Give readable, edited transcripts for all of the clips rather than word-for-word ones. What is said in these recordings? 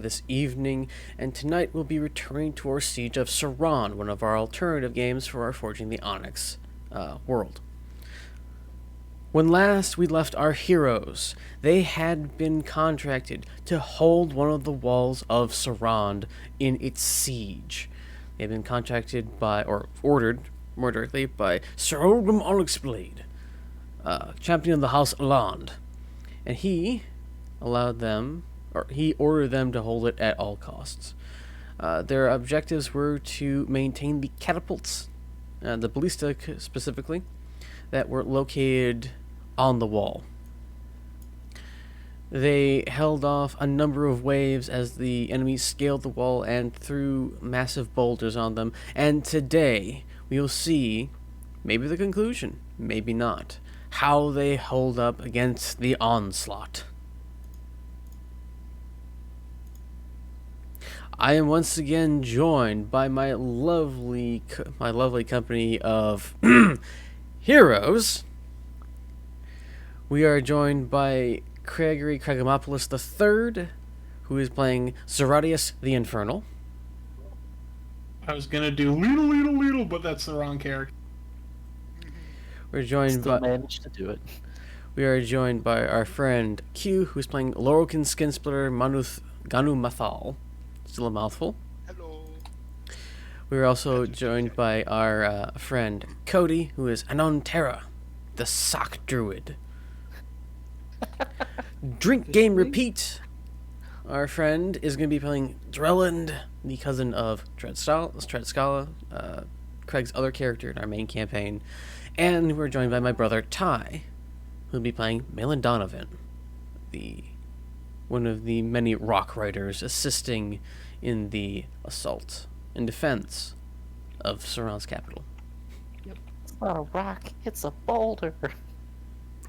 this evening, and tonight we'll be returning to our Siege of Sarand, one of our alternative games for our Forging the Onyx world. When last we left our heroes, they had been contracted to hold one of the walls of Sarand in its siege. They had been contracted by, or ordered, more directly, by Sir Oldham Onyxblade, champion of the House Land, and he ordered them to hold it at all costs. Their objectives were to maintain the catapults, the ballista specifically, that were located on the wall. They held off a number of waves as the enemies scaled the wall and threw massive boulders on them, and today we will see, maybe the conclusion, maybe not, how they hold up against the onslaught. I am once again joined by my lovely company of heroes. We are joined by Gregory Cragomopoulos III, who is playing Zeradius the Infernal. I was gonna do little, but that's the wrong character. We're joined Still managed to do it. We are joined by our friend Q, who's playing Lorokin Skinsplitter Manuth Ganu Mathal. Still a mouthful. Hello. We are also joined by our friend Cody, who is Anon Terra, the Sock Druid. Drink Game Repeat. Our friend is going to be playing Drelland, the cousin of Tredscala, Craig's other character in our main campaign. And we're joined by my brother Ty, who'll be playing Malin Donovan, one of the many rock riders assisting in the assault and defense of Sarand's capital. Yep. It's not a rock, it's a boulder.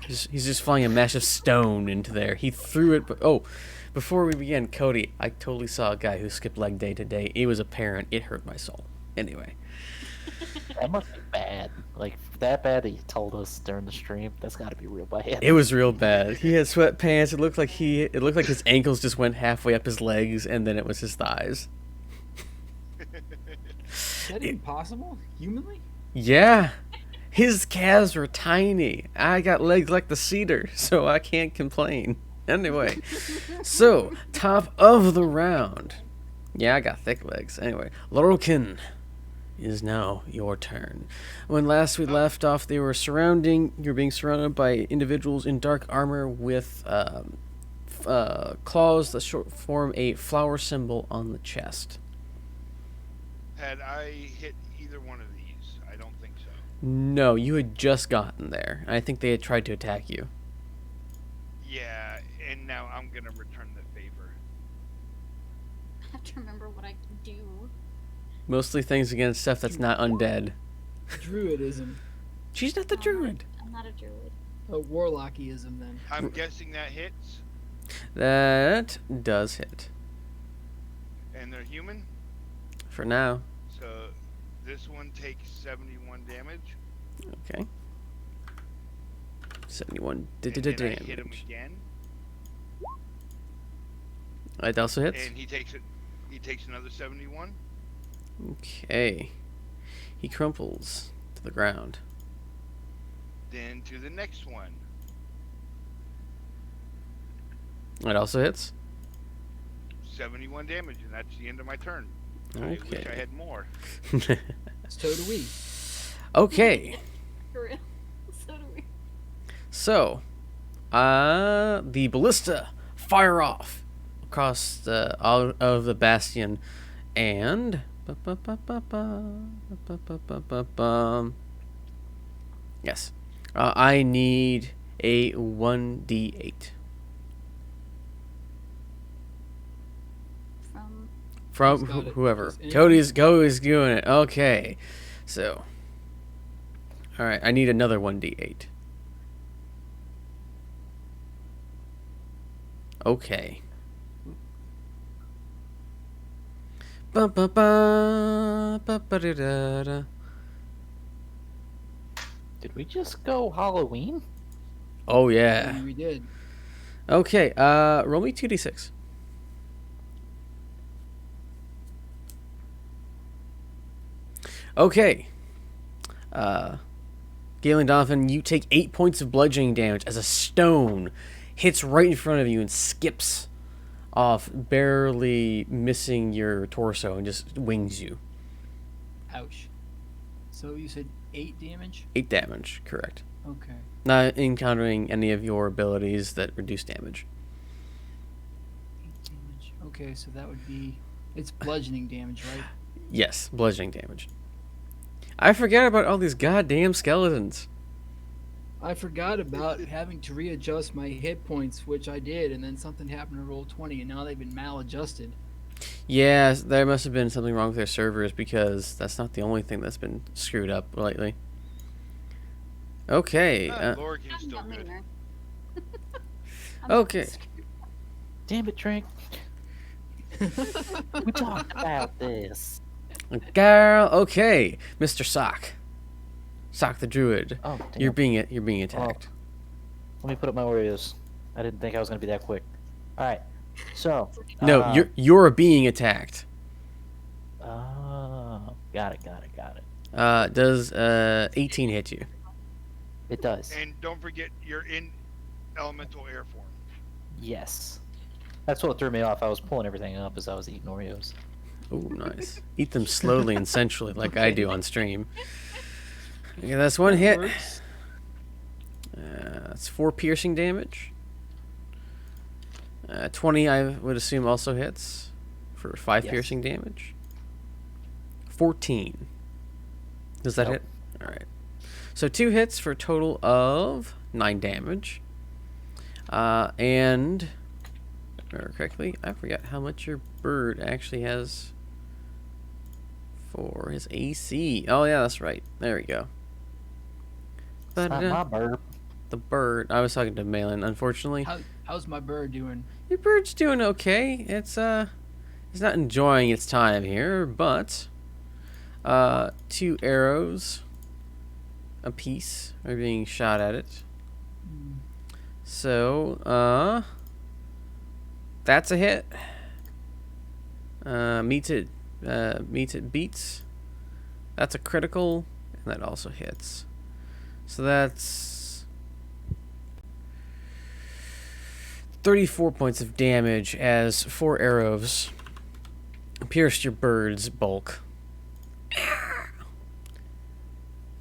He's just flying a massive stone into there. He threw it, before we began, Cody, I totally saw a guy who skipped leg day today. It was apparent. It hurt my soul. Anyway. That must be bad. Like, that bad that you told us during the stream. That's gotta be real bad. It was real bad. He had sweatpants. It looked like his ankles just went halfway up his legs, and then it was his thighs. Is that even possible? Humanly? Yeah. His calves were tiny. I got legs like the cedar, so I can't complain. Anyway, so, top of the round. Yeah, I got thick legs. Anyway, Lorokin is now your turn. When last we left off, you're being surrounded by individuals in dark armor with claws that form a flower symbol on the chest. Had I hit either one of these? I don't think so. No, you had just gotten there. I think they had tried to attack you. Yeah, and now I'm gonna return the favor. I have to remember what I can do. Mostly things against stuff that's not undead. Druidism. She's not the druid. I'm not a druid. Oh, warlockism then. I'm guessing that hits, That does hit. and they're human. For now. So this one takes 71 damage. Okay. 71 And then I hit him damage. again, It also hits. and he takes another 71. Okay. He crumples to the ground. Then to the next one. It also hits. 71 damage, and that's the end of my turn. I wish I Okay. had more. So do we. Okay. For real. So do we. So, the ballista fire off across out of the bastion, and yes, I need a 1d8 from Got it. whoever. Just Cody's doing it. Okay, so all right, I need another 1d8. Okay. Ba-ba-ba-ba-ba-da-da-da. Did we just go Halloween? Oh yeah. We did. Okay, roll me 2d6. Okay. Galen Donovan, you take 8 points of bludgeoning damage as a stone hits right in front of you and skips off, barely missing your torso and just wings you. Ouch. So you said 8 damage? 8 damage, correct. Okay. Not encountering any of your abilities that reduce damage. 8 damage. Okay, so that would be... It's bludgeoning damage, right? Yes, bludgeoning damage. I forget about all these goddamn skeletons. I forgot about having to readjust my hit points, which I did, and then something happened to roll 20, and now they've been maladjusted. Yeah, there must have been something wrong with their servers because that's not the only thing that's been screwed up lately. Okay. Lorcan's I'm still not good. leaner. I'm Okay. not screwed. Damn it, Drink. We talked about this. Girl, okay. Mr. Sock. Sock the Druid. Oh, damn. You're being attacked. Let me put up my Oreos. I didn't think I was gonna be that quick. All right. So. No, you're being attacked. Oh, got it. Does 18 hit you? It does. And don't forget, you're in elemental air form. Yes. That's what threw me off. I was pulling everything up as I was eating Oreos. Oh, nice. Eat them slowly and sensually like I do on stream. Okay, that's one hit. Works. That's 4 piercing damage. 20, I would assume, also hits for 5 Yes. piercing damage. 14. Does that Nope. hit? All right. So 2 hits for a total of 9 damage. And, if I remember correctly, I forgot how much your bird actually has for his AC. Oh, yeah, that's right. There we go. It's not my burp. The bird. I was talking to Malin, unfortunately. How's my bird doing? Your bird's doing okay. It's not enjoying its time here, but 2 arrows apiece are being shot at it. So, that's a hit. Meets it beats. That's a critical, and that also hits. So that's 34 points of damage as 4 arrows pierced your bird's bulk.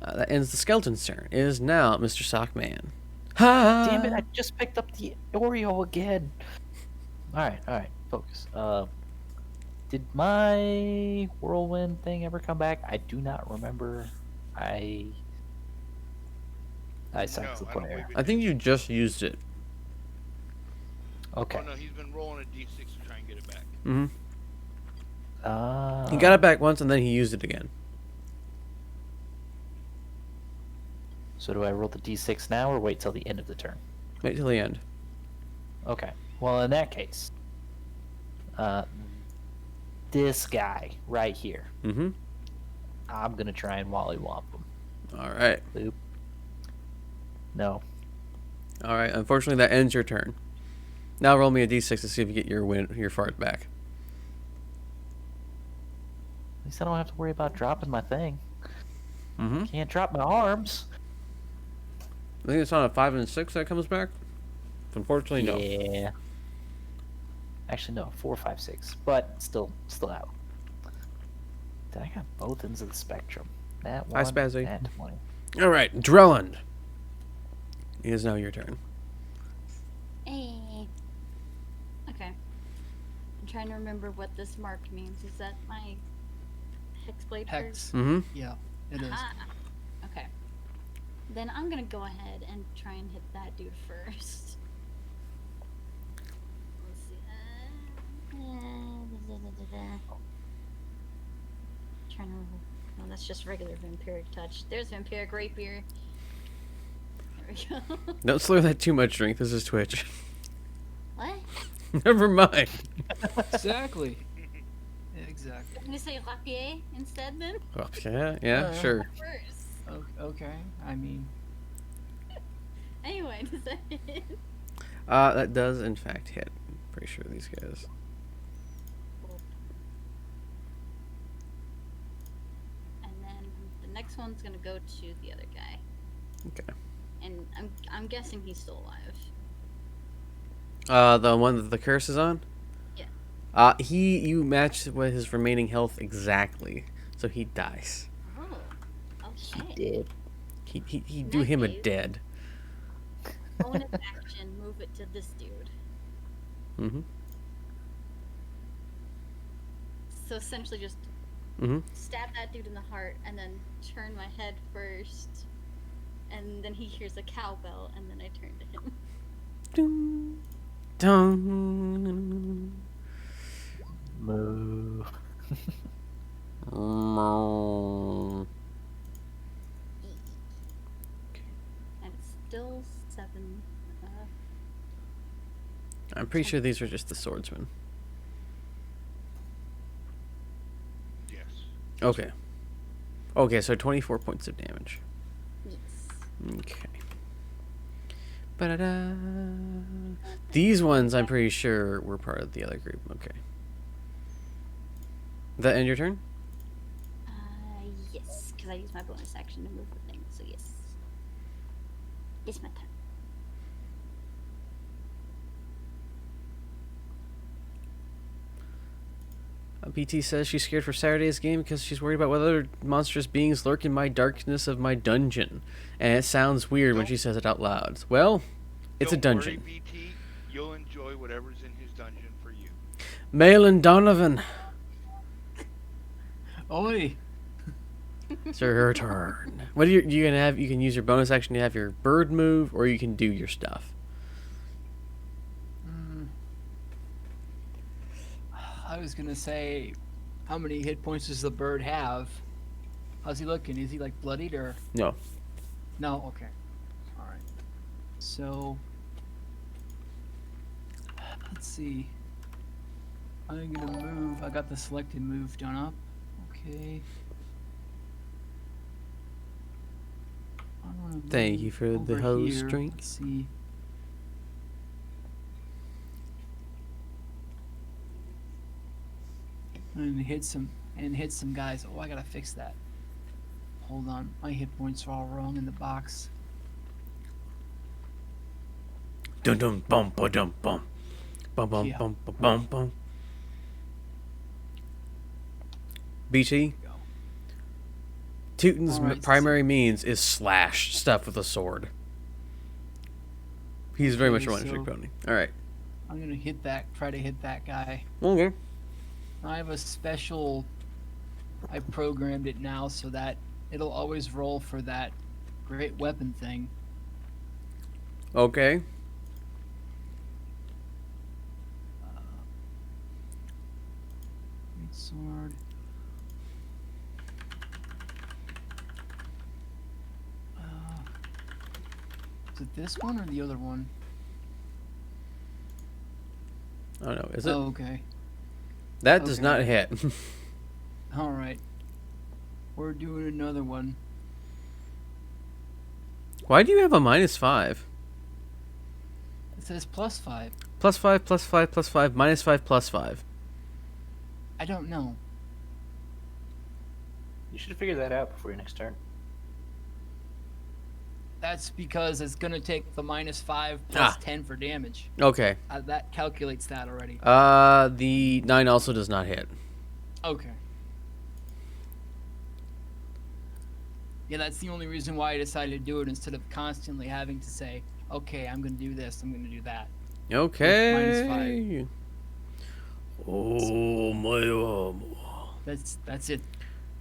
That ends the skeleton's turn. It is now Mr. Sockman. Ha! Damn it! I just picked up the Oreo again. All right. Focus. Did my whirlwind thing ever come back? I do not remember. I suck as a No, I don't player. believe it I think you just used it. Okay. Oh no, he's been rolling a d6 to try and get it back. Mm-hmm. Uh, He got it back once and then he used it again. So do I roll the d6 now or wait till the end of the turn? Wait till the end. Okay. Well, in that case, this guy right here, Mm-hmm. I'm gonna try and wallywomp him. All right. Boop. No. All right. Unfortunately, that ends your turn. Now roll me a d6 to see if you get your fart back. At least I don't have to worry about dropping my thing. Mm-hmm. Can't drop my arms. I think it's on a 5 and 6 that comes back. Unfortunately, no. Yeah. Actually, no. 4, 5, 6. But still out. Then I got both ends of the spectrum. That Hi, one Spazzy. and 20. All right, Drelland. It is now your turn. Hey. Okay. I'm trying to remember what this mark means. Is that my hexblade Hex. Mm-hmm. Yeah, it is. Ah. Okay. Then I'm gonna go ahead and try and hit that dude first. Let's see. Trying to. No, that's just regular vampiric touch. There's vampiric rapier. There we go. Don't slur that too much, Drink. This is Twitch. What? Never mind. Exactly. Yeah, exactly. Can you say rapier instead then? Oh, yeah, sure. First. Okay. I mean, Anyway, does that hit? That does in fact hit. Pretty sure these guys. And then one's gonna go to the other guy, Okay. and I'm guessing he's still alive. The one that the curse is on? Yeah. You matched with his remaining health exactly, so he dies. Oh. Okay. Dead. He In do that him a case- dead. Bonus action, move it to this dude. Mm-hmm. So essentially, just Mm-hmm. stab that dude in the heart, and then turn my head first, and then he hears a cowbell, and then I turn to him. Dun, dun. Moo. And it's still 7. I'm pretty sure these are just the swordsmen. Yes. Okay. Okay, so 24 points of damage. Yes. Okay. Ba-da-da. These ones, I'm pretty sure, were part of the other group. Okay. That end your turn? Yes, because I used my bonus action to move the thing, so yes. It's my turn. PT says she's scared for Saturday's game because she's worried about what other monstrous beings lurk in my darkness of my dungeon. And it sounds weird when she says it out loud. Well, it's a Don't dungeon. Worry, BT. You'll enjoy whatever's in his dungeon for you. Malin Donovan. Oi! It's her turn. What are you gonna have? You can use your bonus action to have your bird move, or you can do your stuff. I was gonna say, how many hit points does the bird have? How's he looking? Is he like bloodied or? No. No. Okay. All right. So let's see. I'm gonna move. I got the selected move done up. Okay. I wanna Thank move you for the over hose here. drink. Let's see. And hit some guys. Oh, I gotta fix that. Hold on, my hit points are all wrong in the box. Dum dum bum ba dum bum. Bum bum Yeah. bum bum bum bum. BT, Go. Teuton's Alright, primary means is slash stuff with a sword. He's very much a Okay, one-trick so- pony. Alright. I'm gonna hit that. Try to hit that guy. Okay. I have a special. I programmed it now so that it'll always roll for that great weapon thing. Okay. Great sword. Is it this one or the other one? I don't know. Is it? Oh, okay. That does okay. not hit. All right. We're doing another one. Why do you have a -5? It says +5. +5, +5, +5, -5, +5. I don't know. You should figure that out before your next turn. That's because it's gonna take the -5 + Ah. 10 for damage. Okay. That calculates that already. The 9 also does not hit. Okay. Yeah, that's the only reason why I decided to do it instead of constantly having to say, okay, I'm gonna do this, I'm gonna do that. Okay. Oh my That's it.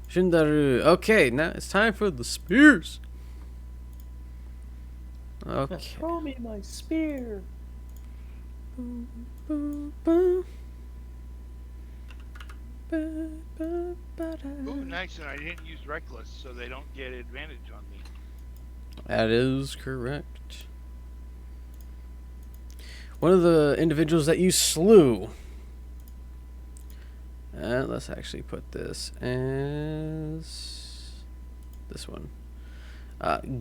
Shindaru. Okay, now it's time for the spears. Okay. Throw me my spear. Ooh, nice, and I didn't use reckless, so they don't get advantage on me. That is correct. One of the individuals that you slew. Let's actually put this as this one.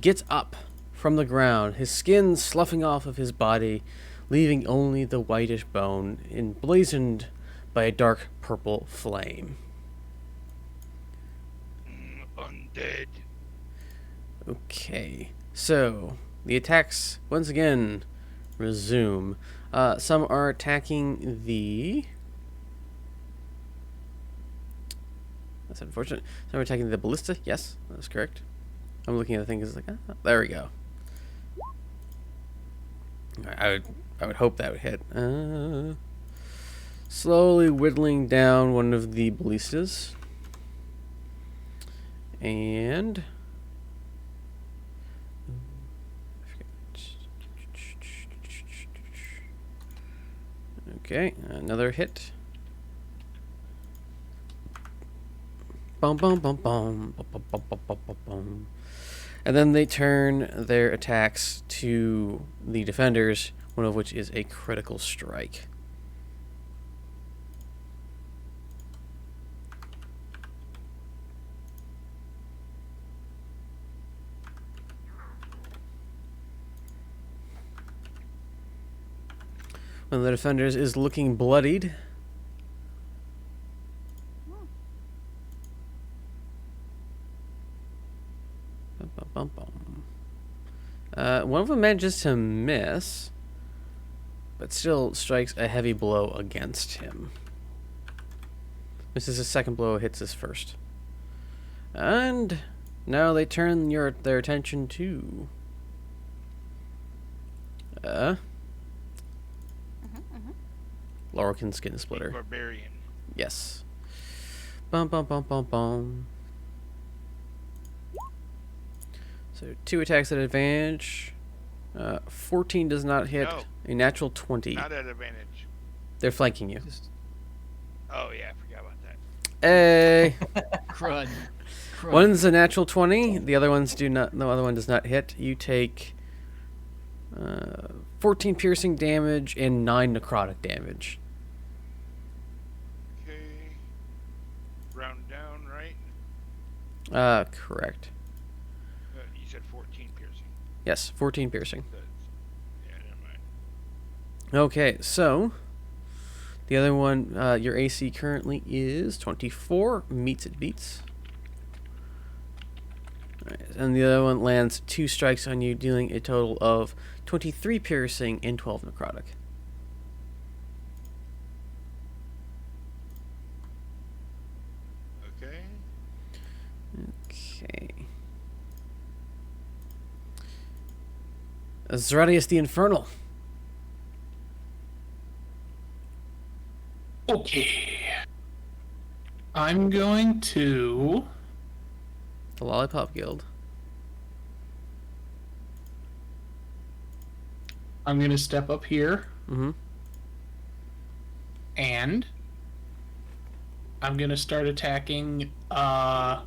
Gets up from the ground, his skin sloughing off of his body, leaving only the whitish bone emblazoned by a dark purple flame. Undead. Okay, so the attacks once again resume. Some are attacking the. That's unfortunate. Some are attacking the ballista. Yes, that's correct. I'm looking at the thing. It's like, there we go. I would hope that would hit. Slowly whittling down one of the ballistas. And okay, another hit. Bum bum bum bum bum bum bum bum bum bum bum. And then they turn their attacks to the defenders, one of which is a critical strike. One of the defenders is looking bloodied. Bum, bum, bum, bum. One of them manages to miss, but still strikes a heavy blow against him. Misses his second blow, hits his first. And now they turn their attention to Lorcan Skin Splitter. Barbarian. Yes. Bum bum bum bum bum. So 2 attacks at advantage. 14 does not hit. No. A natural 20. Not at advantage. They're flanking you. Oh yeah, I forgot about that. Hey. Crud. Crud. One's a natural 20. The other ones do not. The other one does not hit. You take 14 piercing damage and 9 necrotic damage. Okay. Round down, right? Correct. You said 14 piercing. Yes, 14 piercing. Yeah, never mind. Okay, so the other one, your AC currently is 24, meets it beats. Alright, and the other one lands 2 strikes on you, dealing a total of 23 piercing and 12 necrotic. Okay. Okay. Zeradius the Infernal. Okay. I'm going to. The Lollipop Guild. I'm going to step up here. Mm-hmm. And I'm going to start attacking. I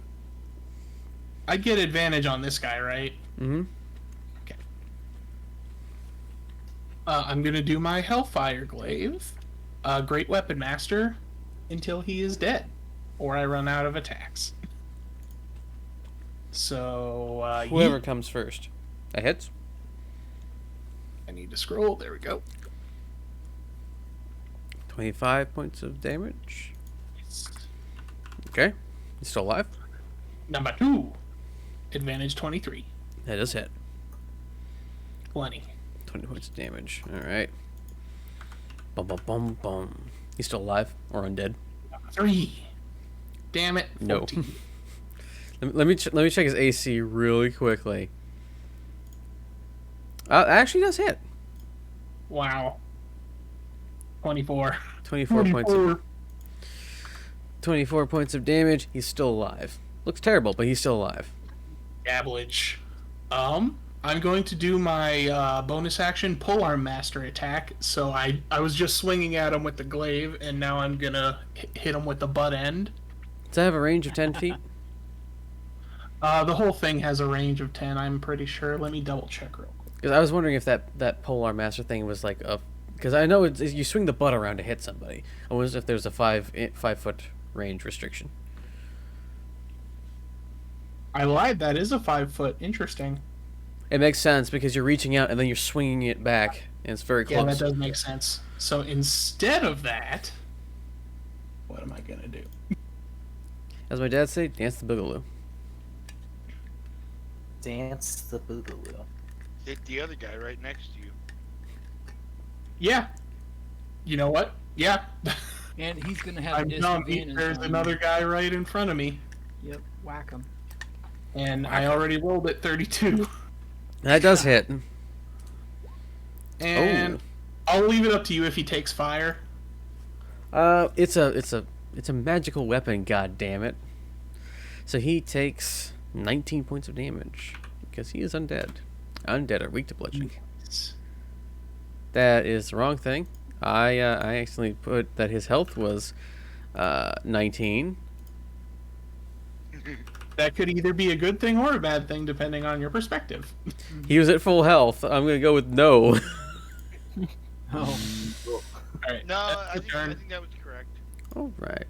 get advantage on this guy, right? Mm-hmm. Okay. I'm going to do my Hellfire Glaive, Great Weapon Master, until he is dead, or I run out of attacks. So, Whoever comes first. That hits. I need to scroll. There we go. 25 points of damage. Okay. He's still alive. Number 2. Advantage 23. That does hit. Plenty. 20 points of damage. Alright. Bum bum bum bum. He's still alive or undead? Number 3. Damn it. 14. No. let me check his AC really quickly. Actually does hit. Wow. 24. 24 points of damage. He's still alive. Looks terrible, but he's still alive. Dabblage. I'm going to do my bonus action Polearm Master attack. So I was just swinging at him with the glaive, and now I'm gonna hit him with the butt end. Does that have a range of 10 feet? The whole thing has a range of 10, I'm pretty sure. Let me double check real quick. Because I was wondering if that Polar Master thing was like a... Because I know you swing the butt around to hit somebody. I wonder if there's a 5 foot range restriction. I lied, that is a 5 foot. Interesting. It makes sense because you're reaching out and then you're swinging it back, and it's very close. Yeah, that does make sense. So instead of that, what am I gonna do? As my dad said, dance the boogaloo. Dance the boogaloo. Hit the other guy right next to you. Yeah. You know what? Yeah. And he's gonna have I'm dumb. disadvantage. There's on- another guy right in front of me. Yep, whack him. And I already rolled at 32. That does hit. And I'll leave it up to you if he takes fire. It's a magical weapon. God damn it! So he takes 19 points of damage because he is undead. Undead are weak to bludgeoning. That is the wrong thing. I accidentally put that his health was 19. That could either be a good thing or a bad thing, depending on your perspective. He was at full health. I'm gonna go with no. Oh, All right. No, that's I your think, turn. I think that was correct. All right.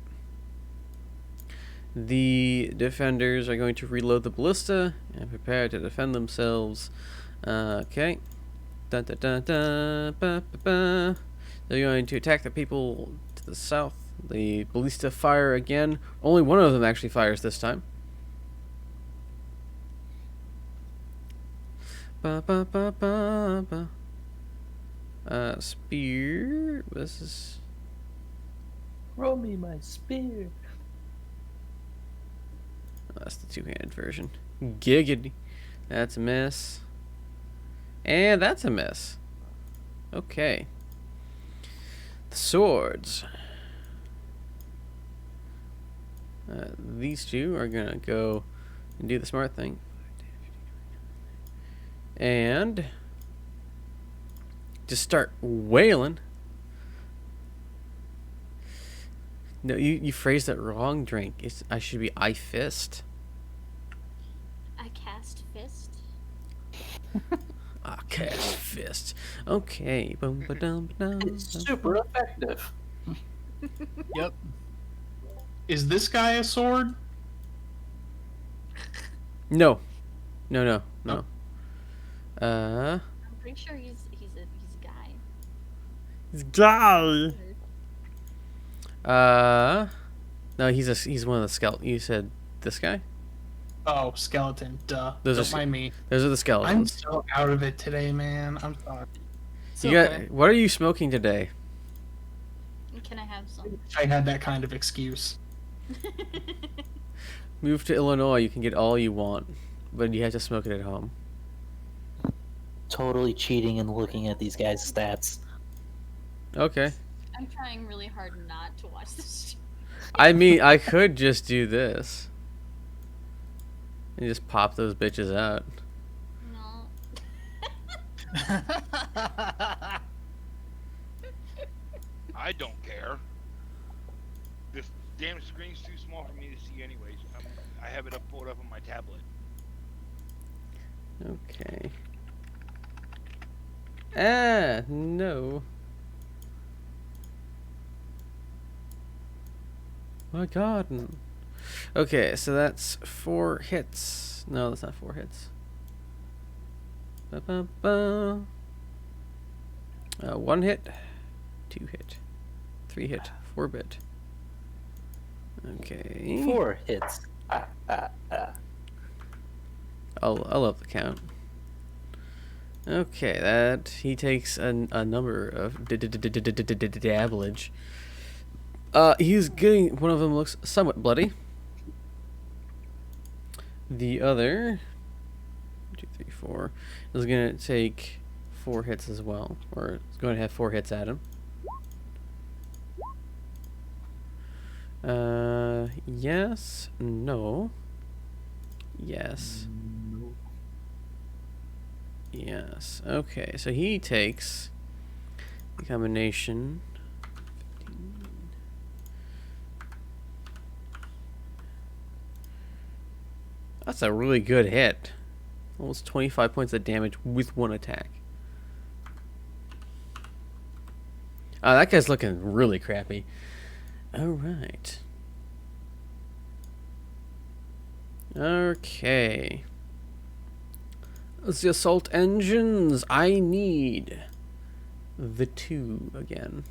The defenders are going to reload the ballista and prepare to defend themselves. Okay. Dun, dun, dun, dun, ba, ba, ba. They're going to attack the people to the south. The ballista fire again. Only one of them actually fires this time. Ba, ba, ba, ba, ba. Spear. This is. Roll me my spear. Oh, that's the two-handed version. Giggity. That's a miss. And that's a miss. Okay. The swords. These two are gonna go and do the smart thing. And just start wailing. No, you phrased that wrong, Drink. I should be I fist. I cast fist. Ah, cast fist. Okay. Boom, ba-dum, ba-dum, It's super effective. yep. Is this guy a sword? No. No. Oh. I'm pretty sure he's a guy. This guy. No, he's one of the skeleton. You said this guy? Oh, skeleton. Duh. Those Don't are mind me. Those are the I'm skeletons. so out of it today, man. I'm sorry. It's You okay. got. What are you smoking today? Can I have some? I had that kind of excuse. Move to Illinois. You can get all you want, but you have to smoke it at home. Totally cheating and looking at these guys' stats. Okay. I'm trying really hard not to watch this. I mean, I could just do this and just pop those bitches out. No. I don't care. This damn screen's too small for me to see anyways. I have it pulled up on my tablet. Okay. No. My God. Okay, so that's 4 hits. No, that's not 4 hits. Ba-ba-ba. 1 hit, 2 hit, 3 hit, 4 bit. Okay. 4 hits. I'll up the count. Okay, that he takes a number of damage. He's getting, one of them looks somewhat bloody. The other 2, 3, 4 is gonna take 4 hits as well, or is going to have 4 hits at him. Yes, no, yes. Yes. Okay, so he takes the combination. 15. That's a really good hit. Almost 25 points of damage with 1 attack. That guy's looking really crappy. Alright. Okay. The assault engines. I need the 2 again.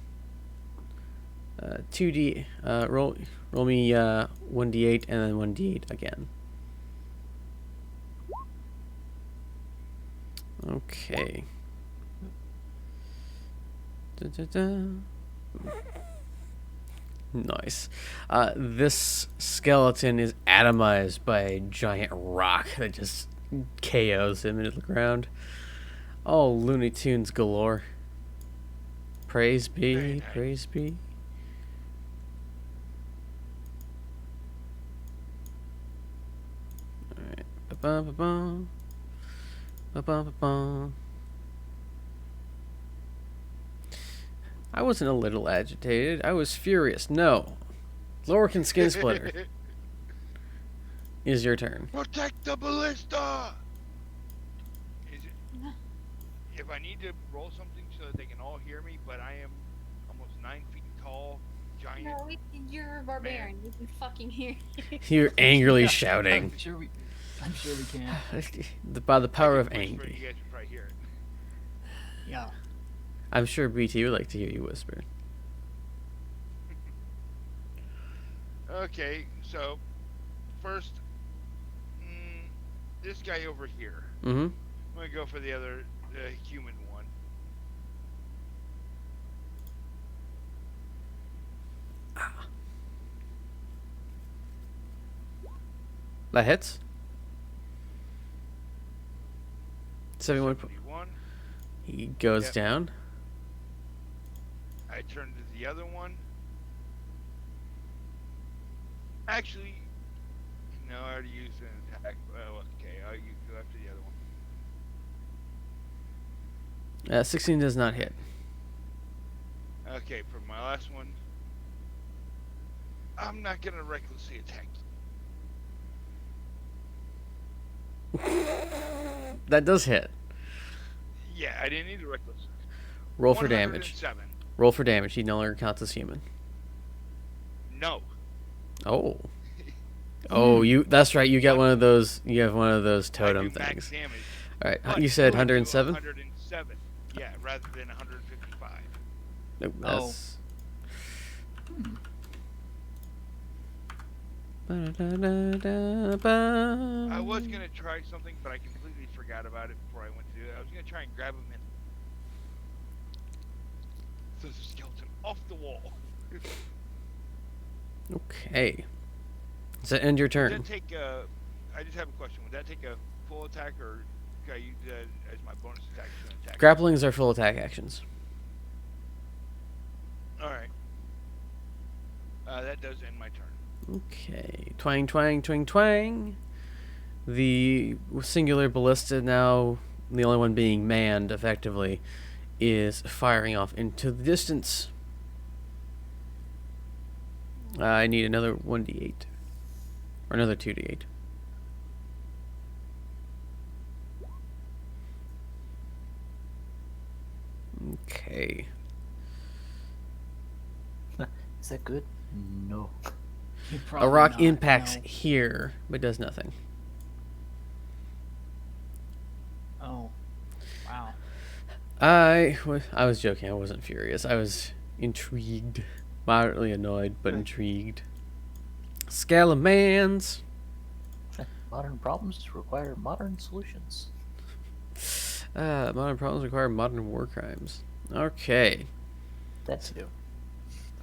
2d. Roll me 1d8 and then 1d8 again. Okay. Da-da-da. Nice. This skeleton is atomized by a giant rock that just KOs him into the ground. Oh, Looney Tunes galore. Praise be, Very nice. praise be. Alright. Ba-bum, ba-bum. Ba-bum, ba-bum. I wasn't a little agitated. I was furious. No. Lorcan Skin Splitter. Is your turn. Protect the ballista! Is it, if I need to roll something so that they can all hear me, but I am almost 9 feet tall, giant. No, you're a barbarian. You can fucking hear you. You're angrily shouting. I'm sure we can. By the power of I can whisper, anger. You guys can probably hear it. Yeah. I'm sure BT would like to hear you whisper. Okay, so first, this guy over here. Mm-hmm. I'm gonna go for the other human one. That hits. 71. 71. He goes Yep. down. I turn to the other one. Actually, no, I already used an attack. Well, okay, I'll go after the other one. 16 does not hit. Okay, for my last one, I'm not gonna recklessly attack you. That does hit. Yeah, I didn't need to reckless. Roll for damage. 107. Roll for damage. He no longer counts as human. No. Oh. Oh, you. That's right. You got one of those. You have one of those I totem do max things. damage. All right. But You said go to 107. 107. Yeah, rather than 155. Nope. Oh. That's. I was gonna try something, but I completely forgot about it before I went to do it. I was gonna try and grab him and throw the skeleton off the wall. Okay. Does that end your Would turn? that take a? I just have a question. Would that take a full attack, or can I use that as my bonus attack to attack? Grapplings are full attack actions. All right. That does end my turn. Okay. Twang, twang, twang, twang. The singular ballista, now the only one being manned effectively, is firing off into the distance. I need another 1d8. Or another 2d8. Okay. Is that good? No. You're A probably rock not, impacts no. here, but does nothing. Oh. Wow. I was joking. I wasn't furious. I was intrigued. Moderately annoyed, but intrigued. Scalamans. Modern problems require modern solutions. Modern problems require modern war crimes. Okay. That's new.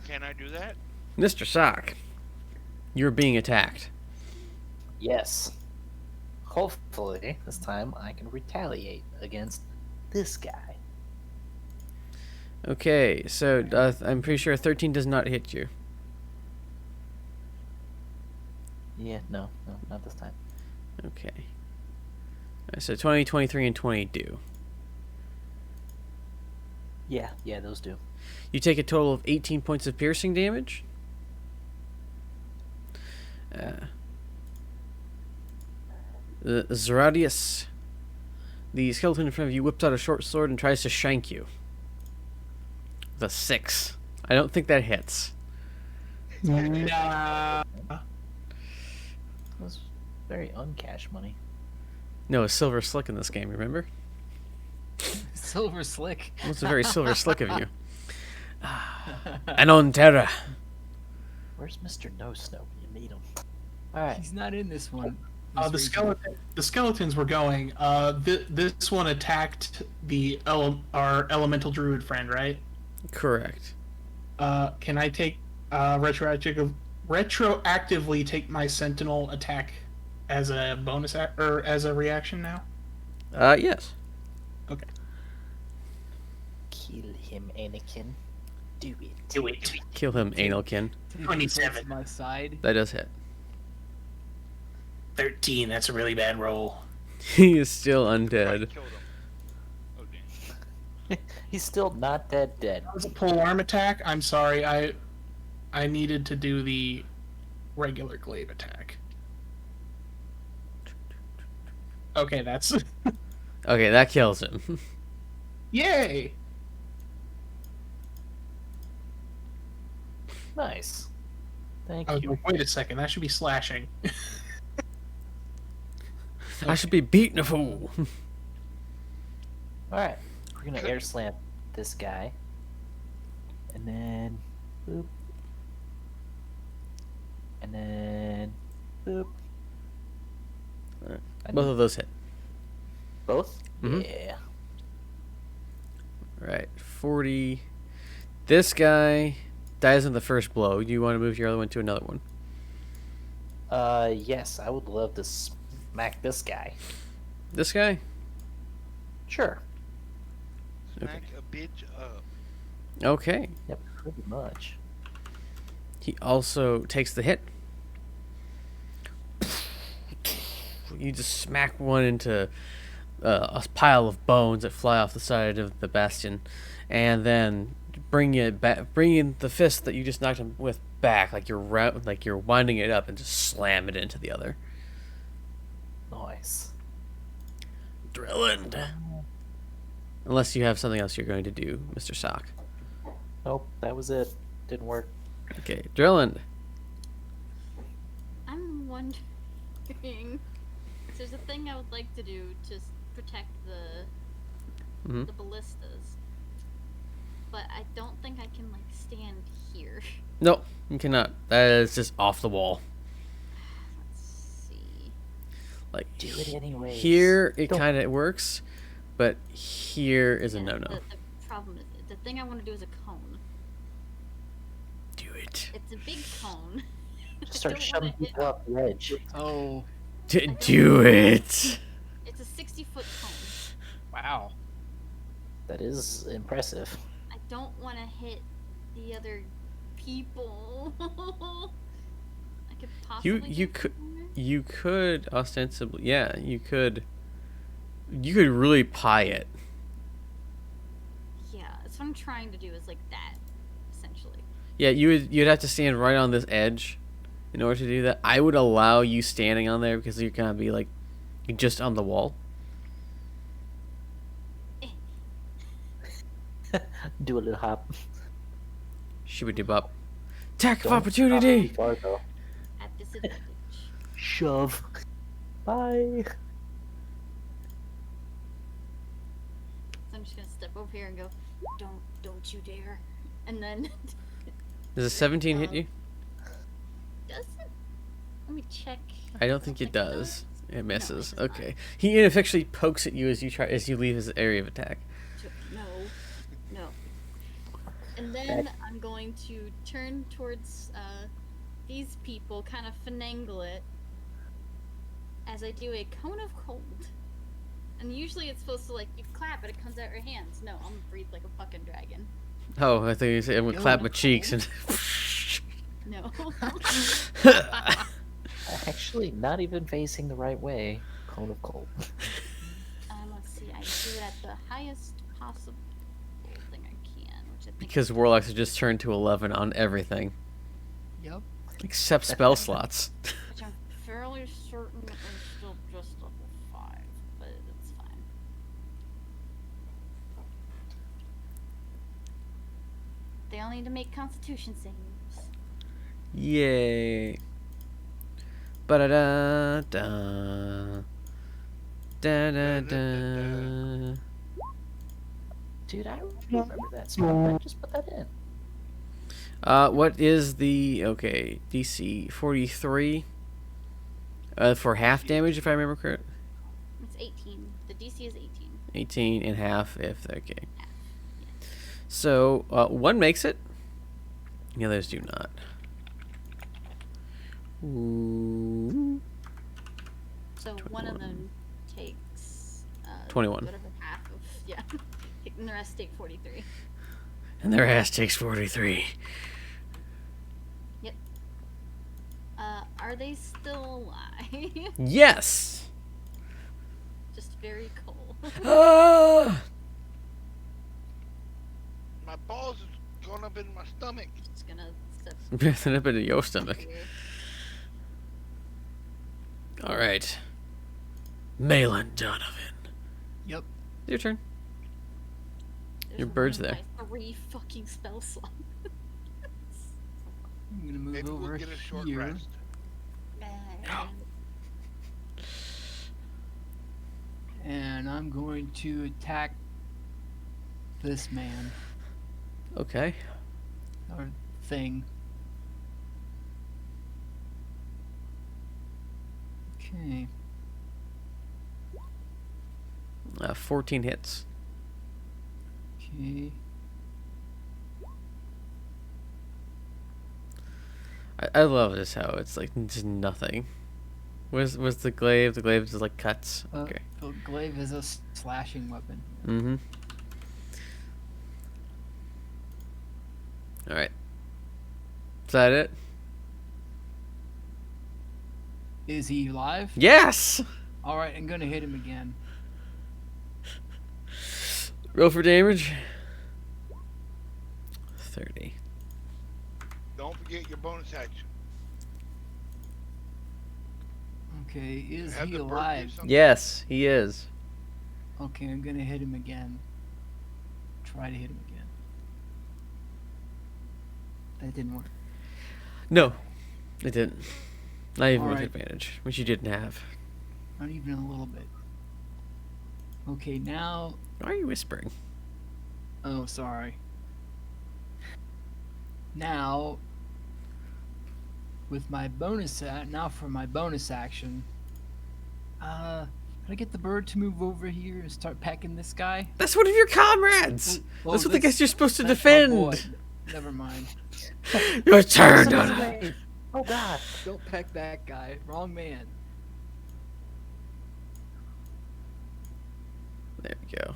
Can I do that? Mr. Sock, you're being attacked. Yes. Hopefully, this time I can retaliate against this guy. Okay, so I'm pretty sure 13 does not hit you. Yeah, no, not this time. Okay. So 20, 23, and 20 do. Yeah, those do. You take a total of 18 points of piercing damage. Zeradius, the skeleton in front of you, whips out a short sword and tries to shank you. With a 6. I don't think that hits. Nah. That's very uncash money. No, a silver slick in this game, remember? Silver Slick. Well, it's a very silver slick of you. And on terra. Where's Mr. No Snow when you need him? Alright. He's not in this one. The skeletons were going. This one attacked our elemental druid friend, right? Correct. Can I take retroactively take my sentinel attack as a bonus or as a reaction now? Yes. Okay. Kill him, Anakin. Do it. Do it. Kill him, Analkin. 27. My side. That does hit. 13. That's a really bad roll. He is still Right, undead. killed him. Okay. He's still not that dead. That was a pole arm attack. I'm sorry. I needed to do the regular glaive attack. Okay, that's Okay, that kills him. yay. Nice. Thank I was you. like, wait a second. That should be slashing. I should be beating a fool. Alright. We're gonna air slam this guy. And then boop. And then boop. Alright. And Both of those hit. both? Mhm. Yeah. Right. 40. This guy dies in the first blow. Do you want to move your other one to another one? Yes, I would love to smack this guy. This guy? Sure. Smack a bitch up. Okay. Yep, pretty much. He also takes the hit. You just smack one into a pile of bones that fly off the side of the bastion, and then bring in the fist that you just knocked him with back, like you're winding it up, and just slam it into the other. Nice. Drilling. Unless you have something else you're going to do, Mr. Sock. Nope, that was it. Didn't work. Okay, drilling. I'm wondering. There's a thing I would like to do to protect Mhm. the ballistas, but I don't think I can like stand here. No, you cannot. That is just off the wall. Let's see. Like Do it anyways. here, it Don't- kind of works, but here is a Yeah, no-no. The problem is the thing I want to do is a cone. Do it. It's a big cone. I Just start don't shoving wanna hit- people off the edge. Oh, Do it. It's a 60-foot cone. wow. That is impressive. I don't want to hit the other people. I could possibly. you do could- something. You could ostensibly, yeah, you could really pie it. Yeah, that's what I'm trying to do. Is like that, essentially. Yeah, you'd have to stand right on this edge in order to do that. I would allow you standing on there because you're gonna be like just on the wall. Do a little hop. Shibby-dib-up. Attack of Don't hop opportunity. too far, though. At disadvantage. Shove. Bye. So I'm just gonna step over here and go, don't you dare. And then Does a 17 hit you? does it? Let me check. I don't think it does. It misses. Okay. He ineffectually pokes at you as you leave his area of attack. No. And then I'm going to turn towards these people, kind of finagle it, as I do a cone of cold. And usually it's supposed to, like, you clap and it comes out your hands. No, I'm gonna breathe like a fucking dragon. Oh, I think you said I'm gonna clap my cheeks and. No. Actually, not even facing the right way. Cone of cold. Let's see, I do it at the highest possible thing I can, which I think Because is- warlocks are just turned to 11 on everything Yep. except spell slots. which I'm fairly certain is still just level 5, but it's fine. They all need to make Constitution saves. Yay. Ba-da-da da. Da-da-da. Dude, I remember that spell. I just put that in. What is the... Okay, DC 43. For half damage, if I remember correct. It's 18. The DC is 18. 18 and half, if okay. So one makes it. The others do not. Ooh. So one of them takes 21. whatever half of and the rest take 43. And their ass takes 43. Yep. Are they still alive? Yes. Just very cold. Ah! My balls is going up in my stomach. Just gonna step Messing up into your stomach. here. All right. Malin Donovan. Yep. Your turn. There's Your bird's one of there. my 3 fucking spell slots. I'm gonna move Maybe over we'll get a short here. rest. And I'm going to attack this man Okay. or thing. Okay. 14 hits. Okay. I love this how it's like just nothing. Where's the glaive? The glaive just like cuts. Okay. The glaive is a slashing weapon. Mm-hmm. All right. Is that it? Is he alive? Yes. All right, I'm gonna hit him again. Roll for damage. 30. Don't forget your bonus action. Okay, is Have he the bird do alive? something. Yes, he is. Okay, I'm gonna hit him again. Try to hit him again. That didn't work. No, it didn't. Not even with Alright. advantage, which you didn't have. Not even a little bit. Okay, now. Why are you whispering? Oh, sorry. Now, with my bonus, now for my bonus action, can I get the bird to move over here and start pecking this guy? That's one of your comrades. Oh, That's what the guys you're supposed to that's my boy. defend. Never mind. Your turn. Son of a Donna. slave. Oh God. Don't peck that guy. Wrong man. There we go.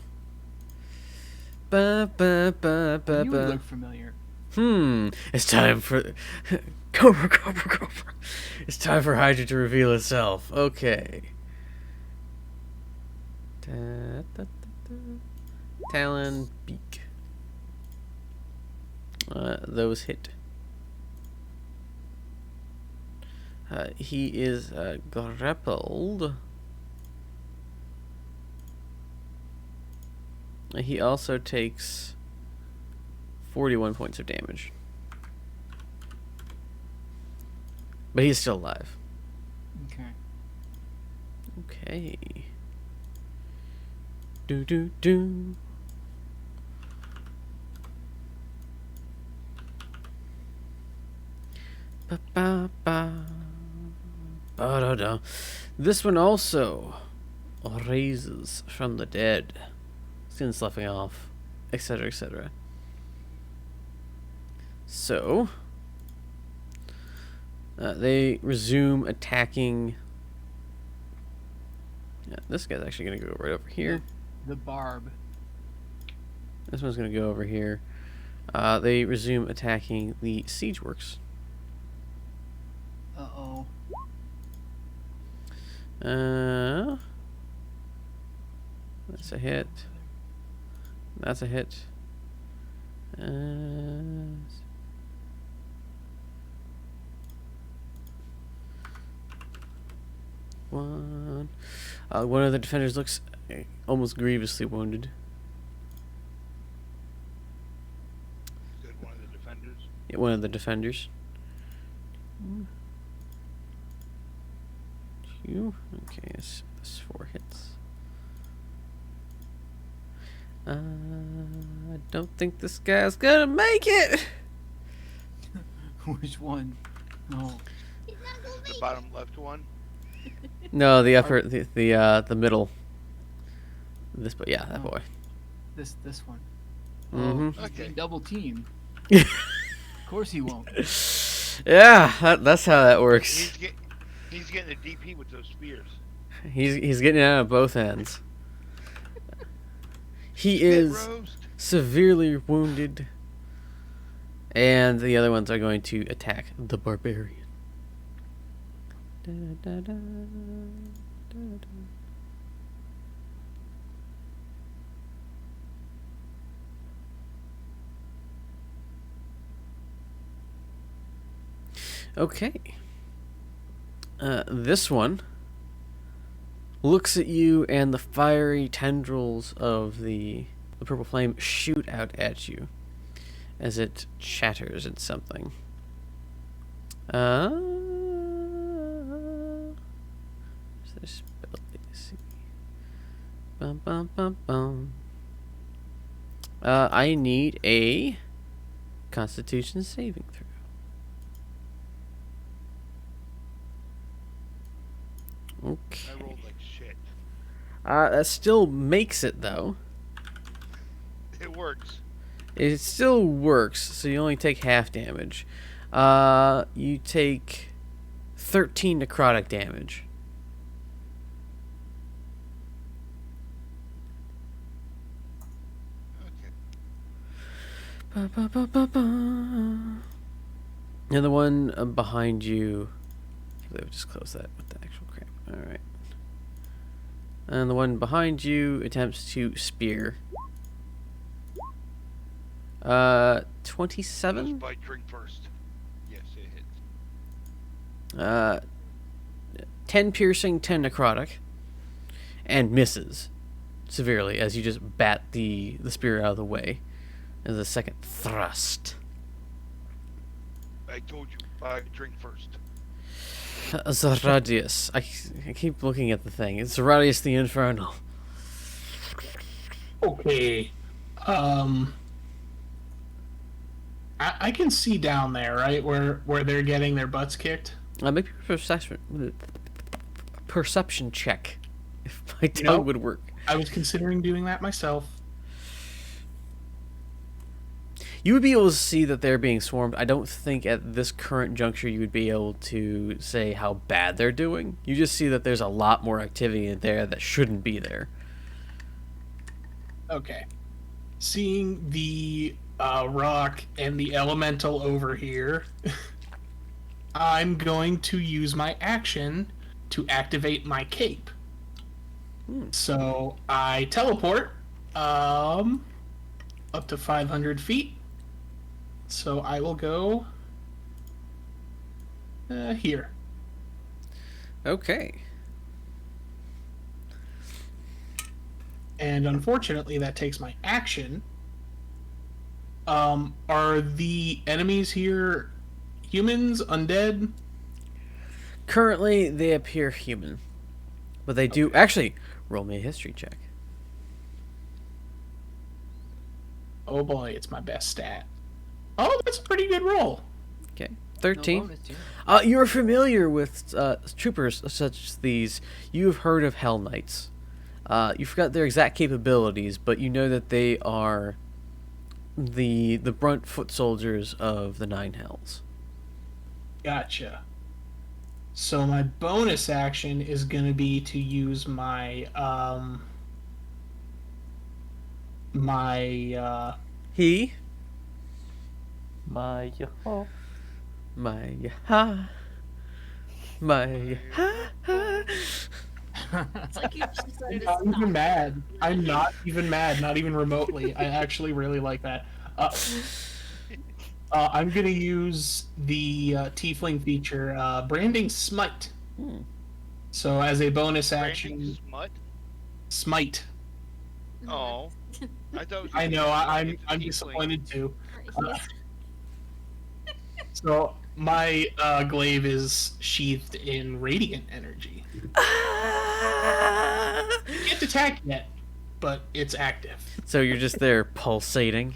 Ba, ba, ba, ba, You ba. look familiar. It's time for Cobra. It's time for Hydra to reveal itself. Okay. Da, da, da, da. Talon, beak. Those hit. He is grappled. He also takes 41 points of damage. But he's still alive. Okay. Okay. Do do do. Ba ba ba. Ba da da. This one also raises from the dead, skin sloughing off, etc., etc. So they resume attacking. Yeah, this guy's actually going to go right over here. The barb. This one's going to go over here. They resume attacking the siege works. Uh-oh. That's a hit. That's a hit. One of the defenders looks almost grievously wounded. Said one of the defenders. Yeah, one of the defenders. Two. Okay, that's 4 hits. I don't think this guy's gonna make it. Which one? No. He's not gonna The make bottom left one. No, the upper, the middle. This, but yeah, that Oh. boy. This one. Mhm. Oh, he's Okay. being double teamed. Of course he won't. Yeah, that's how that works. He's getting a DP with those spears. He's getting it out of both ends. He Spit is roast. severely wounded, and the other ones are going to attack the barbarian. Da, da, da, da, da. Okay. This one looks at you, and the fiery tendrils of the purple flame shoot out at you as it chatters at something. Where's this ability? Let's see. Bum, bum, bum, bum. I need a Constitution saving throw. Okay. I rolled like shit. That still makes it, though. It works. It still works, so you only take half damage. You take 13 necrotic damage. Okay. Ba, ba, ba, ba, ba. And the one behind you... Let me just close that with the actual crap. Alright. And the one behind you attempts to spear. 27? Must buy drink first. Yes, it hits. 10 piercing, 10 necrotic. And misses severely as you just bat the spear out of the way. As a second thrust. I told you, buy drink first. Zaradius. I keep looking at the thing. It's Zaradius the Infernal. Okay. I can see down there, right, where they're getting their butts kicked. Maybe perception check. If my tongue know- would work. I was considering doing that myself. You would be able to see that they're being swarmed. I don't think at this current juncture you would be able to say how bad they're doing. You just see that there's a lot more activity in there that shouldn't be there. Okay. Seeing the rock and the elemental over here, I'm going to use my action to activate my cape. So I teleport up to 500 feet. So I will go here. Okay. And unfortunately, that takes my action. Are the enemies here humans, undead? Currently, they appear human. But they do... Actually, roll me a history check. Oh boy, it's my best stat. Oh, that's a pretty good roll. Okay. No 13. bonus, yeah. You're familiar with troopers such as these. You've heard of Hell Knights. You forgot their exact capabilities, but you know that they are the brunt foot soldiers of the Nine Hells. Gotcha. So my bonus action is going to be to use my He, My yo. my ha, my ha ha. It's like you just decided to not even stop. mad. I'm not even mad, not even remotely. I actually really like that. I'm gonna use the tiefling feature, branding smite. So as a bonus action, Branding smut? smite. Oh. I thought it was I know. I'm it's a tiefling. disappointed too. He's- So my glaive is sheathed in radiant energy. Can't attack yet, but it's active. So you're just there pulsating.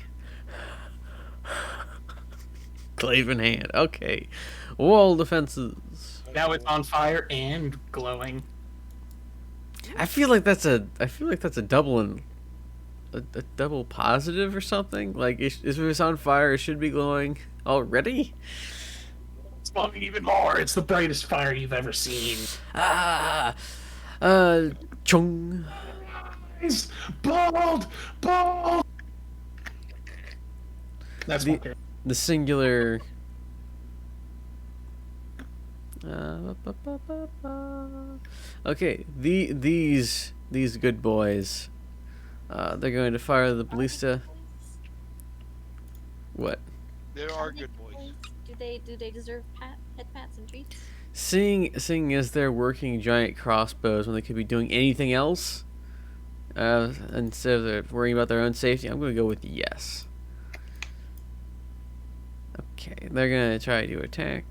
Glaive in hand. Okay. Wall defenses. Now it's on fire and glowing. I feel like that's a double a double positive or something. Like if it's on fire, it should be glowing already. It's glowing even more. It's the brightest fire you've ever seen. Ah, chung. It's bald, bald. That's The- okay. The singular. Okay, these good boys. They're going to fire the ballista. What? There are good boys. Do they deserve head pats and treats? Seeing as they're working giant crossbows when they could be doing anything else, instead of worrying about their own safety, I'm going to go with yes. Okay, they're going to try to attack.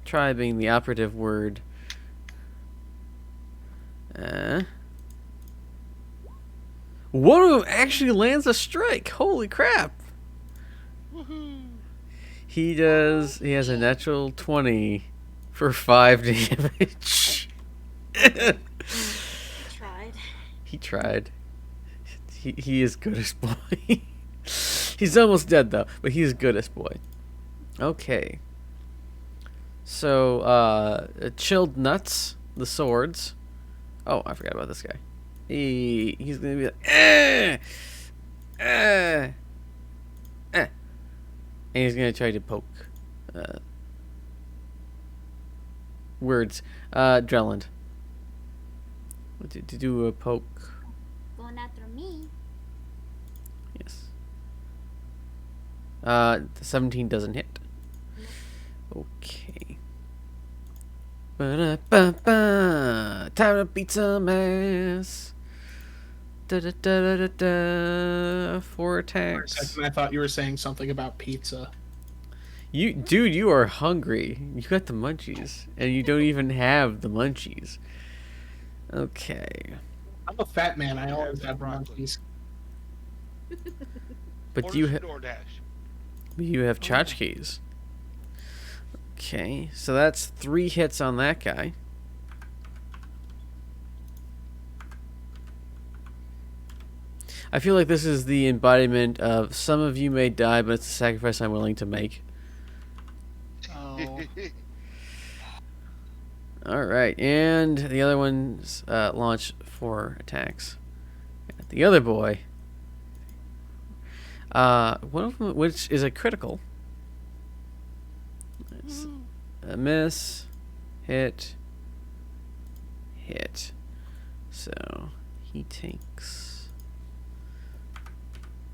Try being the operative word. One of them actually lands a strike. Holy crap! Woohoo! He does. He has a natural 20 for 5 damage. Tried. He tried. He is goodest boy. He's almost dead though, but he's goodest boy. Okay. So, chilled nuts, the swords. Oh, I forgot about this guy. He's gonna be like, and he's gonna try to poke. Words. Drelland. To do a poke. Going after me. Yes. 17 doesn't hit. Okay. Ba-da-ba-ba. Time to beat some ass. Da-da-da-da-da. 4 For a attacks. second, I thought you were saying something about pizza. Dude, you are hungry. You got the munchies, and you don't even have the munchies. Okay, I'm a fat man. I Yeah, always that have broccoli. monkeys. but Order you some DoorDash. have tchotchkes. Okay, so that's 3 hits on that guy. I feel like this is the embodiment of some of you may die, but it's a sacrifice I'm willing to make. Oh, All right, and the other one's launch 4 attacks. The other boy, one of them, which is a critical. It's a miss, hit. So he takes.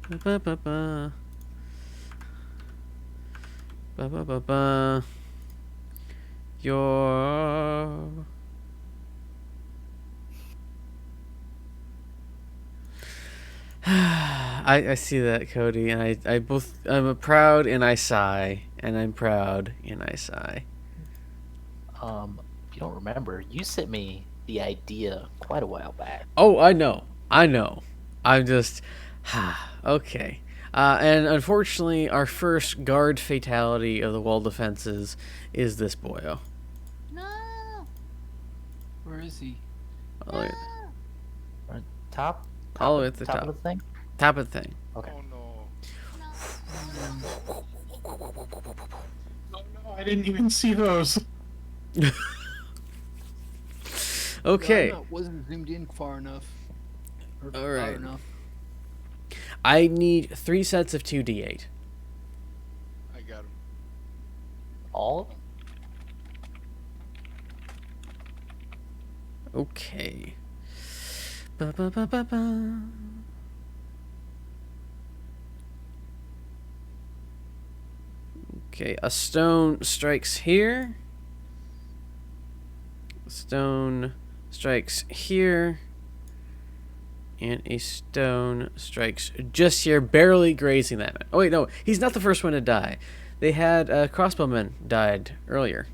Ba-ba-ba-ba. Ba-ba-ba-ba. Your I see that, Cody, and I'm a proud and I sigh, and I'm proud and I sigh. If you don't remember, you sent me the idea quite a while back. Oh, I know. I'm just okay. And unfortunately, our first guard fatality of the wall defenses is this boyo. No. where is he? All the way- Top? all the way at the top. of the thing? Top of the thing. Okay. Oh no. No. Oh no, I didn't even see those. Okay. No, it wasn't zoomed in far enough. Or All far right. enough. I need 3 sets of 2d8. I got him. All of them? Okay. Ba-ba-ba-ba-ba. Okay, a stone strikes here. Stone strikes here. And a stone strikes just here, barely grazing that man. Oh wait, no, he's not the first one to die. They had crossbowmen died earlier.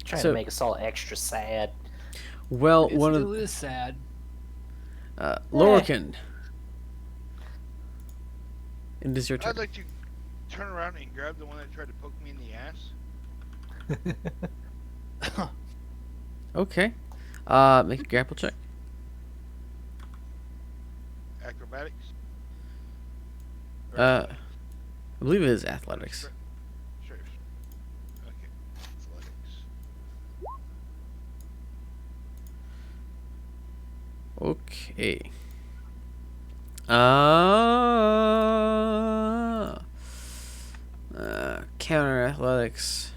Trying So- to make us all extra sad. Well, It one still of is sad. Lorcan. It is your turn. I'd like to turn around and grab the one that tried to poke me in the ass. Okay. Make a grapple check. Acrobatics? Or I believe it is athletics. Sure. Okay. Athletics. Okay. Counter athletics.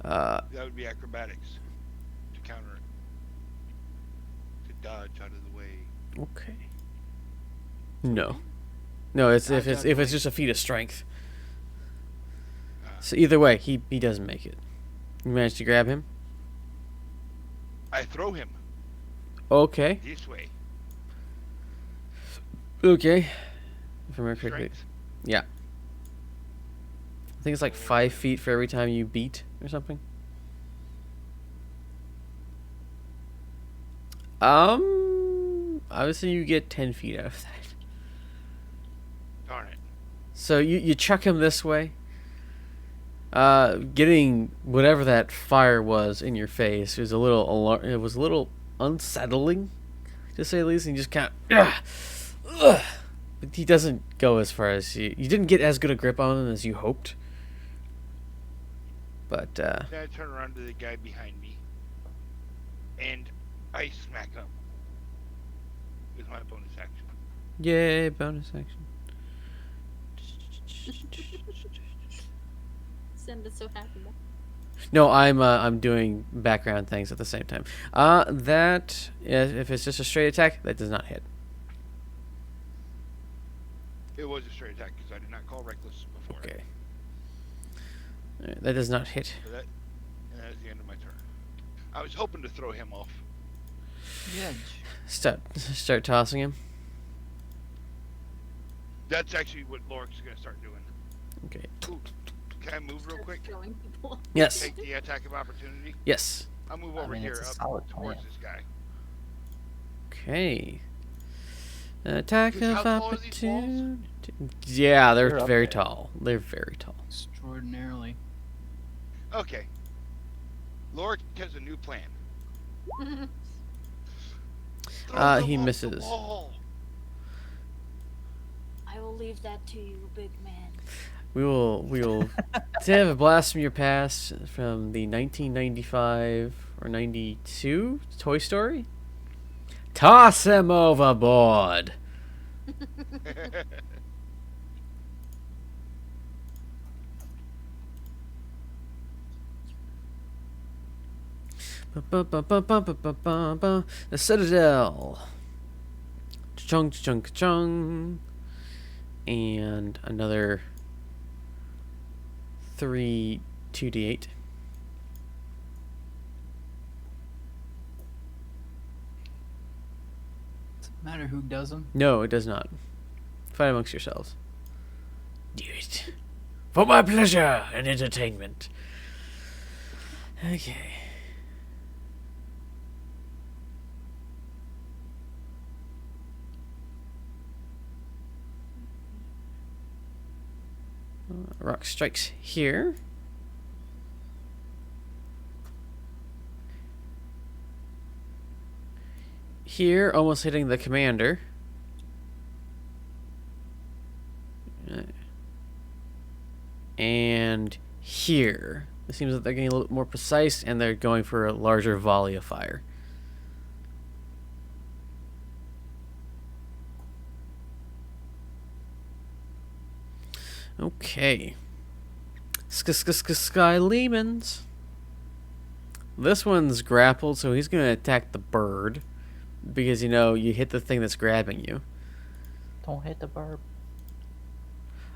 That would be acrobatics. To counter it. To dodge out of the way. Okay. No. No, it's if Dodge it's out if the it's way. just a feat of strength. Ah. So either way, he doesn't make it. You managed to grab him? I throw him Okay. this way. Okay. If I remember correctly. Strength. Yeah. I think it's like 5 feet for every time you beat or something. Obviously you get 10 feet out of that. Darn it. So you chuck him this way. Getting whatever that fire was in your face was a little it was a little unsettling, to say the least. And you just kind of, but he doesn't go as far as you didn't get as good a grip on him as you hoped. But Then I turn around to the guy behind me. And I smack him. With my bonus action. yay, bonus action. Sam is so happy. Now. No, I'm doing background things at the same time. That if it's just a straight attack, that does not hit. It was a straight attack because I did not call reckless before. Okay. Alright, that does not hit. So that is the end of my turn. I was hoping to throw him off. Yeah. Start tossing him. That's actually what Lorik's going to start doing. Okay. Ooh, can I move real quick? Throwing people. Yes. Take the attack of opportunity. Yes. I'll move I over mean, here it's a up solid towards plan. this guy. Okay. Attack How of tall are these walls? opportunity. Yeah, they're They're up very there. tall. They're very tall. Extraordinarily. Okay. Lorik has a new plan. Throw them He off the misses. wall. I will leave that to you, big man. We will have a blast from your past from the 1995 or 92 Toy Story. Toss him overboard. The Citadel. Chung chung chung. And another 3 2d8. Doesn't matter who does them. No, it does not. Fight amongst yourselves. Do it. For my pleasure and entertainment. Okay. Rock strikes here. Here, almost hitting the commander. And here. It seems that they're getting a little more precise and they're going for a larger volley of fire. Okay. Sky Lemons. This one's grappled, so he's going to attack the bird. Because, you know, you hit the thing that's grabbing you. Don't hit the burb.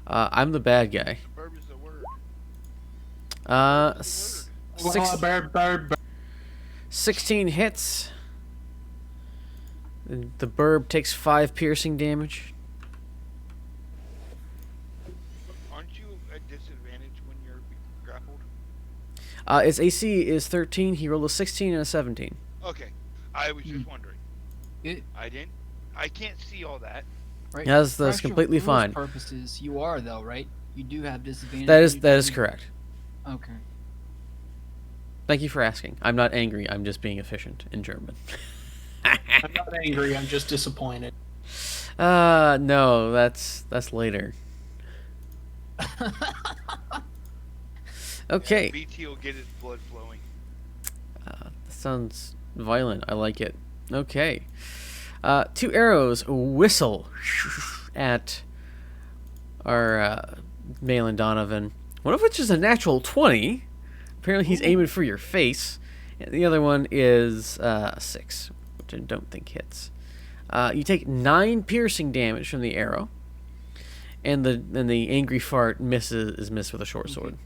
I'm the bad guy. Burb is the word. S- Well, six- bird. 16 hits. The burb takes 5 piercing damage. Aren't you at disadvantage when you're grappled? His AC is 13. He rolled a 16 and a 17. Okay. I was just wondering. It, I can't see all that. right? That's For actual completely rules fine. Purposes, you are though, right? You do have disadvantage. That when is you that is do- correct. Okay. Thank you for asking. I'm not angry. I'm just being efficient in German. I'm not angry. I'm just disappointed. No, that's later. Okay. BT will get his blood flowing. That sounds violent. I like it. Okay. 2 arrows whistle at our Malin Donovan. One of which is a natural 20. Apparently he's aiming for your face. And the other one is 6, which I don't think hits. You take 9 piercing damage from the arrow. And the angry fart is missed with a short sword.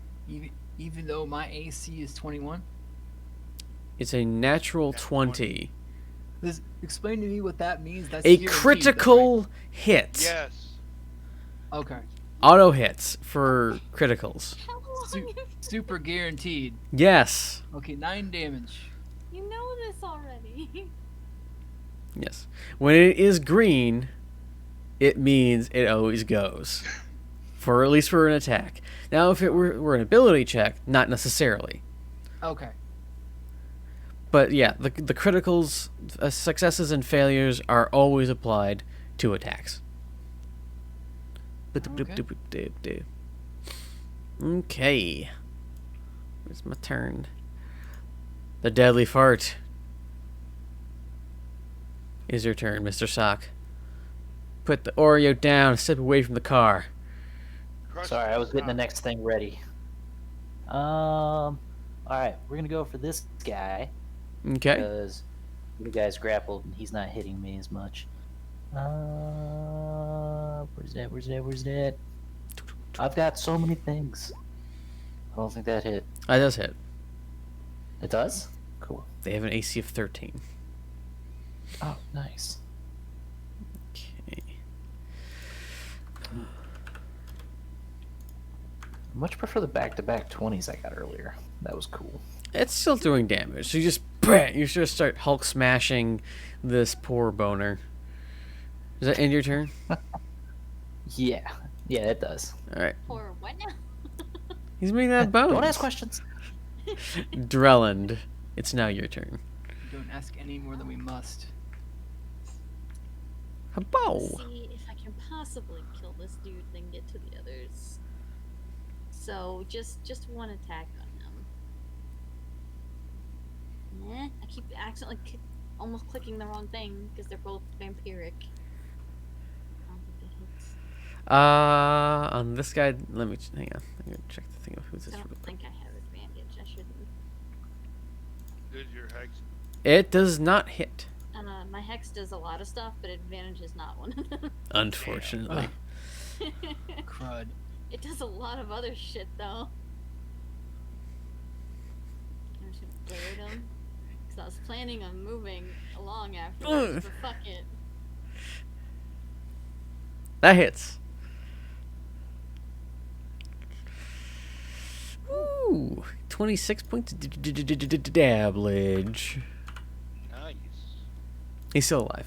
Even though my AC is 21? It's a natural 20. Explain to me what that means. That's A guaranteed, critical though, hit. Yes. right? Okay. Auto hits for criticals. How long? Super guaranteed. Yes. Okay, 9 damage. You know this already. Yes. When it is green, it means it always goes. For at least for an attack. Now, if it were an ability check, not necessarily. Okay. But yeah, the criticals, successes and failures are always applied to attacks. Okay. Where's my turn? The deadly fart. Is your turn, Mr. Sock. Put the Oreo down and step away from the car. Crush Sorry, I was getting the top. next thing ready. All right, we're gonna go for this guy Okay. because the guy's grappled and he's not hitting me as much. Where's that? Where's that? I've got so many things. I don't think that hit. That does hit. It does? Cool. They have an AC of 13. Oh, nice. Okay. I much prefer the back-to-back 20s I got earlier. That was cool. It's still doing damage. So you just start Hulk smashing this poor boner. Does that end your turn? Yeah, it does. All right. Or what now? He's making that bone. Don't ask questions. Drelland, it's now your turn. Don't ask any more than we must. Habao. See if I can possibly kill this dude, then get to the others. So just one attack on them. I keep accidentally almost clicking the wrong thing because they're both vampiric. I don't think that hits. On this guy, let me hang on. I'm gonna check the thing of who's this. I real don't quick. think I have advantage. I shouldn't. Does your hex? It does not hit, My hex does a lot of stuff, but advantage is not one of them. unfortunately. Crud. It does a lot of other shit though. I'm just gonna blade him. Cause I was planning on moving along afterwards, but fuck it. That hits. Ooh, 26 points of damage. Nice. He's still alive.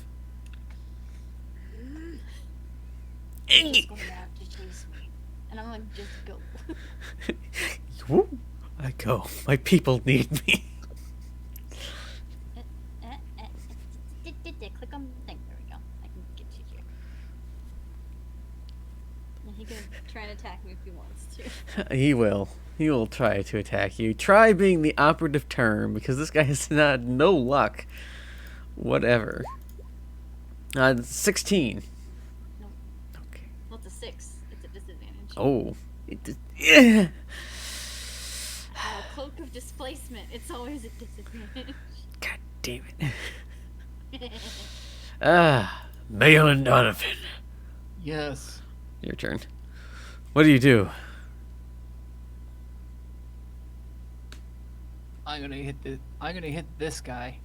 He's going to have to chase me. And I'm like, just go. Woo, I go. My people need me. Click on the thing. There we go. I can get you here. And he can try and attack me if he wants to. He will. He will try to attack you. Try being the operative term because this guy has not no luck. Whatever. 16. No. Okay. Well, it's a 6. It's a disadvantage. Oh. Yeah. Cloak of displacement. It's always a disadvantage. God damn it. Malin Donovan. Yes. Your turn. What do you do? I'm gonna hit this guy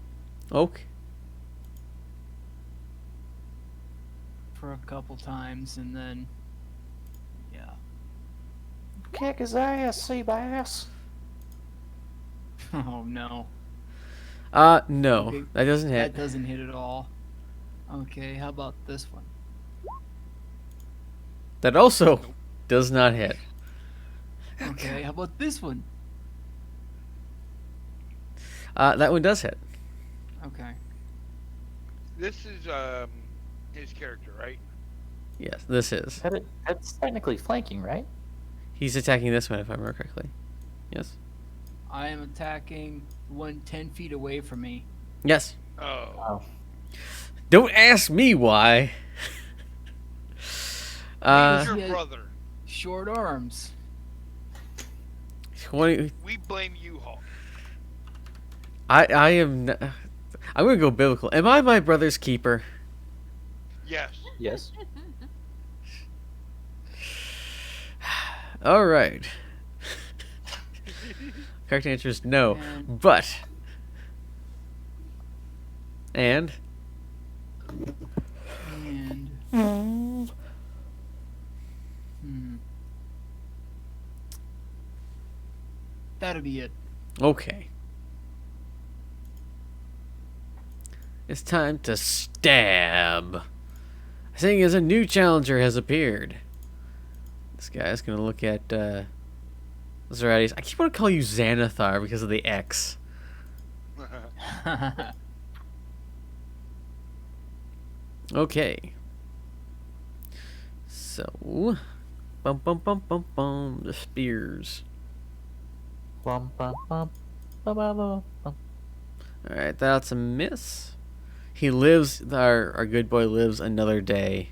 Okay. for a couple times and then yeah. Kick his ass, Seabass. Oh no. No. Okay. That doesn't hit. That doesn't hit at all. Okay, how about this one? That also does not hit. Okay, how about this one? That one does hit. Okay. This is his character, right? Yes, this is. That's technically flanking, right? He's attacking this one, if I remember correctly. Yes. I am attacking one 10 feet away from me. Yes. Oh. Oh. Don't ask me why. He's your Yeah. brother. Short arms. 20. We blame you, Hulk. I am. I'm gonna go biblical. Am I my brother's keeper? Yes. Yes. All right. Correct answer is no. But. And. And that'll be it. Okay. It's time to stab. Seeing as a new challenger has appeared. This guy's gonna look at Zerades. I keep wanting to call you Xanathar because of the X. Okay. So, bum bum bum bum bum. The spears. Bum, bum, bum, bum, bum, bum, bum. All right, that's a miss. He lives. Our good boy lives another day.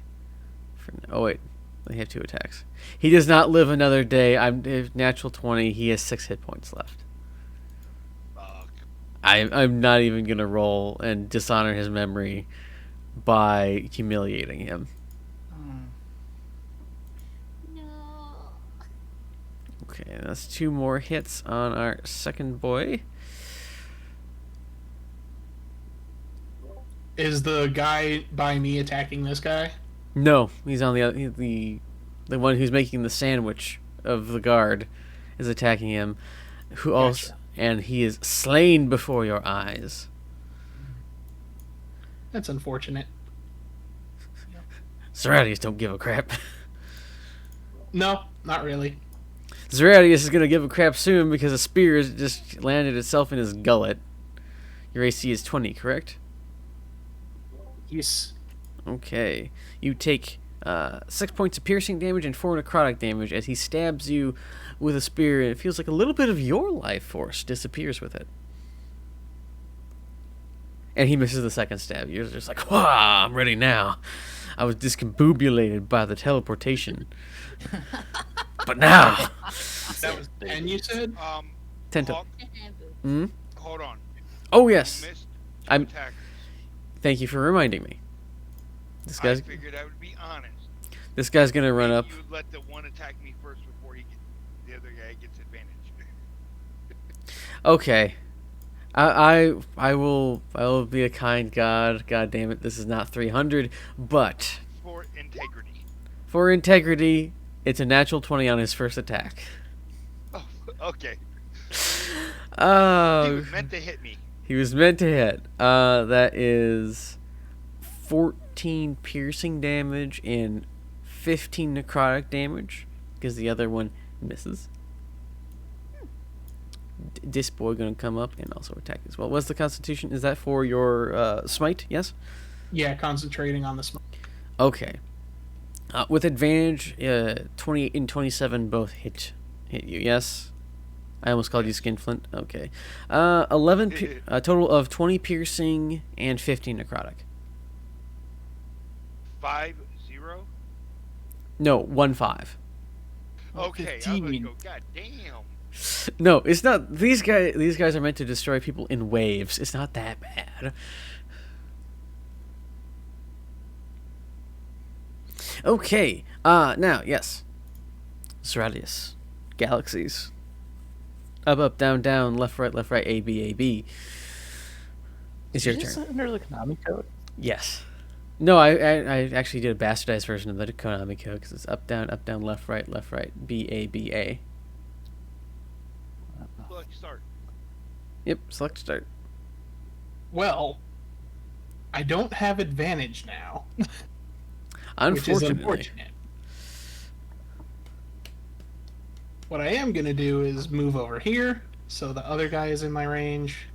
Oh wait, they have 2 attacks. He does not live another day. I'm natural 20. He has 6 hit points left. Fuck. I'm not even gonna roll and dishonor his memory by humiliating him. No. Okay, that's 2 more hits on our second boy. Is the guy by me attacking this guy? No, he's on the one who's making the sandwich of the guard is attacking him. Who also and he is slain before your eyes. That's unfortunate. Zeradius don't give a crap. No, not really. Zeradius is gonna give a crap soon because a spear has just landed itself in his gullet. Your AC is 20, correct? Yes. Okay. You take 6 points of piercing damage and 4 necrotic damage as he stabs you with a spear, and it feels like a little bit of your life force disappears with it. And he misses the second stab. You're just like, "Wah, I'm ready now. I was discombobulated by the teleportation. But now." That was 10, you said? 10 to... Hulk, Hmm? hold on. Oh, You yes. missed 2 I'm- attackers. Thank you for reminding me. This I guy's figured I would be honest. gonna run up. You would let the one attack me first before the other guy gets advantage. Okay. I will be a kind god. God damn it, this is not 300, but For integrity. for integrity, it's a natural 20 on his first attack. Oh, okay. He Oh, was meant to hit me. he was meant to hit. That is 14 piercing damage and 15 necrotic damage because the other one misses. This boy gonna come up and also attack as well. What's the Constitution? Is that for your smite? Yes. Yeah, concentrating on the smoke. Okay. With advantage, 28 and 27 both hit you. Yes. I almost called you Skinflint. Okay. 11 a total of 20 piercing and 15 necrotic. 5-0? No, 1-5. Okay, I was gonna 15. go, god damn. No, it's not. These guys are meant to destroy people in waves. It's not that bad. Okay. Now, yes. Zeradius. Galaxies. Up, up, down, down, left, right, A, B, A, B. It's your Is this turn. under the Konami code? Yes. No, I actually did a bastardized version of the Konami code because it's up, down, left, right, B, A, B, A. Look, start. Yep, select start. Well, I don't have advantage now, which is Unfortunately. unfortunate. What I am going to do is move over here, so the other guy is in my range.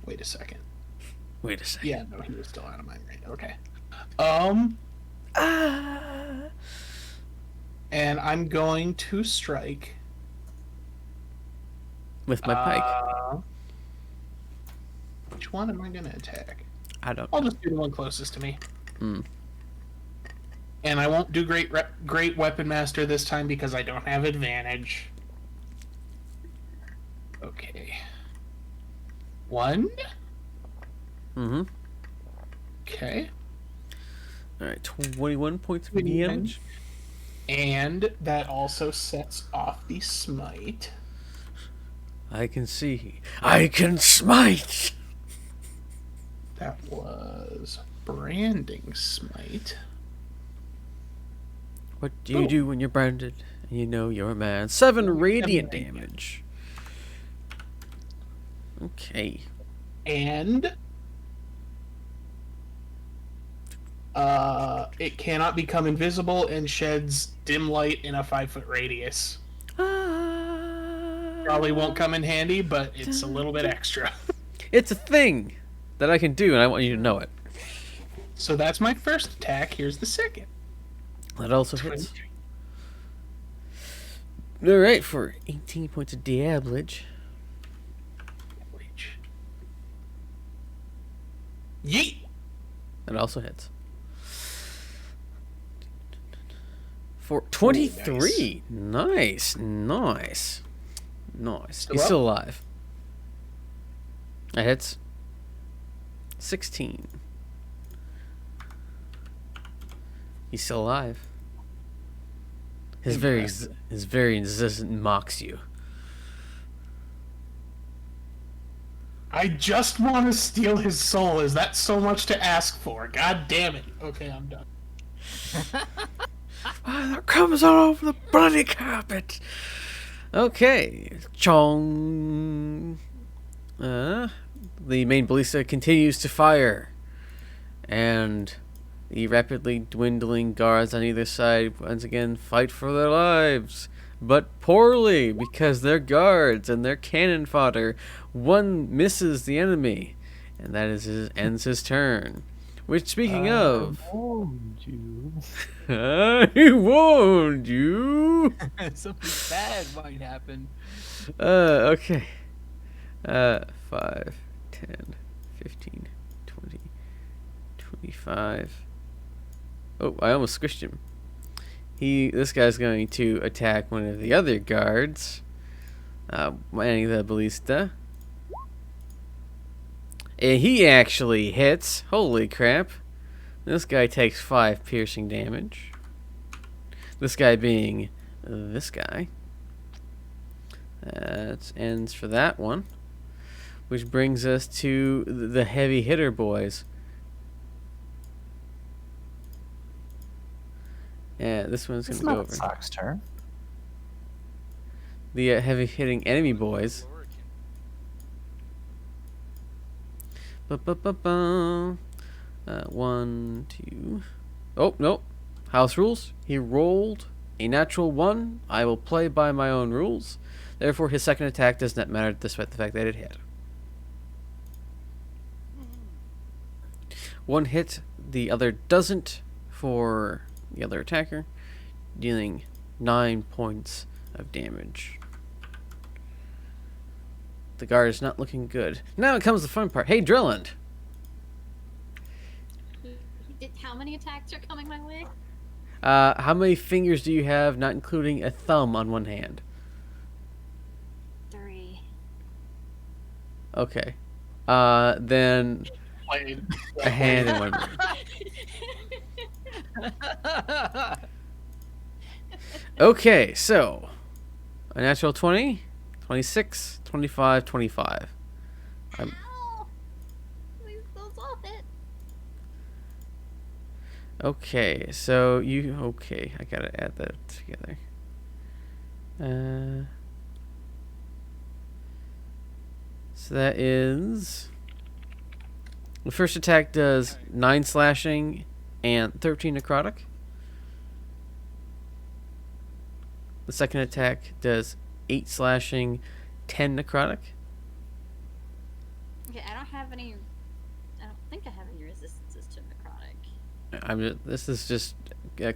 Wait a second. Wait a second. Yeah, no, he was still out of my range. Okay. And I'm going to strike. With my pike. Which one am I going to attack? I don't I'll know. just do the one closest to me. Mm. And I won't do great weapon master this time because I don't have advantage. Okay. 1. Mm-hmm. Okay. Alright, 21 points of 21. damage. And that also sets off the smite. I can see. I can smite! That was branding smite. What do you do when you're branded and you know you're a man? 7 radiant damage. Okay. And it cannot become invisible and sheds dim light in a 5-foot radius. Probably won't come in handy, but it's a little bit extra. It's a thing that I can do, and I want you to know it. So that's my first attack. Here's the second. That also hits. Alright, for 18 points of diablage. Yeet! That also hits. For 23. Nice. Nice. He's still alive. That hits. 16. He's still alive. His very existence mocks you. I just want to steal his soul. Is that so much to ask for? God damn it. Okay, I'm done. There comes all over the bloody carpet. Okay, Chong. The main ballista continues to fire, and the rapidly dwindling guards on either side once again fight for their lives, but poorly because they're guards and they're cannon fodder. One misses the enemy, and that ends his turn. Which, speaking of, I warned you. I warned you. Something bad might happen. Okay. 5, 10, 15, 20, 25. Oh, I almost squished him. This guy's going to attack one of the other guards, manning the ballista. And he actually hits. Holy crap. This guy takes 5 piercing damage. This guy being this guy. That ends for that one. Which brings us to the heavy hitter boys. Yeah, this one's going to go over. Sock's turn. The heavy hitting enemy boys. Ba-ba-ba-ba. 1, 2. Oh, no. House rules. He rolled a natural 1. I will play by my own rules. Therefore, his second attack does not matter despite the fact that it hit. 1 hit. The other doesn't for the other attacker, dealing 9 points of damage. The guard is not looking good. Now comes the fun part. Hey, Drilland. How many attacks are coming my way? How many fingers do you have, not including a thumb on one hand? 3. Okay. Then a hand and one. Okay, so a natural 20, 26, 25, 25. Ow! Please, those off it. Okay, so okay, I gotta add that together. So that is, the first attack does 9 slashing and 13 necrotic. The second attack does 8 slashing, 10 necrotic. Okay, I don't have any. I don't think I have any resistances to necrotic. This is just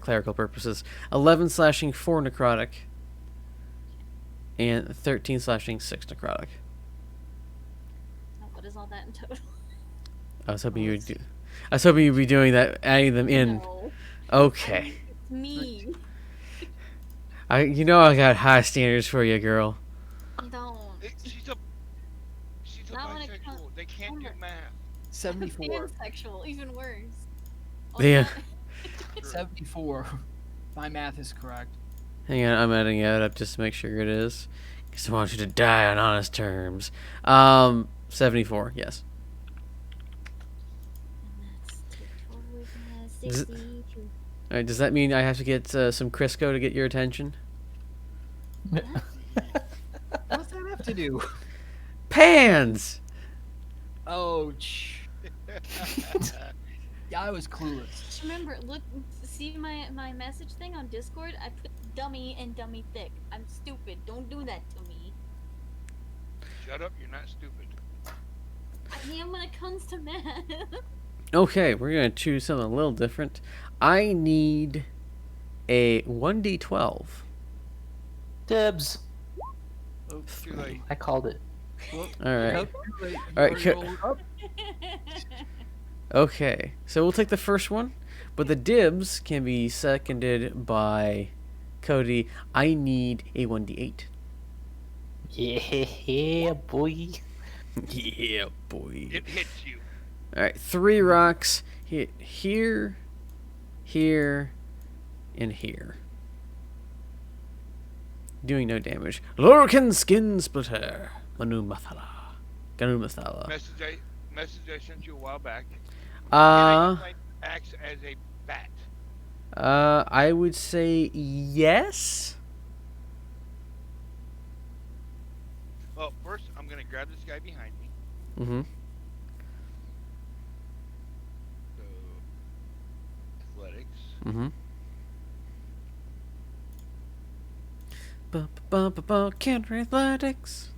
clerical purposes. 11 slashing, 4 necrotic, and 13 slashing, 6 necrotic. Oh, what is all that in total? I was hoping you'd do. I was hoping you'd be doing that, adding them in. No, Okay. it's me. I got high standards for you, girl. Don't. She's a Not when it bisexual. comes- They can't do math. 74. Pansexual, even worse. Yeah. 74. My math is correct. Hang on, I'm adding it up just to make sure it is. Because I want you to die on honest terms. 74, yes. Is it- 62. Alright, does that mean I have to get some Crisco to get your attention? What does that have to do? Pans! Oh, yeah, I was clueless. Just remember, look, see my message thing on Discord? I put dummy and dummy thick. I'm stupid. Don't do that to me. Shut up, you're not stupid. I am when it comes to math. Okay, we're going to choose something a little different. I need a 1d12. Dibs. Too late. I called it. Alright. Nope, too late. You Alright, already rolled up. Okay, so we'll take the first one, but the dibs can be seconded by Cody. I need a 1d8. Yeah, boy. Yeah, boy. It hits you. Alright, 3 rocks hit here, here, and here. Doing no damage. Lurkin Skin Splitter. Manu Mathala. Ganu Mathala. Message I sent you a while back. Can I use Uh, my axe as a bat? I would say yes. Well, first I'm gonna grab this guy behind me. Mm-hmm. So, athletics. Mm-hmm. Counter athletics.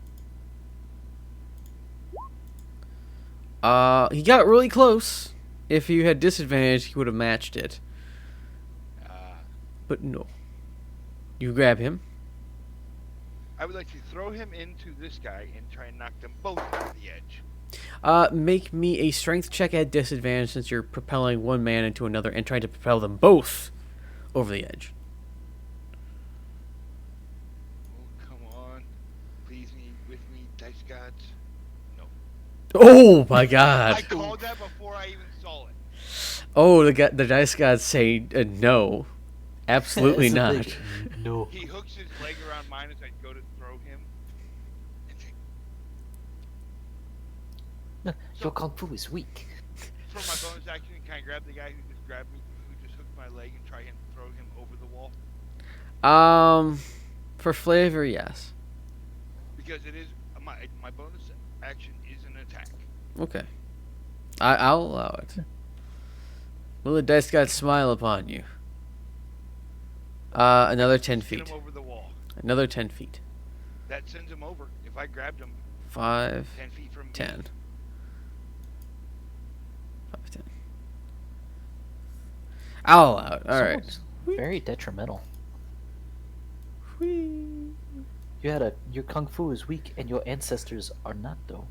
He got really close. If you had disadvantage, he would have matched it. But no. You grab him. I would like to throw him into this guy and try and knock them both over the edge. Make me a strength check at disadvantage since you're propelling one man into another and trying to propel them both over the edge. Oh, come on. Please me, with me, dice gods. No. Oh my I god. called that before I even saw it. Oh, the dice gods say no. Absolutely That's the not. thing. No. He hooks his leg around mine as I go to throw him. And Your kung fu is weak. for my bonus action, can I grab the guy who just grabbed me, who just hooked my leg, and try and throw him over the wall? For flavor, yes. Because it is my bonus action is an attack. Okay. I'll allow it. Will the dice god smile upon you? Another 10 Just hit feet. him over the wall. Another 10 feet. That sends him over. If I grabbed him 5, 10 feet from me, 10. 5, 10. I'll allow it. Alright. Someone's very detrimental. Whee. Your kung fu is weak and your ancestors are not though.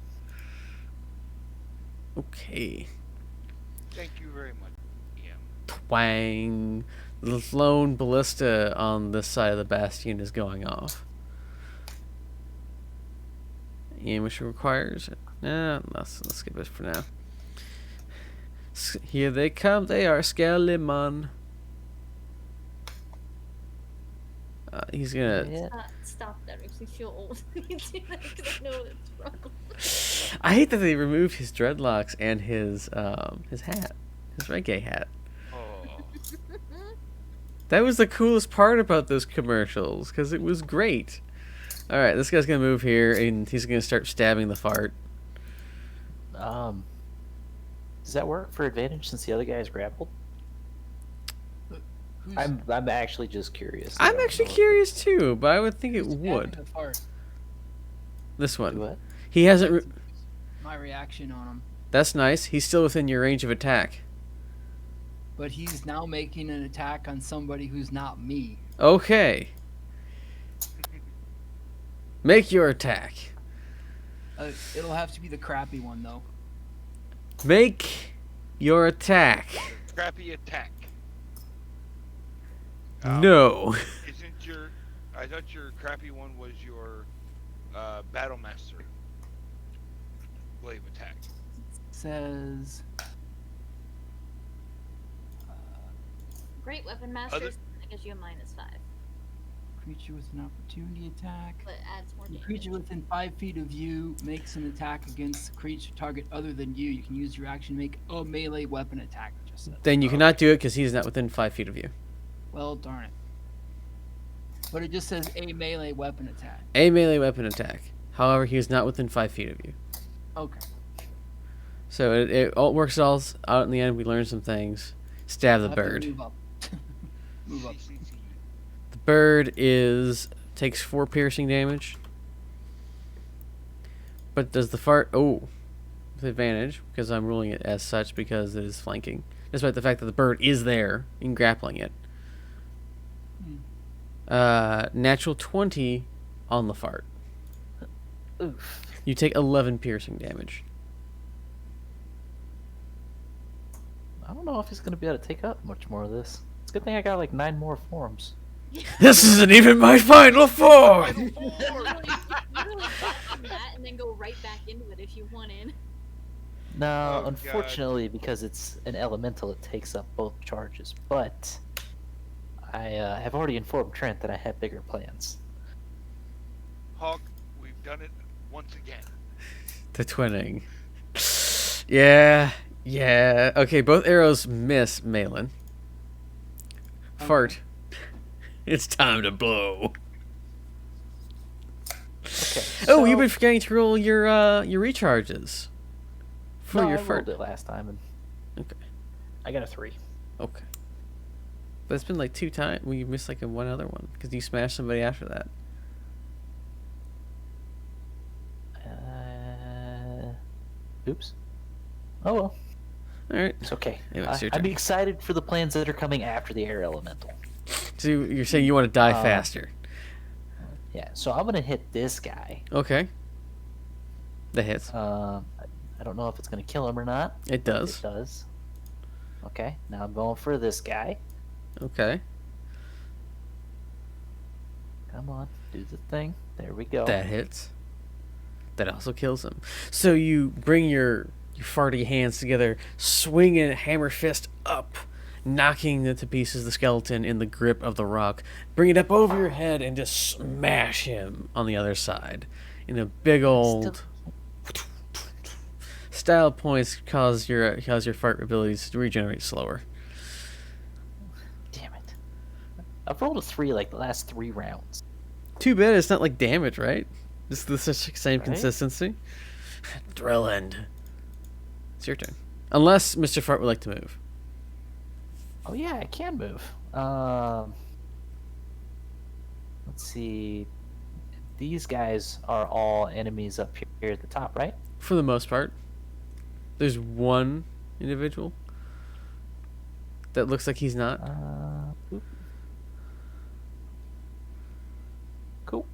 Okay. thank you very much. Yeah. Twang. The lone ballista on this side of the bastion is going off. Aim which requires it. Nah, let's skip it for now. Here they come. They are Scalimon. He's gonna. Yeah. Stop. That makes me feel old. Because I know it's wrong. I hate that they removed his dreadlocks and his hat, his reggae hat. Oh. That was the coolest part about those commercials because it was great. All right, this guy's gonna move here and he's gonna start stabbing the fart. Does that work for advantage since the other guy's grappled? Who's I'm actually just curious. I'm actually curious too, but I would think it who's would. stabbing the fart? This one. What? He hasn't. my reaction on him. That's nice. He's still within your range of attack. But he's now making an attack on somebody who's not me. Okay. Make your attack. It'll have to be the crappy one, though. Make your attack. Crappy attack. No. Isn't your? I thought your crappy one was your battle master glaive attack. Says Great weapon masters. Other- That gives you a -5, creature with an opportunity attack. but adds more The damage. creature within 5 feet of you makes an attack against a creature target other than you. You can use your action to make a melee weapon attack. It just says. Then you cannot do it because he's not within 5 feet of you. Well, darn it. But it just says a melee weapon attack. A melee weapon attack. However, he is not within 5 feet of you. Okay. So it all works all out in the end. We learn some things. Stab the I'll have to bird. Move up. Move up. The bird takes 4 piercing damage. But does the fart... Oh. With advantage, because I'm ruling it as such because it is flanking. Despite the fact that the bird is there in grappling it. Natural 20 on the fart. Oof. You take 11 piercing damage. I don't know if he's gonna be able to take up much more of this. It's a good thing I got like 9 more forms. This isn't even my final form! You literally start from that and then go right back into it if you want in. No, Oh, unfortunately, because it's an elemental, it takes up both charges. But I have already informed Trent that I have bigger plans. Hawk, we've done it once again. The twinning. Yeah. Okay, both arrows miss Malin. Fart. It's time to blow. Okay. Oh, you've been forgetting to roll your recharges. For No, your I fart. rolled it last time, and Okay. I got a 3. Okay. But it's been like 2 times. Well, you missed like one other one because you smashed somebody after that. Oops. Oh well, All right. it's okay. Anyway, it's your I'm turn. excited for the plans that are coming after the air elemental. So you're saying you want to die Uh, faster? Yeah, so I'm gonna hit this guy. Okay. That hits. I don't know if it's gonna kill him or not. It does. It does. Okay, now I'm going for this guy. Okay. Come on, do the thing. There we go. That hits. That also kills him. So you bring your farty hands together, swing a hammer fist up, knocking to pieces the skeleton in the grip of the rock. Bring it up over your head and just smash him on the other side. In a big old style points cause your fart abilities to regenerate slower. Damn it! I've rolled a 3 like the last 3 rounds. Too bad it's not like damage, right? Just the same Right? consistency. Drill end. It's your turn. Unless Mr. Fart would like to move. Oh yeah, I can move. Let's see. These guys are all enemies up here at the top, right? For the most part. There's one individual that looks like he's not. Oop. Cool.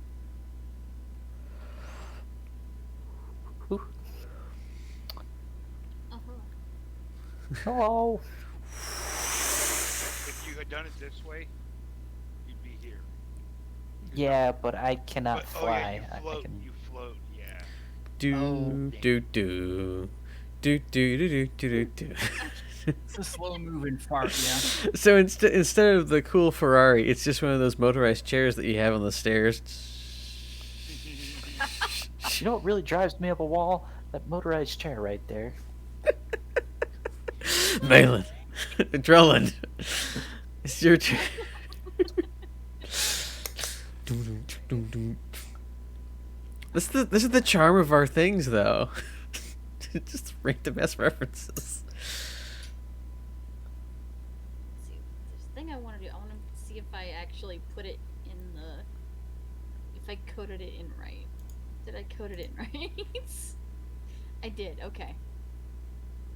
Ooh. Hello. If you had done it this way, you'd be here. Yeah, but I cannot But, fly. oh yeah, you I float. can... You float. Yeah. Do Oh. do do. Do do do do do do. It's a slow moving fart, yeah. So instead of the cool Ferrari, it's just one of those motorized chairs that you have on the stairs. You know what really drives me up a wall? That motorized chair right there. Malin. Drelland. It's your turn. This is the charm of our things, though. Just rank the best references. Let's see, there's a thing I want to do. I want to see if I actually put it in the. If I coded it in right. Did I code it in right? I did. Okay.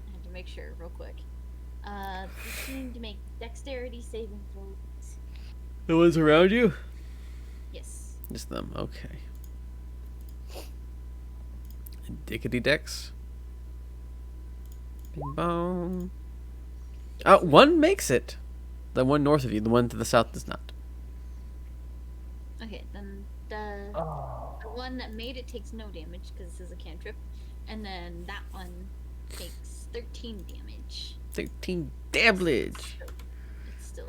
I had to make sure real quick. 15 to make dexterity saving throws. The ones around you? Yes. Just them. Okay. Dickety decks. Bing bong. One makes it. The one north of you. The one to the south does not. Okay, then the one that made it takes no damage because this is a cantrip, and then that one takes 13 damage. 13 damage. It's still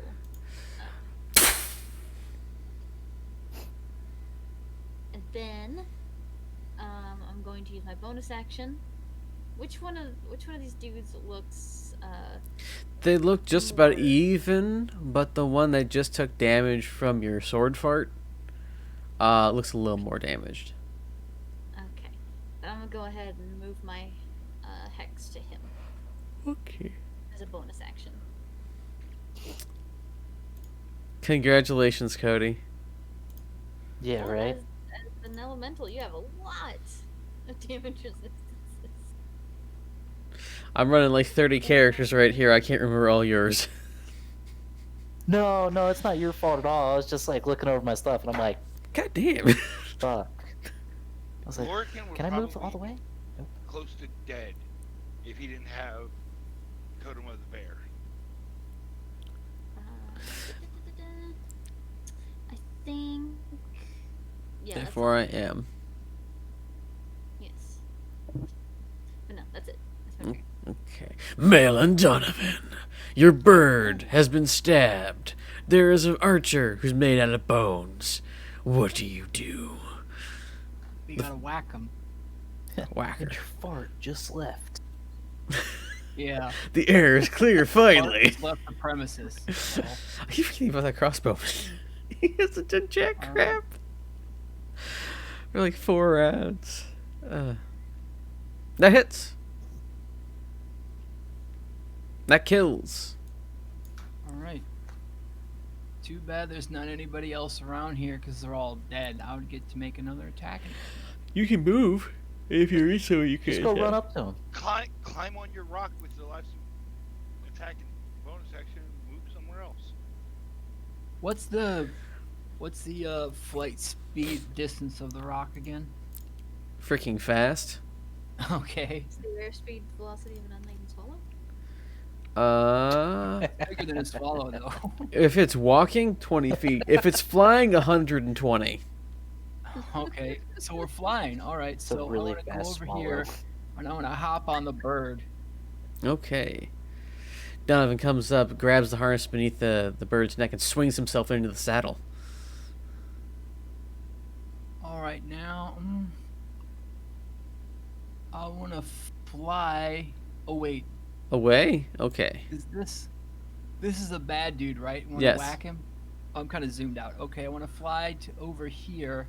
and then I'm going to use my bonus action. Which one of these dudes looks They look just about even, but the one that just took damage from your sword fart looks a little more damaged. okay. But I'm gonna go ahead and move my hex to him Okay. as a bonus action. Congratulations, Cody. Yeah, Well, right? As an elemental, you have a lot of damage resistance. I'm running like 30 characters right here. I can't remember all yours. No, it's not your fault at all. I was just like looking over my stuff and I'm like, God damn. fuck. I was like, Lorcan would can I move all the probably way? Nope. close to dead if he didn't have Totem of the Bear. I think. Yeah. that's Therefore, all. I am. Yes. But no, that's it. That's my turn. Okay. Malin Donovan, your bird has been stabbed. There is an archer who's made out of bones. What do you do? We gotta whack him. Whacker. And your fart just left. Yeah. The air is clear finally. Marcus left the premises. So. I keep forgetting about that crossbow. He has such a jack crap. For like 4 rounds. That hits. That kills. All right. Too bad there's not anybody else around here because they're all dead. I would get to make another attack. You can move. If you reach so you can. Just go run up to him. Climb on your rock with the last attack and bonus action and move somewhere else. What's the flight speed distance of the rock again? Freaking fast. Okay. Is the rare speed velocity of an unladen swallow? Bigger than a swallow though. If it's walking, 20 feet. If it's flying, 120. Okay, so we're flying. All right, a so really I want to go fast over here, and I want to hop on the bird. Okay. Donovan comes up, grabs the harness beneath the bird's neck, and swings himself into the saddle. All right, now I want to fly. Oh wait, Away? Okay. is this is a bad dude, right? Want Yes. to whack him? I'm kind of zoomed out. Okay, I want to fly to over here.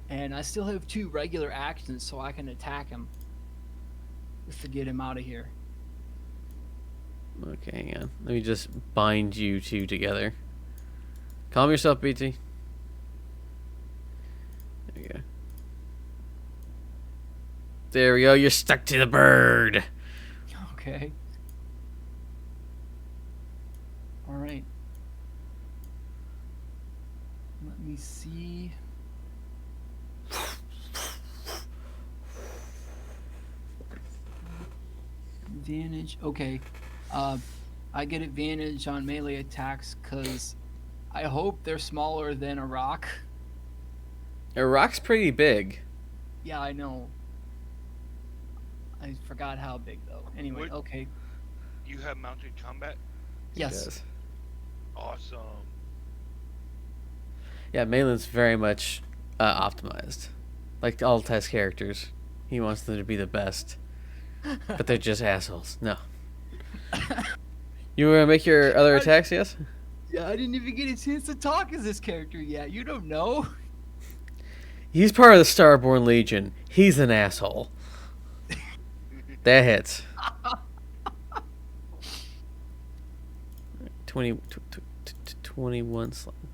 And I still have 2 regular actions, so I can attack him. Just to get him out of here. Okay, hang on. Let me just bind you two together. Calm yourself, BT. There you go. There we go. You're stuck to the bird. Okay. All right. Let me see. Advantage. Okay. I get advantage on melee attacks because I hope they're smaller than a rock. A rock's pretty big. Yeah, I know. I forgot how big though. Anyway, Would- okay. You have mounted combat? He Yes. does. Awesome. Yeah, Malin's very much optimized. Like all test characters. He wants them to be the best. But they're just assholes. No. You want to make your other attacks, yes? Yeah, I didn't even get a chance to talk as this character yet. You don't know. He's part of the Starborn Legion. He's an asshole. That hits. 21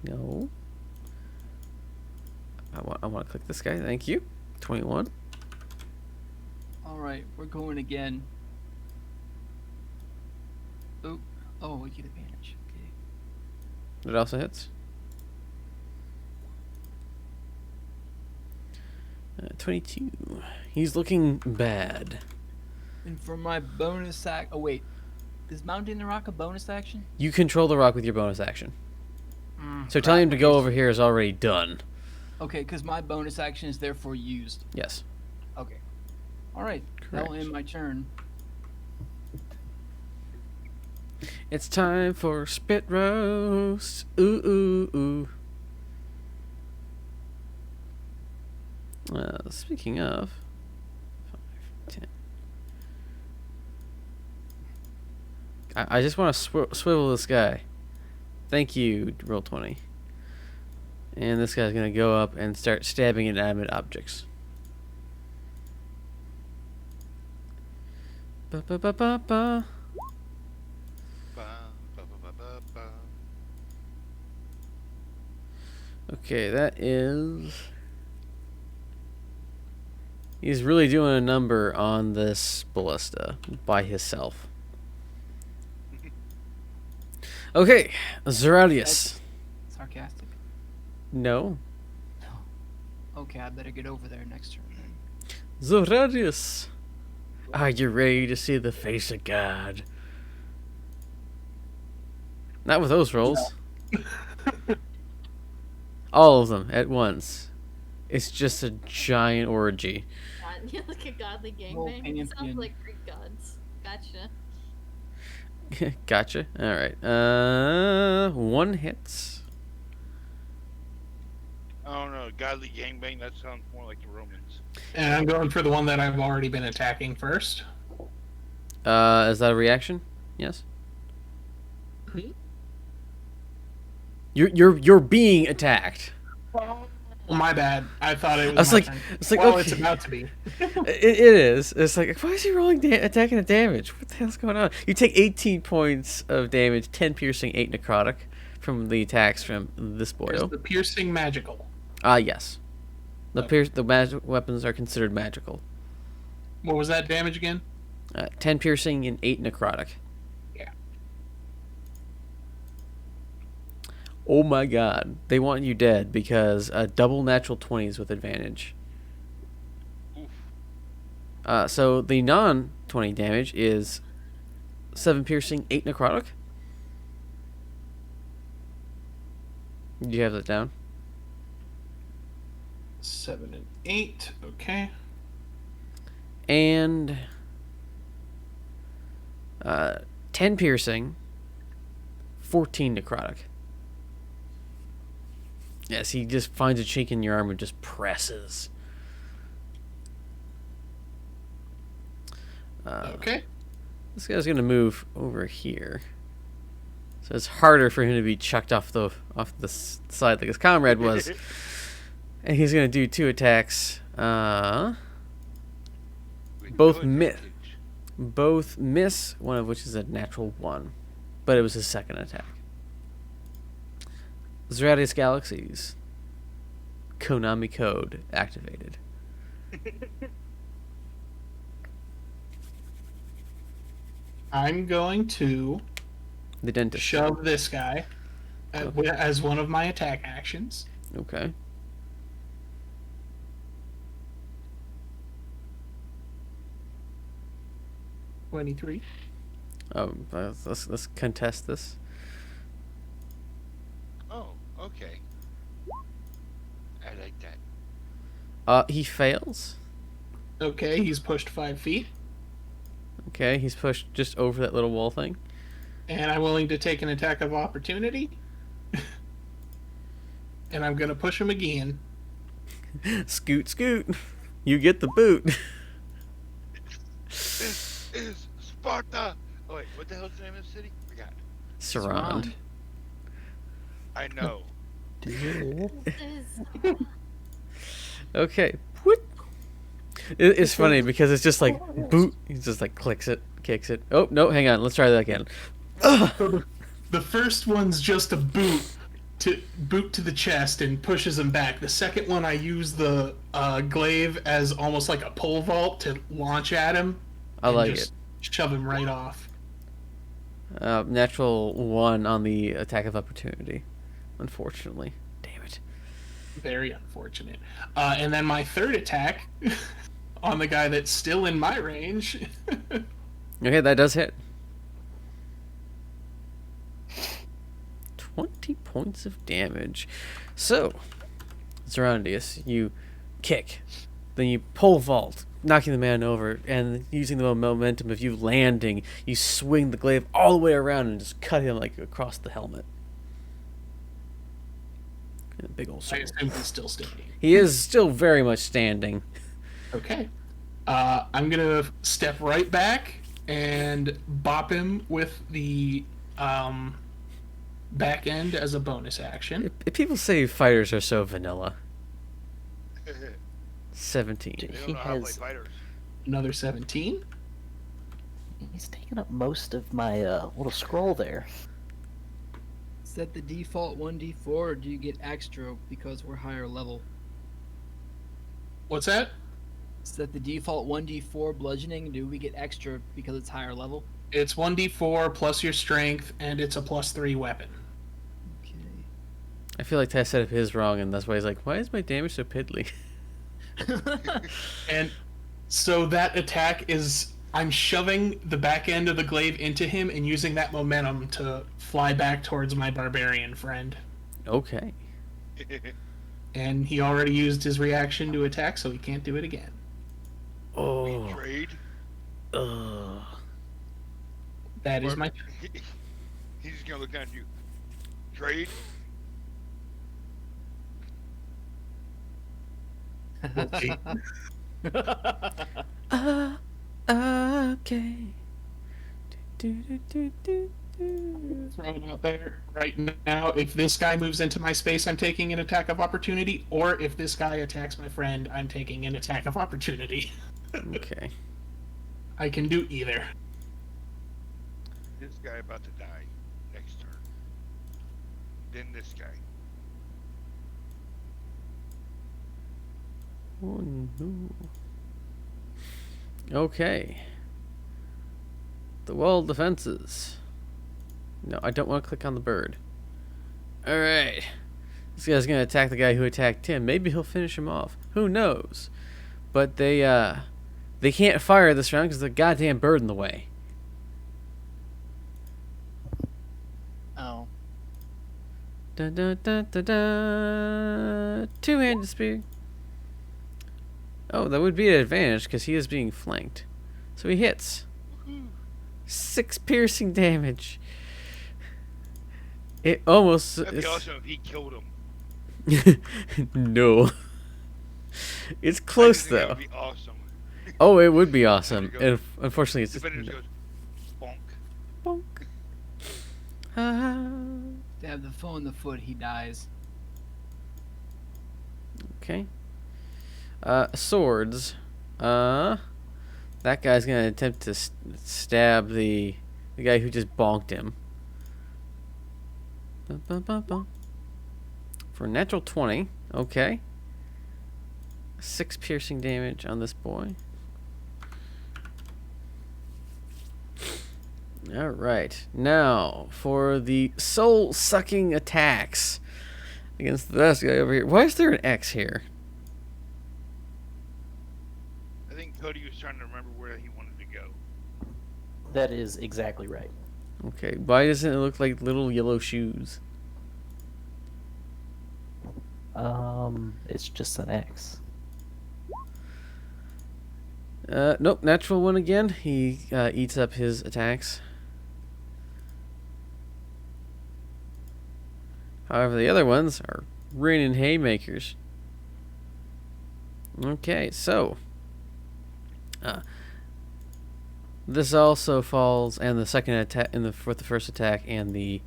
no. I want to click this guy. Thank you. 21. All right, we're going again. Oh, we get advantage. Okay. It also hits. 22. He's looking bad. And for my bonus oh wait, is mounting the rock a bonus action? You control the rock with your bonus action. So telling him to crap. go over here is already done. Okay, because my bonus action is therefore used. Yes. Okay. All right. That'll Correct. end my turn. It's time for spit roast. Ooh, ooh, ooh. Speaking of, 5, 10. I just want to swivel this guy. Thank you, roll 20. And this guy's going to go up and start stabbing inanimate objects. Ba ba ba ba ba. Ba, ba, ba, ba, ba. Okay, that is... He's really doing a number on this ballista by himself. Okay, Zeradius. Sarcastic. No. Okay, I better get over there next turn then. Zeradius. Are you ready to see the face of God? Not with those rolls. All of them at once. It's just a giant orgy. God, you're like a godly Well, gangbang. It sounds Pantheon. like Greek gods. Gotcha. Gotcha. Alright. 1 hits. I don't know. Godly gangbang. That sounds more like the Romans. And I'm going for the one that I've already been attacking first. Is that a reaction? Yes. Hmm? You're being attacked. My bad. I thought it was I was my like, turn. it's like, well, okay. it's about to be. It is. It's like, why is he rolling attacking at damage? What the hell's going on? You take 18 points of damage, 10 piercing, 8 necrotic from the attacks from this Is boyo. the piercing magical? Yes. The magic weapons are considered magical. What was that damage again? 10 piercing and 8 necrotic. Yeah. Oh my god. They want you dead because double natural 20s with advantage. Oof. So the non-20 damage is 7 piercing, 8 necrotic. Do you have that down? 7 and 8. Okay. And 10 piercing, 14 necrotic. Yes, he just finds a chink in your arm and just presses. Okay. This guy's gonna move over here, so it's harder for him to be chucked off the side like his comrade was. And he's gonna do 2 attacks. With Both no miss. advantage. Both miss, one of which is a natural 1. But it was his second attack. Zeradius Galaxies. Konami code activated. I'm going to The dentist. shove this guy as one of my attack actions. Okay. $23. Let's contest this. Oh, okay. I like that. He fails. Okay, he's pushed 5 feet, Okay, he's pushed just over that little wall thing. and I'm willing to take an attack of opportunity. And I'm gonna push him again. Scoot, scoot. You get the boot. This is Sparta. Oh wait, what the hell's the name of the city? Forgot. Sarand. I know. Is Okay. What? It's funny because it's just like boot. He just like clicks it, kicks it. Oh no, hang on. Let's try that again. Ugh. So the first one's just a boot, to boot to the chest and pushes him back. The second one, I use the glaive as almost like a pole vault to launch at him. I and like just shove him right off. Natural 1 on the attack of opportunity. Unfortunately. Damn it. Very unfortunate. And then my third attack on the guy that's still in my range. Okay, that does hit. 20 points of damage. So, Sarandius, you kick, then you pole vault, knocking the man over, and using the momentum of you landing, you swing the glaive all the way around and just cut him like across the helmet. In a big old I circle. assume he's still standing. He is still very much standing. Okay. I'm going to step right back and bop him with the back end as a bonus action. If people say fighters are so vanilla. 17. They He don't know how to play has. fighters. Another 17. He's taking up most of my little scroll there. Is that the default 1d4, or do you get extra because we're higher level? What's that? Is that the default 1d4 bludgeoning? Do we get extra because it's higher level? It's 1d4 plus your strength, and it's a +3 weapon. Okay. I feel like Ty said if his wrong, and that's why he's like, why is my damage so piddly? And so that attack is, I'm shoving the back end of the glaive into him and using that momentum to fly back towards my barbarian friend. Okay. And he already used his reaction to attack, so he can't do it again. Oh. Trade. Ugh. That is my... He's just gonna look at you. Trade. Okay. Okay. Throwing out there right now, if this guy moves into my space, I'm taking an attack of opportunity, or if this guy attacks my friend, I'm taking an attack of opportunity. Okay. I can do either. This guy about to die next turn. Then this guy. Oh, no. Okay. The wall defenses. No, I don't want to click on the bird. Alright. This guy's going to attack the guy who attacked him. Maybe he'll finish him off. Who knows? But they can't fire this round because the goddamn bird in the way. Oh. Dun, dun, dun, dun, dun. Two-handed spear. Oh, that would be an advantage because he is being flanked. So he hits. 6 piercing damage. It almost... That'd be awesome if he killed him. No. It's I close, just think that though. would be awesome. Oh, it would be awesome. There you And unfortunately, it's The just... defender just goes bonk. Bonk. Ah. Stab the foe in the foot, he dies. Okay. Swords. That guy's gonna attempt to stab the guy who just bonked him. Bum, bum, bum, bum. For a natural 20. Okay. 6 piercing damage on this boy. Alright. Now, for the soul-sucking attacks against the last guy over here. Why is there an X here? I think Cody was trying to remember where he wanted to go. That is exactly right. Okay, why doesn't it look like little yellow shoes? It's just an X. Nope, natural 1 again. He eats up his attacks. However, the other ones are raining haymakers. Okay, so this also falls, and the second attack, with the first attack, and the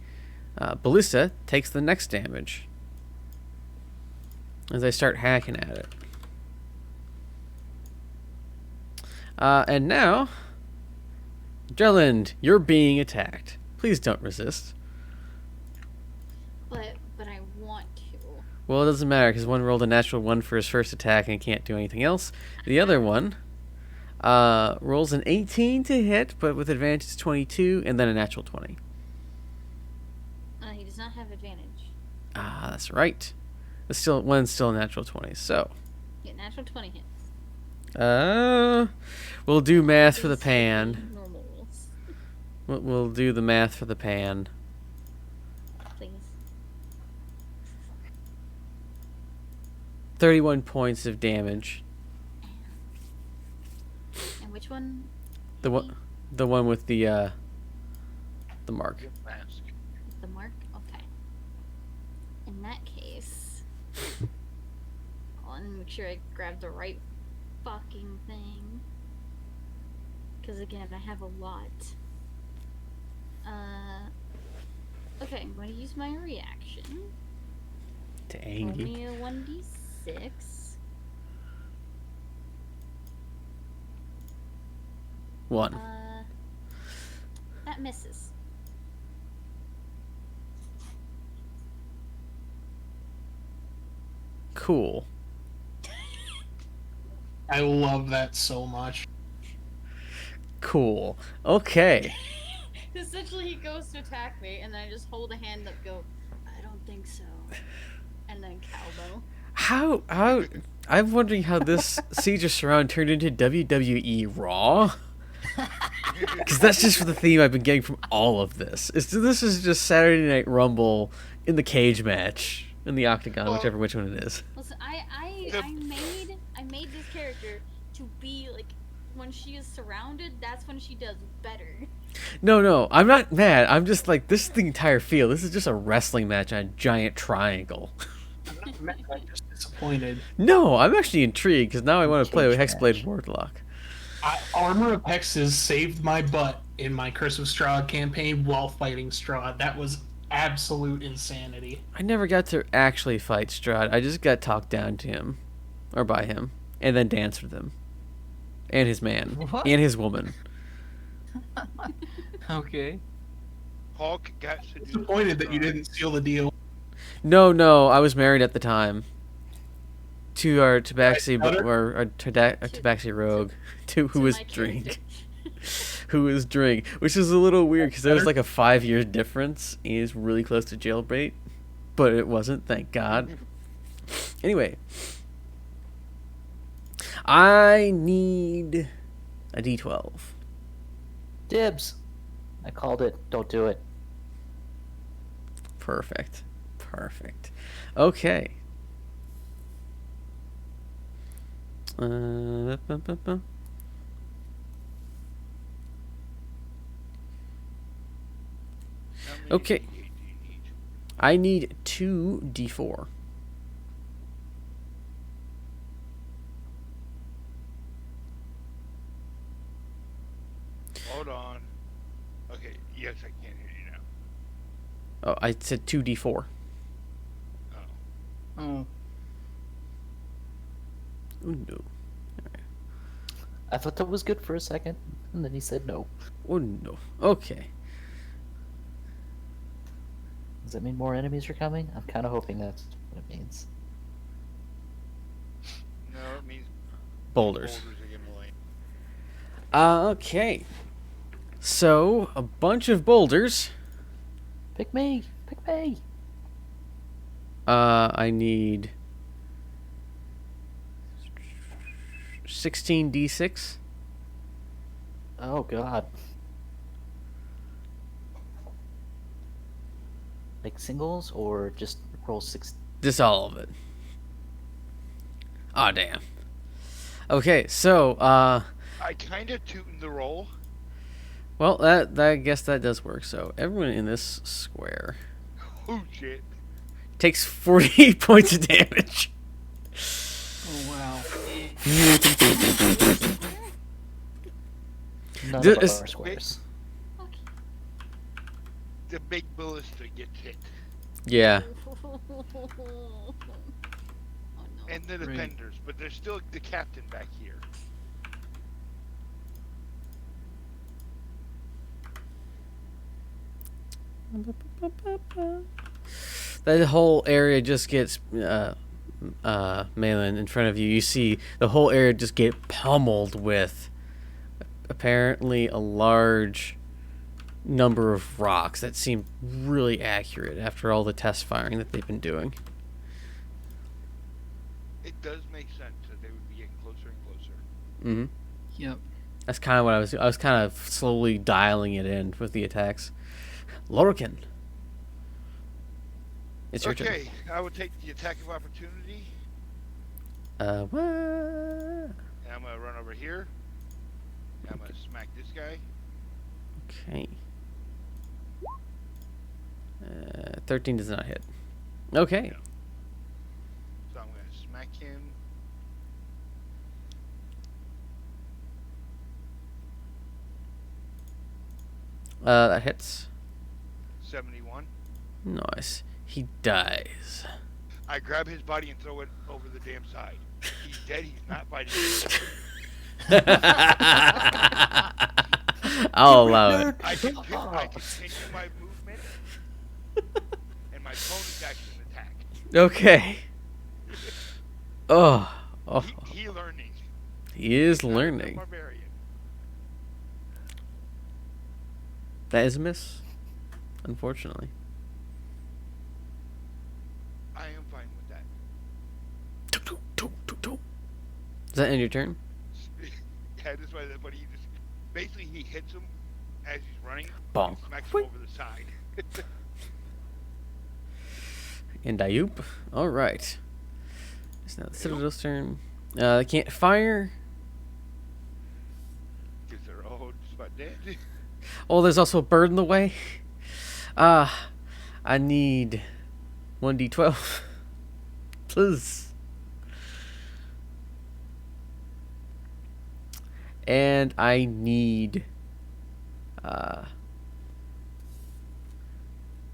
ballista takes the next damage as I start hacking at it. And now, Dreland, you're being attacked. Please don't resist. But I Cool. Well, it doesn't matter because one rolled a natural 1 for his first attack and can't do anything else. The other one rolls an 18 to hit, but with advantage it's 22, and then a natural 20. He does not have advantage. Ah, that's right. One's still a natural 20. So, Yeah, natural 20 hits. we'll do math for the These pan. Normal rolls, We'll do the math for the pan. please. 31 points of damage. And which one? The one with the mark. Mask. The mark? Okay. In that case, I'll make sure I grab the right fucking thing. Because again, I have a lot. Okay, I'm going to use my reaction. Dang. Roll me a 1d6. 1. That misses. Cool. I love that so much. Cool. Okay. Essentially, he goes to attack me, and then I just hold a hand up, go, I don't think so. And then cowbell. How I'm wondering how this Siege of Sarand turned into WWE Raw. Because that's just the theme I've been getting from all of this. This is just Saturday Night Rumble in the cage match, in the octagon, which one it is. Listen, I made this character to be like, when she is surrounded, that's when she does better. No, I'm not mad. I'm just like, this is the entire field. This is just a wrestling match on a giant triangle. I'm just disappointed. No, I'm actually intrigued because now I want to play with Cage Hexblade match. Warlock. Armor of Hexes saved my butt in my Curse of Strahd campaign while fighting Strahd. That was absolute insanity. I never got to actually fight Strahd. I just got talked down to him, or by him, and then danced with him, and his man, What? and his woman. Okay. Hulk got seduced. Disappointed that you didn't seal the deal. No, I was married at the time. To our Tabaxi, Right, or our Tabaxi rogue, who was my drink. character. Who was drink, which is a little weird because there was like a 5-year difference. He is really close to jailbait, but it wasn't, thank God. Anyway, I need a D12. Dibs. I called it. Don't do it. Perfect. Okay. How many Okay. D8 do you need? I need 2 D4. Hold on. Okay, yes, I can hear you now. Oh, I said 2 D4. Oh. Oh. Oh no. I thought that was good for a second, and then he said no. Oh no. Okay. Does that mean more enemies are coming? I'm kind of hoping that's what it means. No, it means Boulders. boulders are getting late. Okay. So, a bunch of boulders. Pick me! Pick me! I need 16 D6. Oh god. Like singles or just roll 6? Just all of it. Aw, damn. Okay, so, I kind of tootin' the roll. well, that I guess that does work. So, everyone in this square Oh shit. takes 40 points of damage. Oh wow. None This of is- our squares. Okay. The big ballista gets hit. Yeah. Oh no. And the Great. defenders, but there's still the captain back here. That whole area just gets Malin in front of you. You see the whole area just get pummeled with apparently a large number of rocks that seem really accurate after all the test firing that they've been doing. It does make sense that they would be getting closer and closer. Mm-hmm. Yep. That's kind of what I was kind of slowly dialing it in with the attacks. Lorcan. It's your turn. Okay, I would take the attack of opportunity, What? and I'm gonna run over here. And I'm gonna smack this guy. Okay. 13 does not hit. Okay. So I'm gonna smack him. That hits. 71. Nice. He dies. I grab his body and throw it over the damn side. He's dead. He's not biting. I'll allow it. I continue my movement and my bonus action attack. Okay. Oh. He learning. He is Not a learning. barbarian. That is a miss. Unfortunately. I am fine with that. Does that end your turn? Yeah, that's why. But he just basically he hits him as he's running. Bonk. And smacks him over the side. And Ayup. Alright. It's now the Citadel's turn. They can't fire. Because they're all just about dead. Oh, there's also a bird in the way. I need 1d12. Please. And I need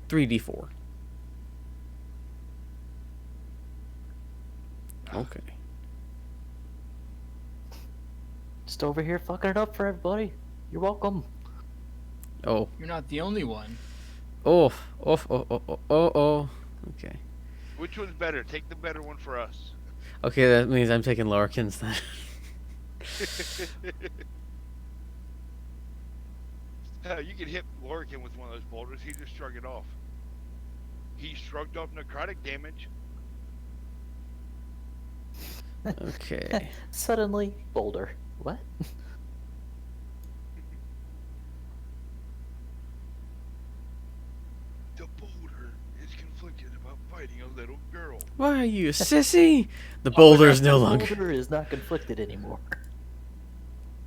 3d4. Okay. Just over here fucking it up for everybody. You're welcome. Oh. You're not the only one. Oh. Okay. Which one's better? Take the better one for us. Okay, that means I'm taking Larkins then. You can hit Lorican with one of those boulders. He just shrugged it off. He shrugged off necrotic damage. Okay. Suddenly, boulder. What? The boulder is conflicted about fighting a little girl. Why are you a sissy? The boulder is no The longer. boulder is not conflicted anymore.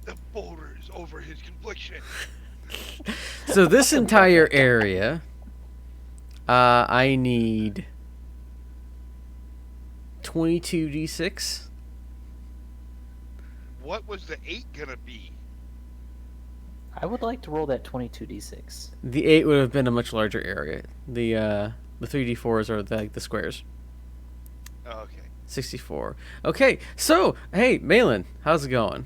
The boulder is over his confliction. So this entire area, I need 22d6. What was the 8 gonna be? I would like to roll that 22d6. The 8 would have been a much larger area. The 3d4s are the squares. Oh, okay. 64. Okay, so hey, Malin, how's it going?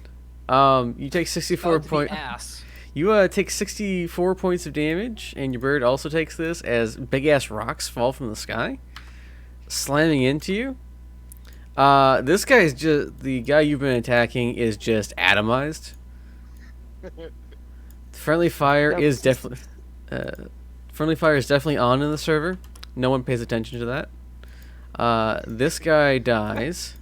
You take 64 About to be points. ass. You take 64 points of damage, and your bird also takes this as big ass rocks fall from the sky, slamming into you. This guy is just the guy you've been attacking is just atomized. Friendly fire That is was definitely friendly fire is definitely on in the server. No one pays attention to that. This guy dies,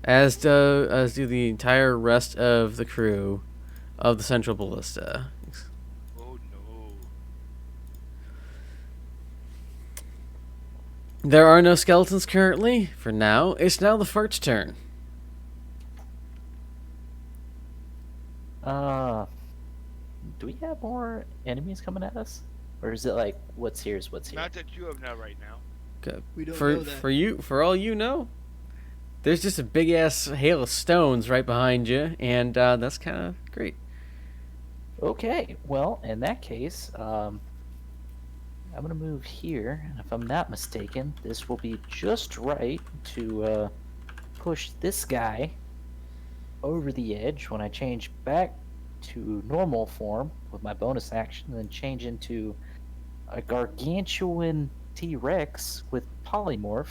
as do the entire rest of the crew of the Central Ballista. Oh no. There are no skeletons currently. For now, it's now the fart's turn. Do we have more enemies coming at us? Or is it like, what's here is what's here? Not that you have now right now. Okay. We don't For know that. for you, for all you know, there's just a big ass hail of stones right behind you, and that's kind of great. Okay, well, in that case, I'm gonna move here, and if I'm not mistaken, this will be just right to push this guy over the edge when I change back to normal form with my bonus action, and then change into a gargantuan T-Rex with polymorph.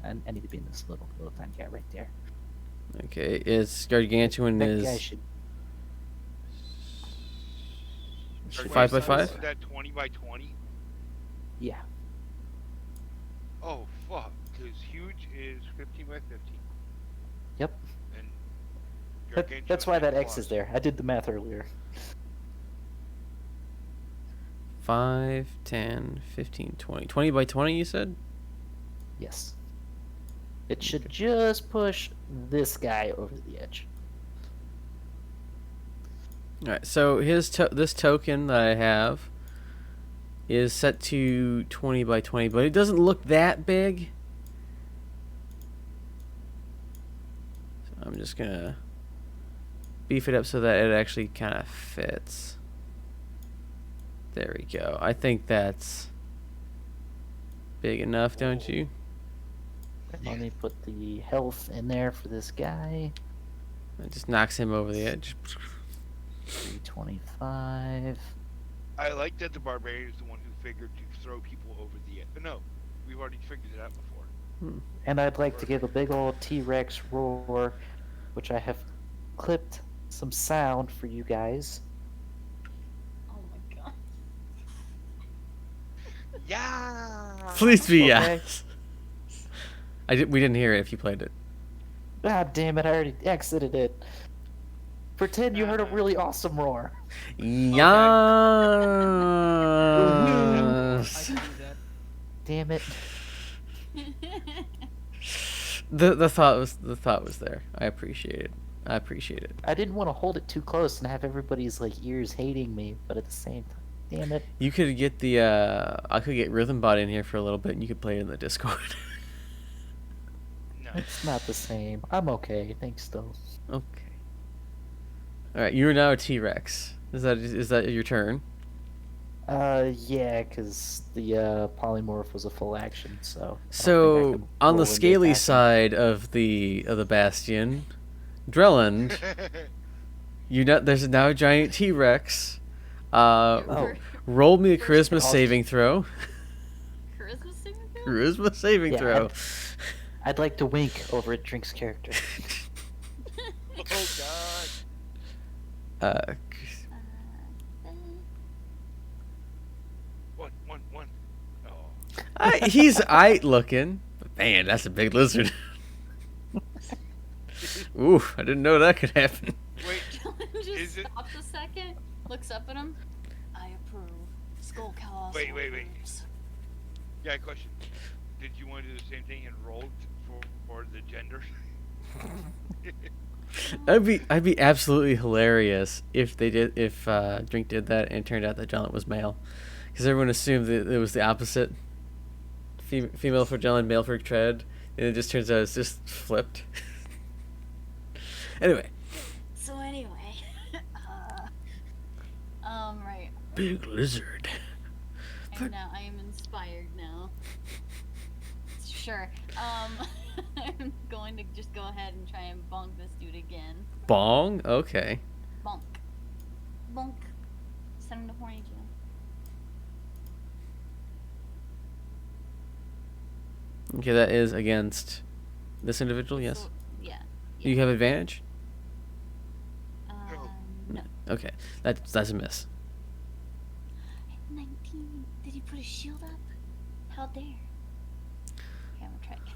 And I need to be in this little tiny guy right there. Okay, it's gargantuan That guy is should. Are 5 by you 5? Isn't that 20 by 20? Yeah. Oh, fuck. Because huge is 15 by 15. Yep. And That's why that X plus. is there. I did the math earlier. 5, 10, 15, 20. 20 by 20, you said? Yes. It should just push this guy over the edge. Alright, so this token that I have is set to 20 by 20, but it doesn't look that big. So I'm just gonna beef it up so that it actually kind of fits. There we go. I think that's big enough, don't you? Let me put the health in there for this guy. It just knocks him over the edge. 325. I like that the barbarian is the one who figured to throw people over the edge. But no, we've already figured it out before. And I'd like to give a big old T-Rex roar, which I have clipped some sound for you guys. Oh my god. Yeah. Please be Okay. yes. We didn't hear it if you played it. Ah, damn it, I already exited it. Pretend you heard a really awesome roar. Yes. I can do that. Damn it. The thought was there. I appreciate it. I didn't want to hold it too close and have everybody's like ears hating me, but at the same time, damn it. You could get the I could get Rhythmbot in here for a little bit, and you could play it in the Discord. No. It's not the same. I'm okay, thanks though. Okay. All right, you are now a T-Rex. Is that your turn? Yeah, because the polymorph was a full action, so. I don't think I So can on roll the into scaly attacking. side of the Bastion, Drelland, there's now a giant T-Rex. Oh. Roll me a First charisma off- saving throw. Charisma saving throw? Charisma saving Yeah, throw. I'd like to wink over at Drink's character. Oh god. Uh, One. Oh. he's aight looking, but man, that's a big lizard. Ooh, I didn't know that could happen. Wait. Dylan just Is it- stops a second, looks up at him. I approve. Skull Cow also Wait. approves. Yeah, question. Did you want to do the same thing and roll for the gender? I'd be absolutely hilarious if Drink did that and it turned out that Jolent was male, because everyone assumed that it was the opposite. Female for Jolent, male for Tread, and it just turns out it's just flipped. Anyway, So anyway, right. big lizard. I am inspired now. Sure. I'm going to just go ahead and try and bonk this dude again. Bong. Okay. Bonk. Bonk. Send him to horny jail. Okay, that is against this individual. Yes. So, yeah. Do you have advantage? No. Okay, that's a miss. 19. Did he put his shield up? How dare? Okay, I'm gonna try again.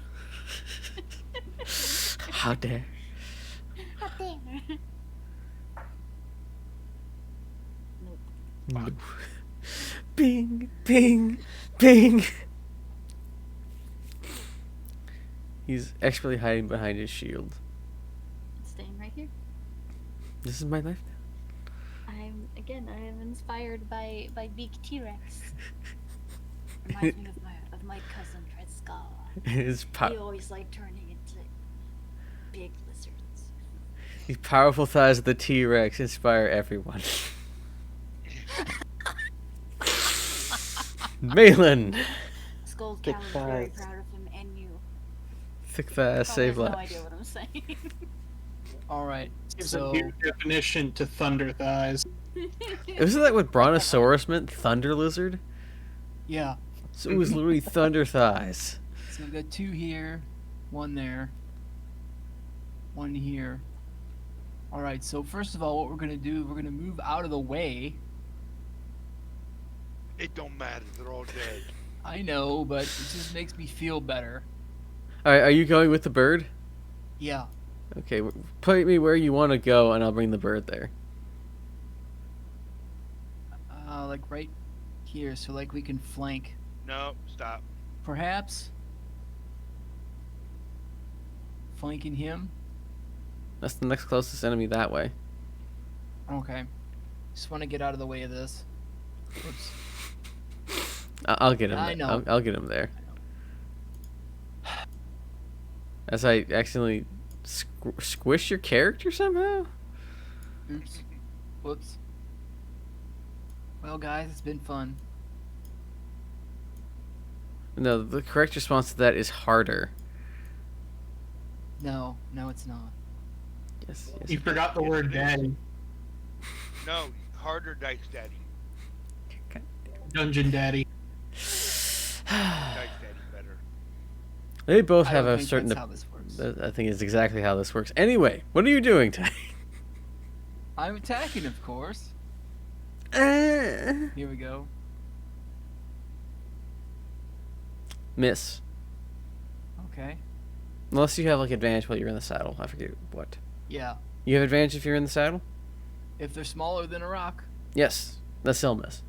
How dare? How dare? Nope. No. Bing, bing, bing. He's expertly hiding behind his shield. Staying right here. This is my life I am inspired by Beak T-Rex. Reminds me of my cousin Fred now. His He always liked turning into big lizards. the powerful thighs of the T-Rex inspire everyone. Malin, Skull Thick Cow is very thighs. proud of him and you. thick thighs Probably save has no lives. idea what I'm saying. All right. Gives So a new definition to thunder thighs. Isn't that what Brontosaurus meant? Thunder lizard? yeah. So it was literally thunder thighs. So we've got 2 here, 1 there, 1 here. All right. So first of all, what we're gonna do, we're gonna move out of the way. It don't matter. They're all dead. I know, but it just makes me feel better. All right, are you going with the bird? Yeah. Okay, point me where you want to go, and I'll bring the bird there. Like right here, so like we can flank. No, stop. Perhaps flanking him. That's the next closest enemy that way. Okay. Just want to get out of the way of this. Oops. I'll get him. I know. I'll get him there. As I accidentally squish your character somehow? Oops. Whoops. Well, guys, it's been fun. No, the correct response to that is harder. No, it's not. Yes, You yes. forgot the Yes, word it is. daddy. No, harder dice daddy. Dungeon daddy. Dice daddy better. They both I have don't a think certain. that's how this works. I think is exactly how this works. Anyway, what are you doing tonight? I'm attacking, of course. Here we go. Miss. Okay. Unless you have like advantage while you're in the saddle. I forget what. Yeah. You have advantage if you're in the saddle? If they're smaller than a rock. Yes. That's still a miss.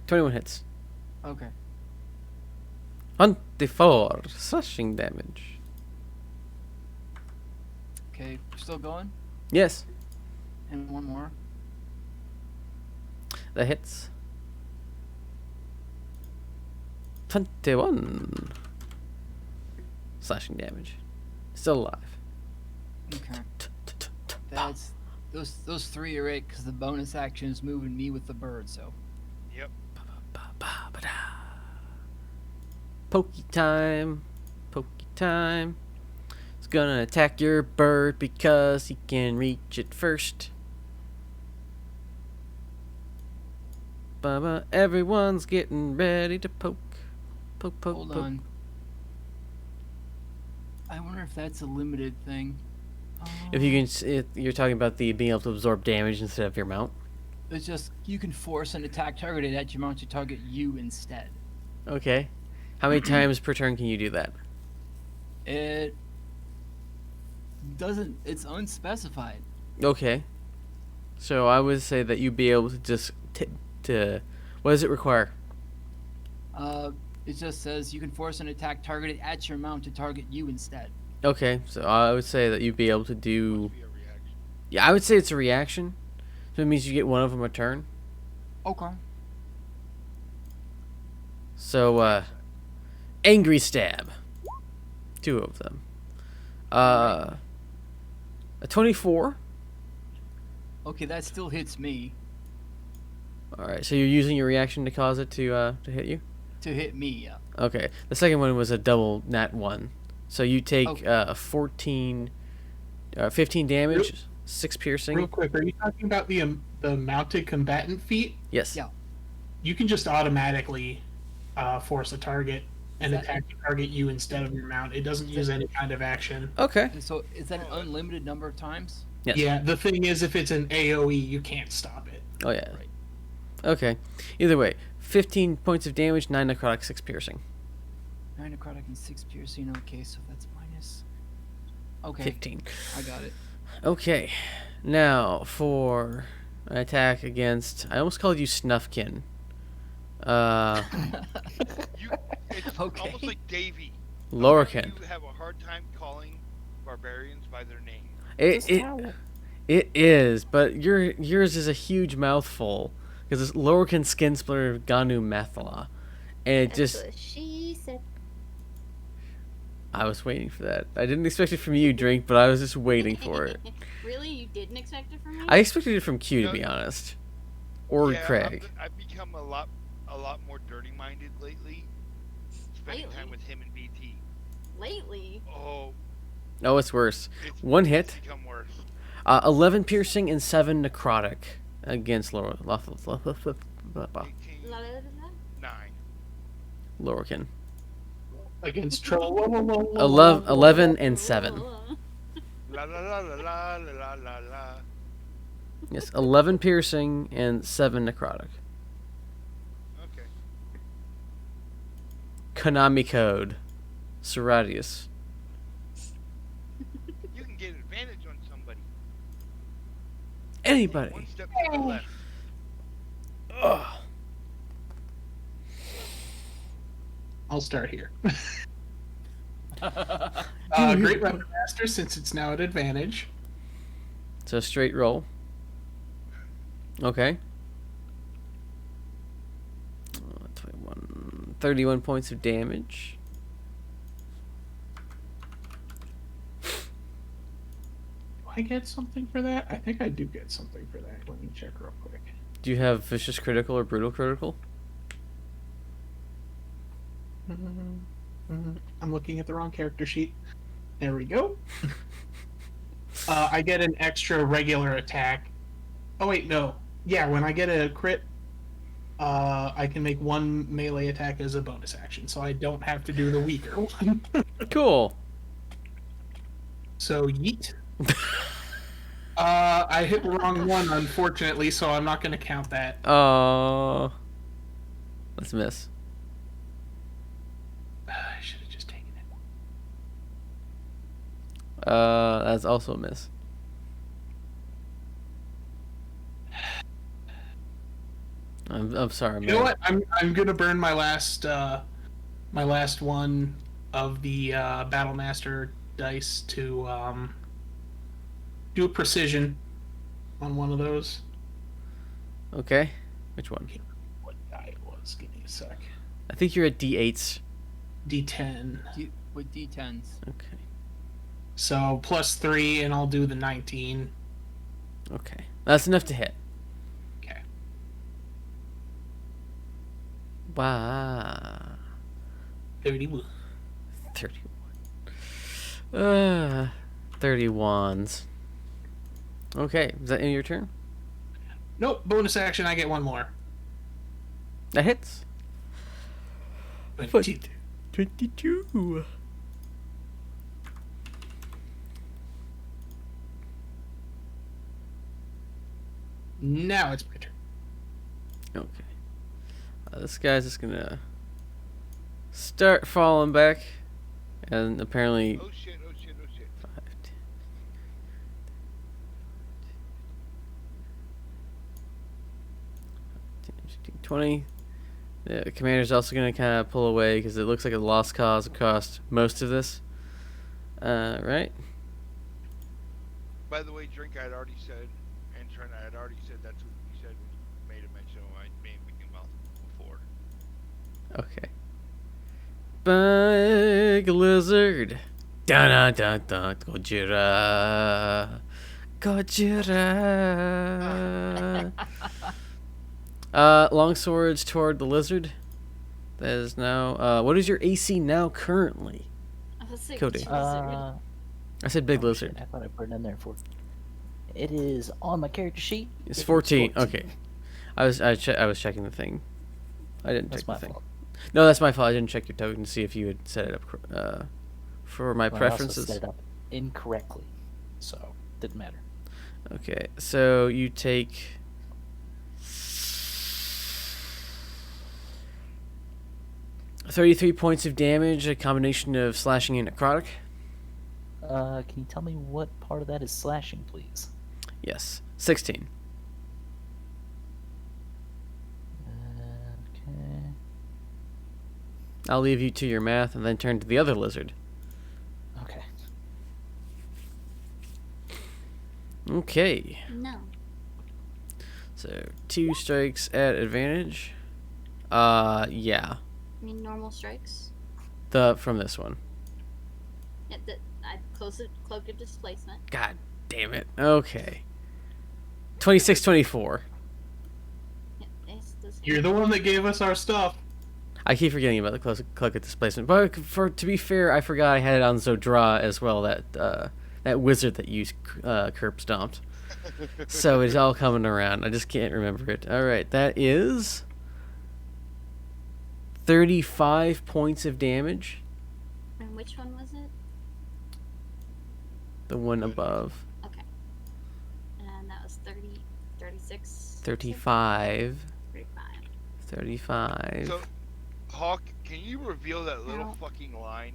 21 hits. Okay. 24 slashing damage. Okay. We're still going. Yes. And one more. That hits. 21 slashing damage. Still alive. Okay. That's those 3 are it because the bonus action is moving me with the bird. So. Yep. Pokey time. Pokey time. It's gonna attack your bird because he can reach it first. Baba, everyone's getting ready to poke. Poke, poke, Hold poke. on. I wonder if that's a limited thing. If you can, if you're talking about the being able to absorb damage instead of your mount. It's just you can force an attack targeted at your mount to target you instead. Okay. How many times per turn can you do that? It doesn't. It's unspecified. Okay. So I would say that you'd be able to just what does it require? It just says you can force an attack targeted at your mount to target you instead. Okay, so I would say that you'd be able to do. Must be a reaction. Yeah, I would say it's a reaction. So it means you get one of them a turn. Okay. So, angry stab. 2 of them. A 24. Okay, that still hits me. All right, so you're using your reaction to cause it to hit you. To hit me, yeah. Okay, the second one was a double nat 1. So you take Okay. 15 damage, 6 piercing. Real quick, are you talking about the mounted combatant feat? Yes. Yeah. You can just automatically force a target and Is that- attack the target you instead of your mount. It doesn't use any kind of action. Okay. And so is that an unlimited number of times? Yes. Yeah, the thing is, if it's an AoE, you can't stop it. Oh yeah. Right. Okay. Either way, 15 points of damage, 9 necrotic, 6 piercing. 9 necrotic and 6 piercing. Okay, so that's minus. Okay, 15. I got it. Okay. Now for an attack against. I almost called you Snuffkin. It's Okay. almost like Davy. Lorcan. You have a hard time calling barbarians by their name. It is, but yours is a huge mouthful because it's Lorcan Skin Splitter Ganu Methala, and it That's just. what she said. I was waiting for that. I didn't expect it from you, Drink, but I was just waiting for it. Really? You didn't expect it from me? I expected it from Q, to No. be honest, or Yeah, Craig. I've become a lot more dirty-minded lately. Spending time Lately? with him and BT. Lately? Oh, Oh, it's worse. it's One it's hit, become worse. 11 piercing and 7 necrotic against Laura. 18, La, la, la, la. 9. Lorcan. Against Troll. 11 and 7. La la la la la la la la. Yes, 11 piercing and 7 necrotic. Okay. Konami code. Seradius. You can get advantage on somebody. Anybody. One step to the left. Ugh. I'll start here. Great Weapon Master, since it's now at advantage. So straight roll. Okay. 31 points of damage. Do I get something for that? I think I do get something for that. Let me check real quick. Do you have vicious critical or brutal critical? I'm looking at the wrong character sheet. There we go. I get an extra regular attack. Oh wait, no. Yeah, when I get a crit, I can make one melee attack as a bonus action, so I don't have to do the weaker one. Cool. So yeet. I hit the wrong one, unfortunately, so I'm not going to count that. Oh. Let's miss. I should have just taken it. That's also a miss. I'm sorry, man. You know what? I'm gonna burn my last one of the Battle Master dice to do a precision on one of those. Okay. Which one? What die it was? Give me a sec. I think you're at D8s. D10. With D10s. Okay. So +3, and I'll do the 19. Okay. That's enough to hit. Okay. Wow. 31. 31. 31s. Okay. Is that in your turn? Nope. Bonus action. I get one more. That hits. 22. 22. Now it's my turn. Okay. This guy's just gonna start falling back, and apparently Oh shit, oh shit, oh shit. 5, 10, 15, 20. The commander's also gonna kind of pull away because it looks like a lost cause across most of this. Right? By the way, Drink, I had already said, and Trent, I had already said that's what you said when you made a mention of my name being mouth before. Okay. Big lizard. Dun dun dun dun. Gojira. Gojira. Long swords toward the lizard. That is now. What is your AC now currently? Let's say Cody. lizard. I said big lizard. I thought I put it in there for. It is on my character sheet. It's 14. Okay. I was checking the thing. I didn't That's check my the thing. fault. No, that's my fault. I didn't check your token to see if you had set it up for my Well, preferences. I also set it up incorrectly, so didn't matter. Okay, so you take 33 points of damage, a combination of slashing and necrotic. Can you tell me what part of that is slashing, please? Yes, 16. Okay. I'll leave you to your math and then turn to the other lizard. Okay. Okay, No. so 2 strikes at advantage. Yeah, I mean normal strikes. from this one. Yeah, I close it, cloak of displacement. God damn it. Okay. 26, 24. Yeah, this You're the one that gave us our stuff. I keep forgetting about the cloak of displacement, but to be fair, I forgot I had it on Zodra as well. That wizard that you curb stomped. So it's all coming around. I just can't remember it. All right, that is 35 points of damage. And which one was it? The one above. Okay. And that was 30, 36. 35. 35. 35. So, Hawk, can you reveal that little No. fucking line?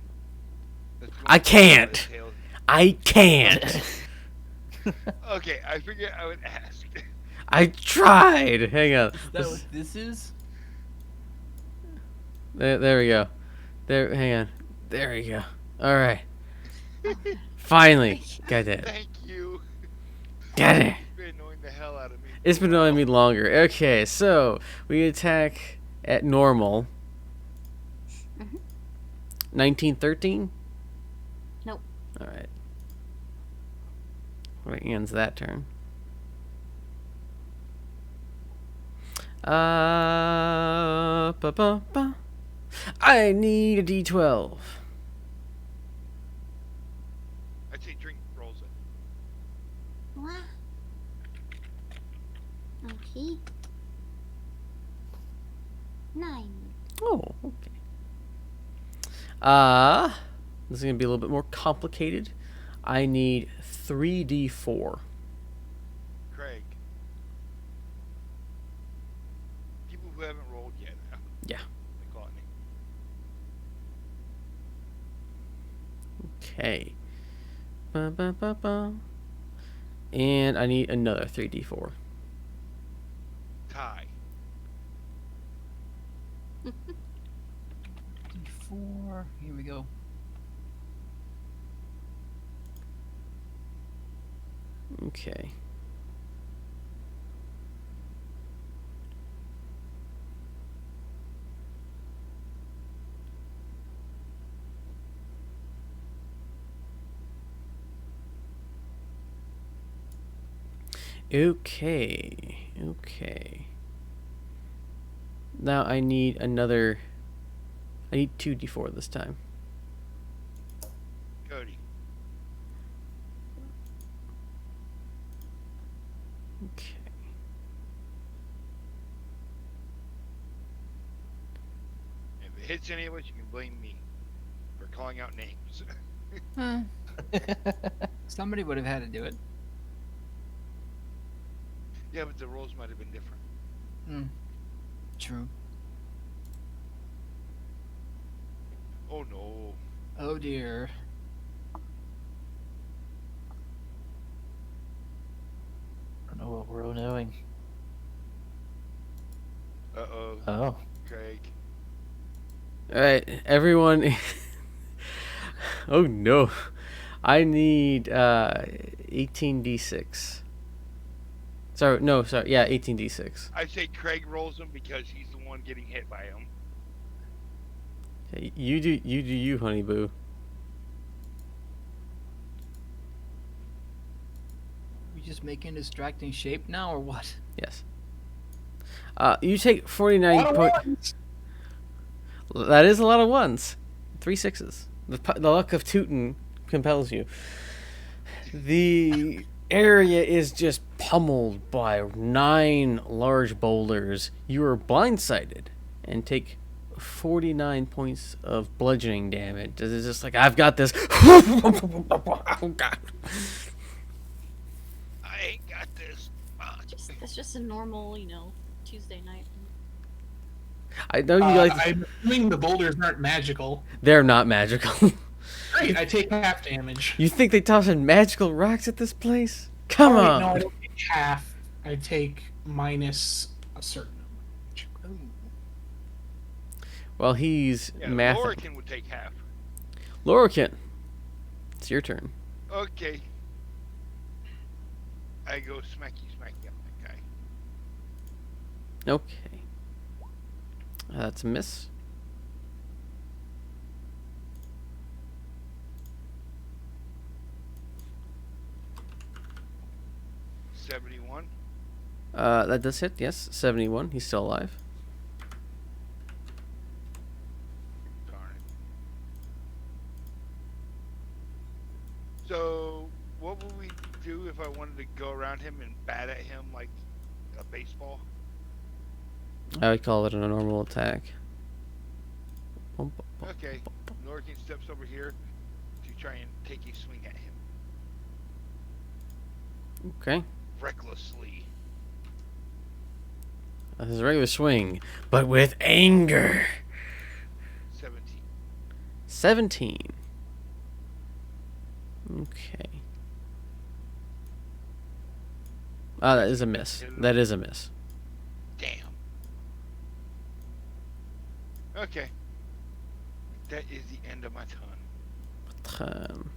That's going I through can't. the tail? I can't. Okay, I figured I would ask. I tried. Hang on. Is that what this is? There we go. There. Hang on. There we go. All right. Finally, got it. Thank you. Got it. It's been annoying the hell out of me. It's been annoying me longer. Okay, so we attack at normal. Mhm. 1913. Nope. All right. Well, it ends that turn. Ba-ba-ba. I need a D12. I'd say drink rolls it. What? Okay. 9. Oh, okay. This is gonna be a little bit more complicated. I need 3d4. Craig. People who haven't rolled yet. Yeah. They call it me. Okay. Ba-ba-ba-ba. And I need another 3d4. Tie. 4. Here we go. Okay. Okay. Now I need another. I need 2d4 this time. Cody. Okay. If it hits any of us, you can blame me for calling out names. Huh. Somebody would have had to do it. Yeah, but the rolls might have been different. Hmm. True. Oh no. Oh dear. I don't know what we're all knowing. Uh-oh. Oh. Craig. Alright, everyone. Oh no. I need 18d6. Sorry, no, sorry. Yeah, 18d6. I say Craig rolls them because he's the one getting hit by them. Okay, you do you, honey boo. We just making a distracting shape now, or what? Yes. You take 49 Lot of points. ones. That is a lot of ones. 3 6s. The luck of Tootin compels you. The area is just pummeled by 9 large boulders. You are blindsided and take 49 points of bludgeoning damage. It's just like, I've got this. Oh, God. I ain't got this. That's just a normal, Tuesday night. I know you like. I'm assuming the boulders aren't magical. They're not magical. Great, I take half damage. You think they tossing magical rocks at this place? Come Oh, wait, on. no, I don't take half. I take minus a certain amount. Well, he's Yeah, mathing. Lorican would take half. Lorican, it's your turn. Okay. I go smacky smacky on that guy. Okay. That's a miss. $71. That does hit, yes. 71. He's still alive. Darn it. So, what would we do if I wanted to go around him and bat at him like a baseball? I would call it a normal attack. Okay. Lorcan steps over here to try and take a swing at him. Okay. Recklessly. This is a regular swing, but with anger. 17. 17. Okay. Ah, that is a miss. That is a miss. Damn. Okay. That is the end of my turn.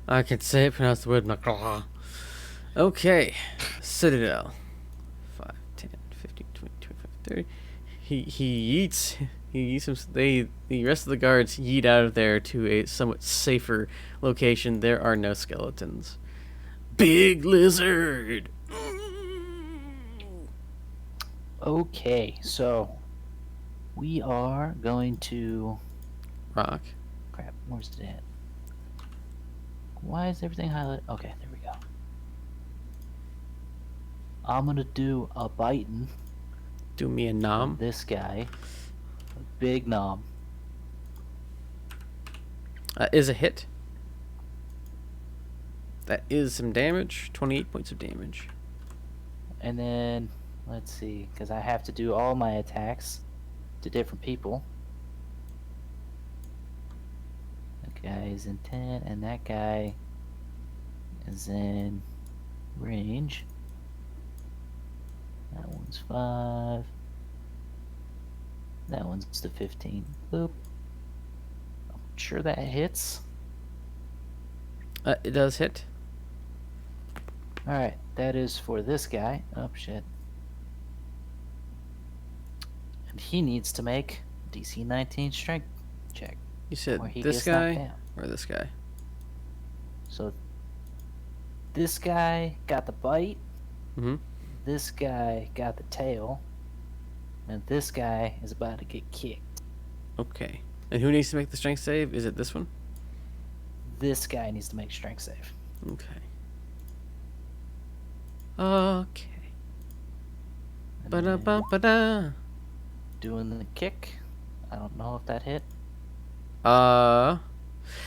I can say it, pronounce the word Nakra. Okay. Citadel. 5, 10, 15, 20, 25, 30. He yeets him. The rest of the guards yeet out of there to a somewhat safer location. There are no skeletons. Big lizard. Okay, so we are going to. Rock. Crap, where's it at? Why is everything highlighted? Okay, there we go. I'm gonna do a biting. Do me a nom. This guy, a big nom. Is a hit. That is some damage. 28 points of damage. And then, let's see, because I have to do all my attacks to different people. That guy is in 10, and that guy is in range. That one's 5. That one's to 15. Boop. I'm sure that hits. It does hit. Alright, that is for this guy. Oh, shit. And he needs to make DC 19 strength check. You said or he this gets knocked guy down. or this guy? So, this guy got the bite. Mm-hmm. This guy got the tail. And this guy is about to get kicked. Okay. And who needs to make the strength save? Is it this one? This guy needs to make strength save. Okay. Okay. And Ba-da then ba ba-da. doing the kick. I don't know if that hit.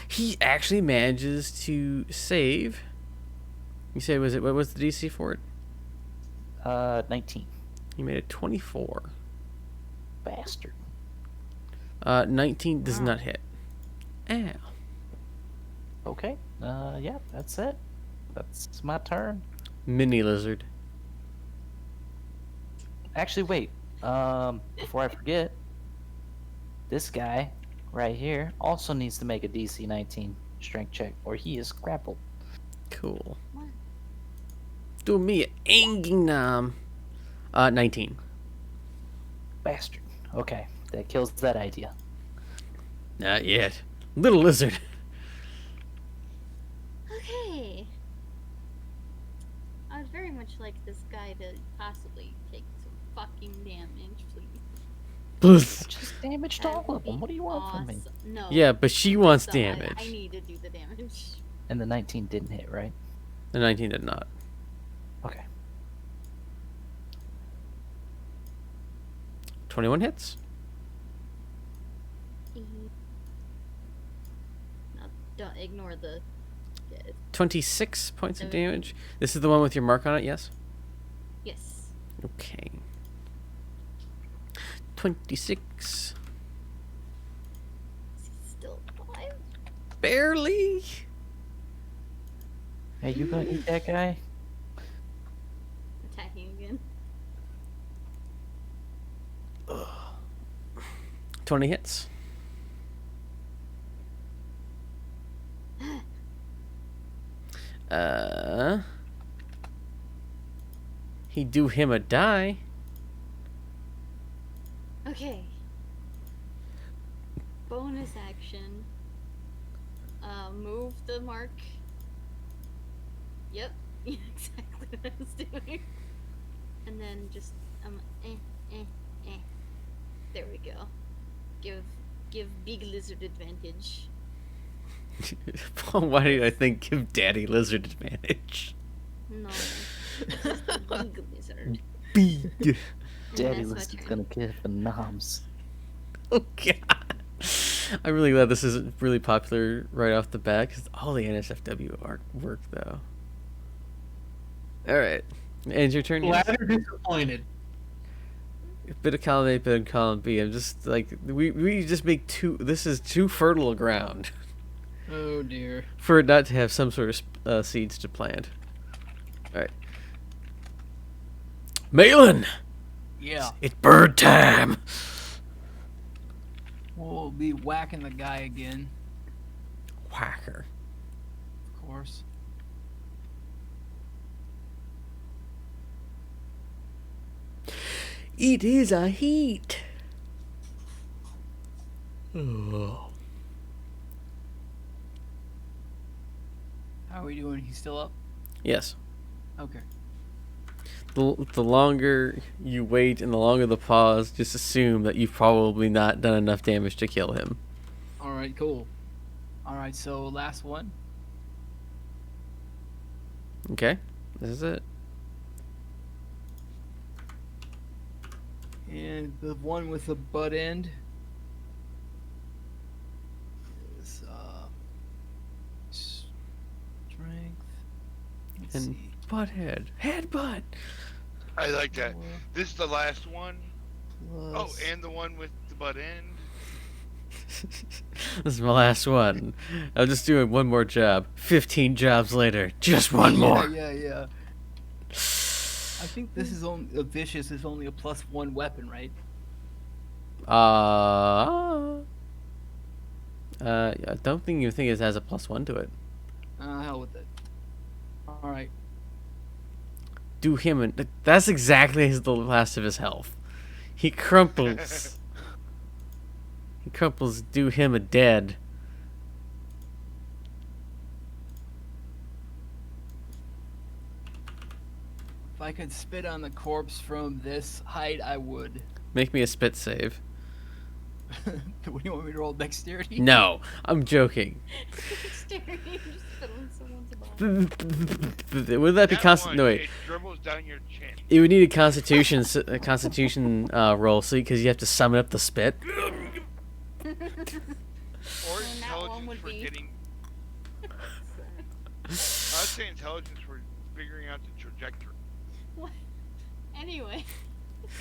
He actually manages to save. You said what was the DC for it? 19. He made it 24. Bastard. 19 does Wow. not hit. Ow. Okay. Yeah, that's it. That's my turn. Mini lizard. Actually, wait. Before I forget, this guy right here also needs to make a DC 19 strength check, or he is grappled. Cool. What? Do me anging nom. 19. Bastard. Okay, that kills that idea. Not yet. Little lizard. Okay. I would very much like this guy to possibly take some fucking damage, please. I just damaged That all would of them. be What do you want from me? awesome. No. Yeah, but she wants So damage. I need to do the damage. And the 19 didn't hit, right? The 19 did not. Okay. 21 hits. No, don't ignore the. 26 points of damage. This is the one with your mark on it, yes? Yes. Okay. 26. Is he still alive? Barely. Hey, you gonna eat that guy? Attacking again. 20 hits. He do him a die. Okay. Bonus action. Move the mark. Yep. Exactly what I was doing. And then just there we go. Give big lizard advantage. Why did I think give Daddy Lizard advantage? No. Just the big lizard. Big. Daddy That's was my turn. gonna give the noms. Oh god. I'm really glad this isn't really popular right off the bat because all the NSFW work though. All right, and your turn. Yes? Glad or disappointed? Bit of column A, bit of column B. I'm just like we just make two. This is too fertile a ground Oh dear. for it not to have some sort of seeds to plant. All right, Malin, Yeah. it's bird time. We'll be whacking the guy again, Whacker. of course. It is a heat. Oh. How are we doing? He's still up? Yes. Okay. The longer you wait and the longer the pause, just assume that you've probably not done enough damage to kill him. Alright, cool. Alright, so last one. Okay? This is it. And the one with the butt end is strength. Let's And see. butthead. Headbutt! I like that. This is the last one. Oh, Plus, and the one with the butt end. This is my last one. I'm just doing one more job. 15 jobs later. Just one more. Yeah. I think this is only vicious is only a +1 weapon, right? I don't think it has a +1 to it. Hell with it. All right. Do him and that's exactly the last of his health. He crumples. He crumples. Do him a dead. If I could spit on the corpse from this height, I would. Make me a spit save. What do you want me to roll? Dexterity? No, I'm joking. Staring, just fiddling someone's ball. Would that be That constant? one, No wait. It dribbles down your chin. It would need a constitution roll, so because you have to summon up the spit. Or And that one intelligence would for be- getting. I'd say intelligence for figuring out the trajectory. What? Anyway,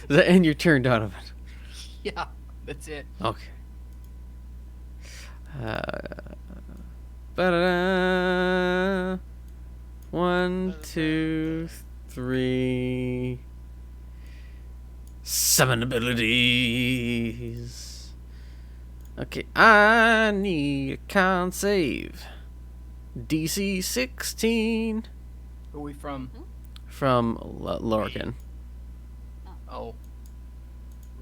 Does that end your turn, Donovan? Yeah, that's it. Okay. Ba-da-da. 1, 2, 3. Summon abilities. Okay, I need a con save. DC 16 Who are we from? from Lorcan. Oh.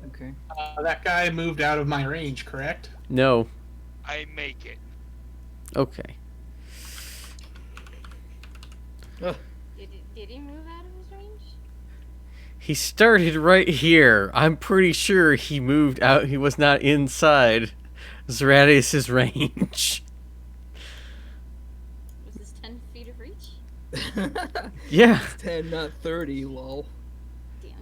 Okay. That guy moved out of my range, correct? No. I make it. Okay. did he move out of his range? He started right here. I'm pretty sure he moved out. He was not inside Zeratius' range. Was this 10 feet of reach? Yeah. 10, not 30, lol. Damn.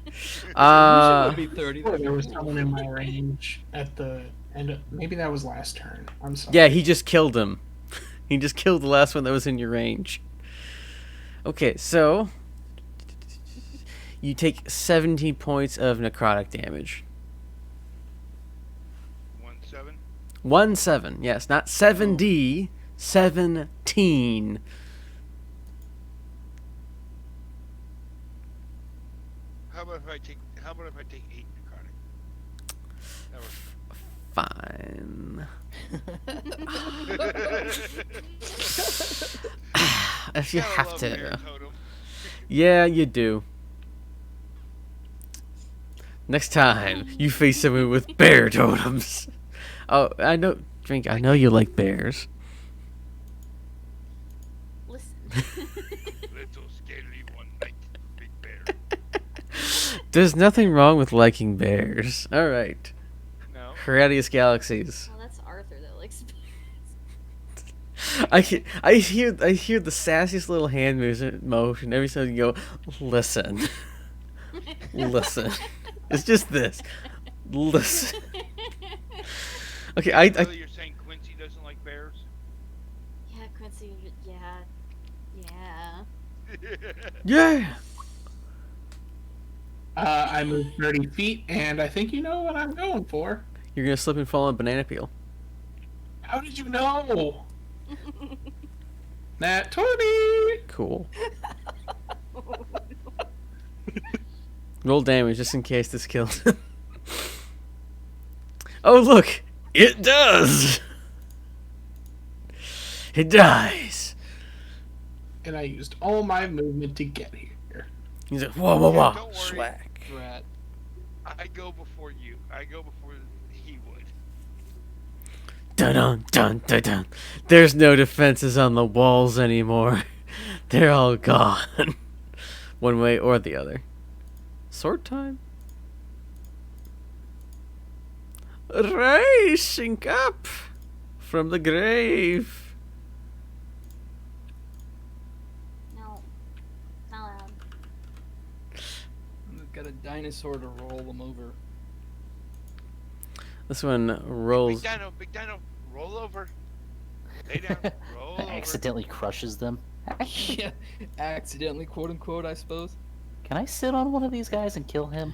Usually it would be 30. Or there was someone in my range at the end. Maybe that was last turn. I'm sorry. Yeah, he just killed him. He just killed the last one that was in your range. Okay, so you take 17 points of necrotic damage. 1-7. 1-7, yes, not 7D, 17. How about if I take 8 necrotic? That works. Fine. If you Gotta have love to. Bear Totem. Yeah, you do. Next time, you face someone with bear totems. Oh, I know, Drink, I know you like bears. Listen. Little scaly one like big bear. There's nothing wrong with liking bears. Alright. No. Heradius Galaxies. Well, that's Arthur that likes bears. I hear the sassiest little hand motion every time you go, listen. Listen. It's just this. Listen. Okay, I Really, you're saying Quincy doesn't like bears? Yeah, Quincy. Yeah. yeah. I moved 30 feet, and I think you know what I'm going for. You're gonna slip and fall on a banana peel. How did you know? Nat 20! Cool. Roll damage just in case this kills him. Oh look! It does! It dies! And I used all my movement to get here. He's like, whoa, whoa, Yeah, whoa. don't worry. Swag. Rat. I go before you. I go before he would. Dun dun dun dun dun. There's no defenses on the walls anymore. They're all gone. One way or the other. Sword time. Rising up from the grave. No. Not allowed. I've got a dinosaur to roll them over. This one rolls. Big Dino, roll over. Lay down, roll over. Accidentally crushes them. Yeah, accidentally, quote unquote, I suppose. Can I sit on one of these guys and kill him?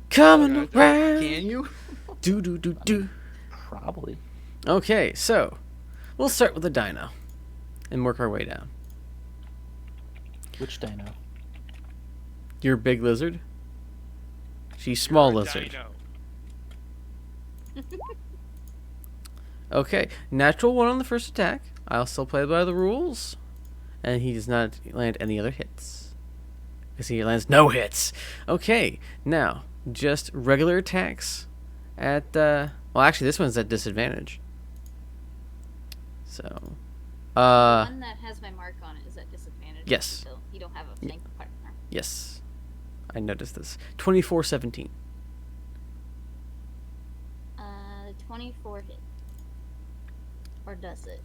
Coming around. Can you? Do do do do. Probably. Okay, so we'll start with the dino and work our way down. Which dino? Your big lizard. She's small You're a lizard. dino. Okay, natural 1 on the first attack. I'll still play by the rules. And he does not land any other hits. Because he lands no hits. Okay, now, just regular attacks at, well, actually, this one's at disadvantage. So, The one that has my mark on it is at disadvantage. yes. Until you don't have a flank partner. Yes. I noticed this. 24-17. 24 hit. Or does it?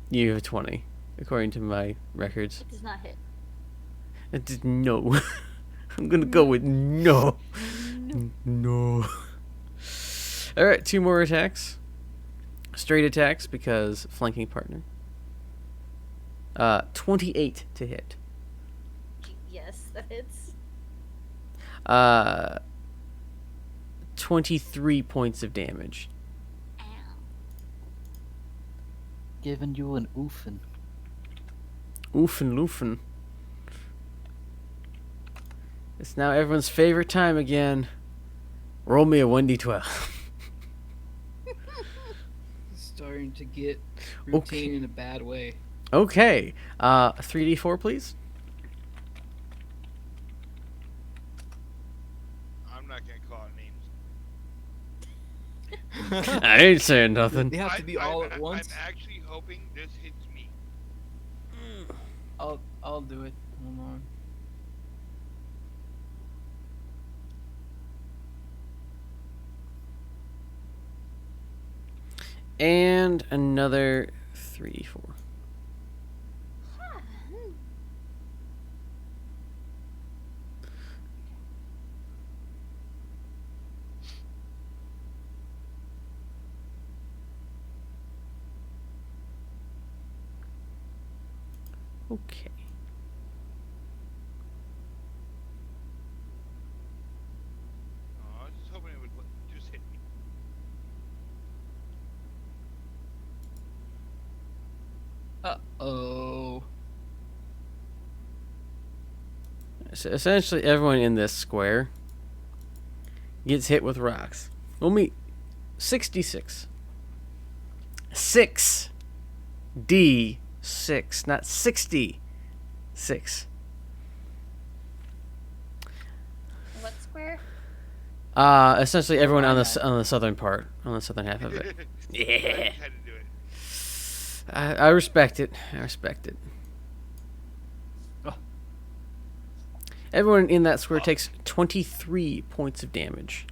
You have 20, according to my records. It does not hit. It did no. I'm gonna go with no. No. Alright, 2 more attacks. Straight attacks because flanking partner. 28 to hit. Yes, that hits. 23 points of damage. Ow. Giving you an oofin. Oofin' loofin'. It's now everyone's favorite time again. Roll me a 1d12. Starting to get Okay. routine in a bad way. Okay. 3d4, please. I'm not gonna call names. I ain't saying nothing. They have to be all at once. I'm actually hoping this hits me. I'll do it. Hold on. And another 3d4. Okay. Oh, I was just hoping it would just hit me. Uh-oh. So essentially, everyone in this square gets hit with rocks. We'll meet 66. 6D6, not 66. What square? Essentially everyone on the southern part, on the southern half of it. I Yeah, just had to do it. I respect it. I respect it. Oh. Everyone in that square takes 23 points of damage,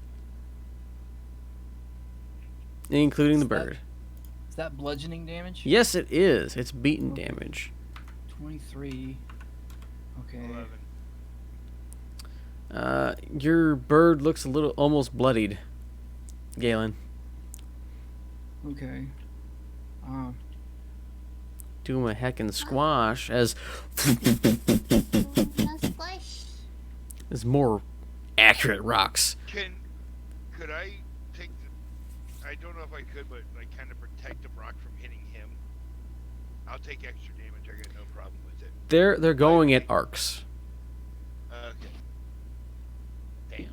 including the Is that- bird. Is that bludgeoning damage? Yes, it is. It's beaten damage. 23. Okay. 11. Your bird looks a little almost bloodied, Galen. Okay. Do him a heckin' squash as Splash. as more accurate rocks. Could I take the? I don't know if I could, but like kind of protect the rock from hitting him. I'll take extra damage. I got no problem with it. They're going at arcs. Okay. Damn.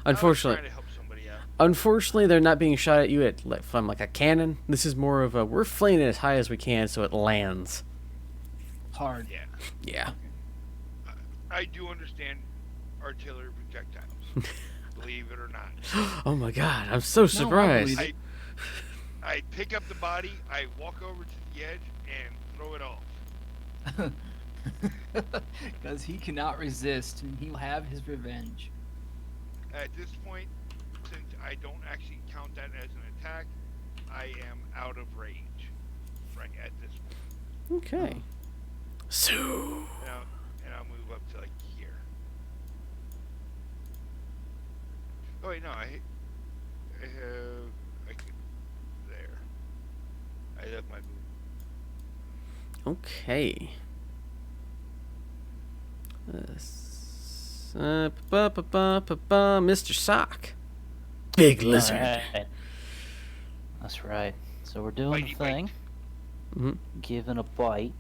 Unfortunately, I was trying to help somebody out. unfortunately, they're not being shot at you at from like a cannon. This is more of a we're flinging it as high as we can so it lands. Hard. Yeah. Yeah. I do understand artillery projectiles. Believe it or not. Oh my god, I'm so surprised. believe I pick up the body, I walk over to the edge, and throw it off. Because he cannot resist, and he'll have his revenge. At this point, since I don't actually count that as an attack, I am out of range. Right at this point. Okay. So And I'll move up to like here. Oh wait, no, I can there. I left my move. okay. Mr. Sock. Big lizard. Alright. That's right. So we're doing the Bitey bite. thing. Mhm. Giving a bite.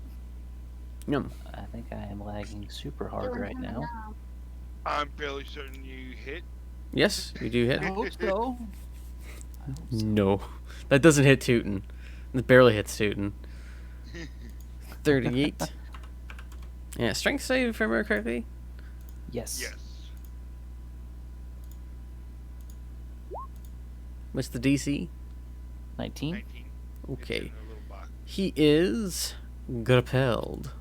Yum. I think I am lagging super hard right now. I'm fairly certain you hit. Yes, you do I hit. hope so. No, that doesn't hit Tootin. It barely hits Tootin. 38. Yeah, strength save if I remember correctly. Yes. Yes. What's the DC? 19. 19. It's Okay. in a little box. He is grappled.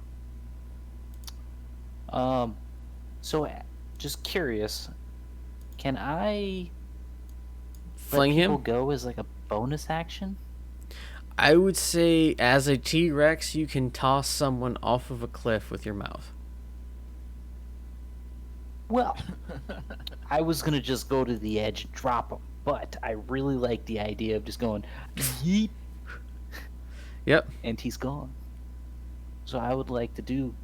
So just curious, can I Fling let people him? go as like a bonus action? I would say as a T-Rex, you can toss someone off of a cliff with your mouth. Well, I was gonna just go to the edge and drop him, but I really like the idea of just going yeet, Yep. and he's gone. So I would like to do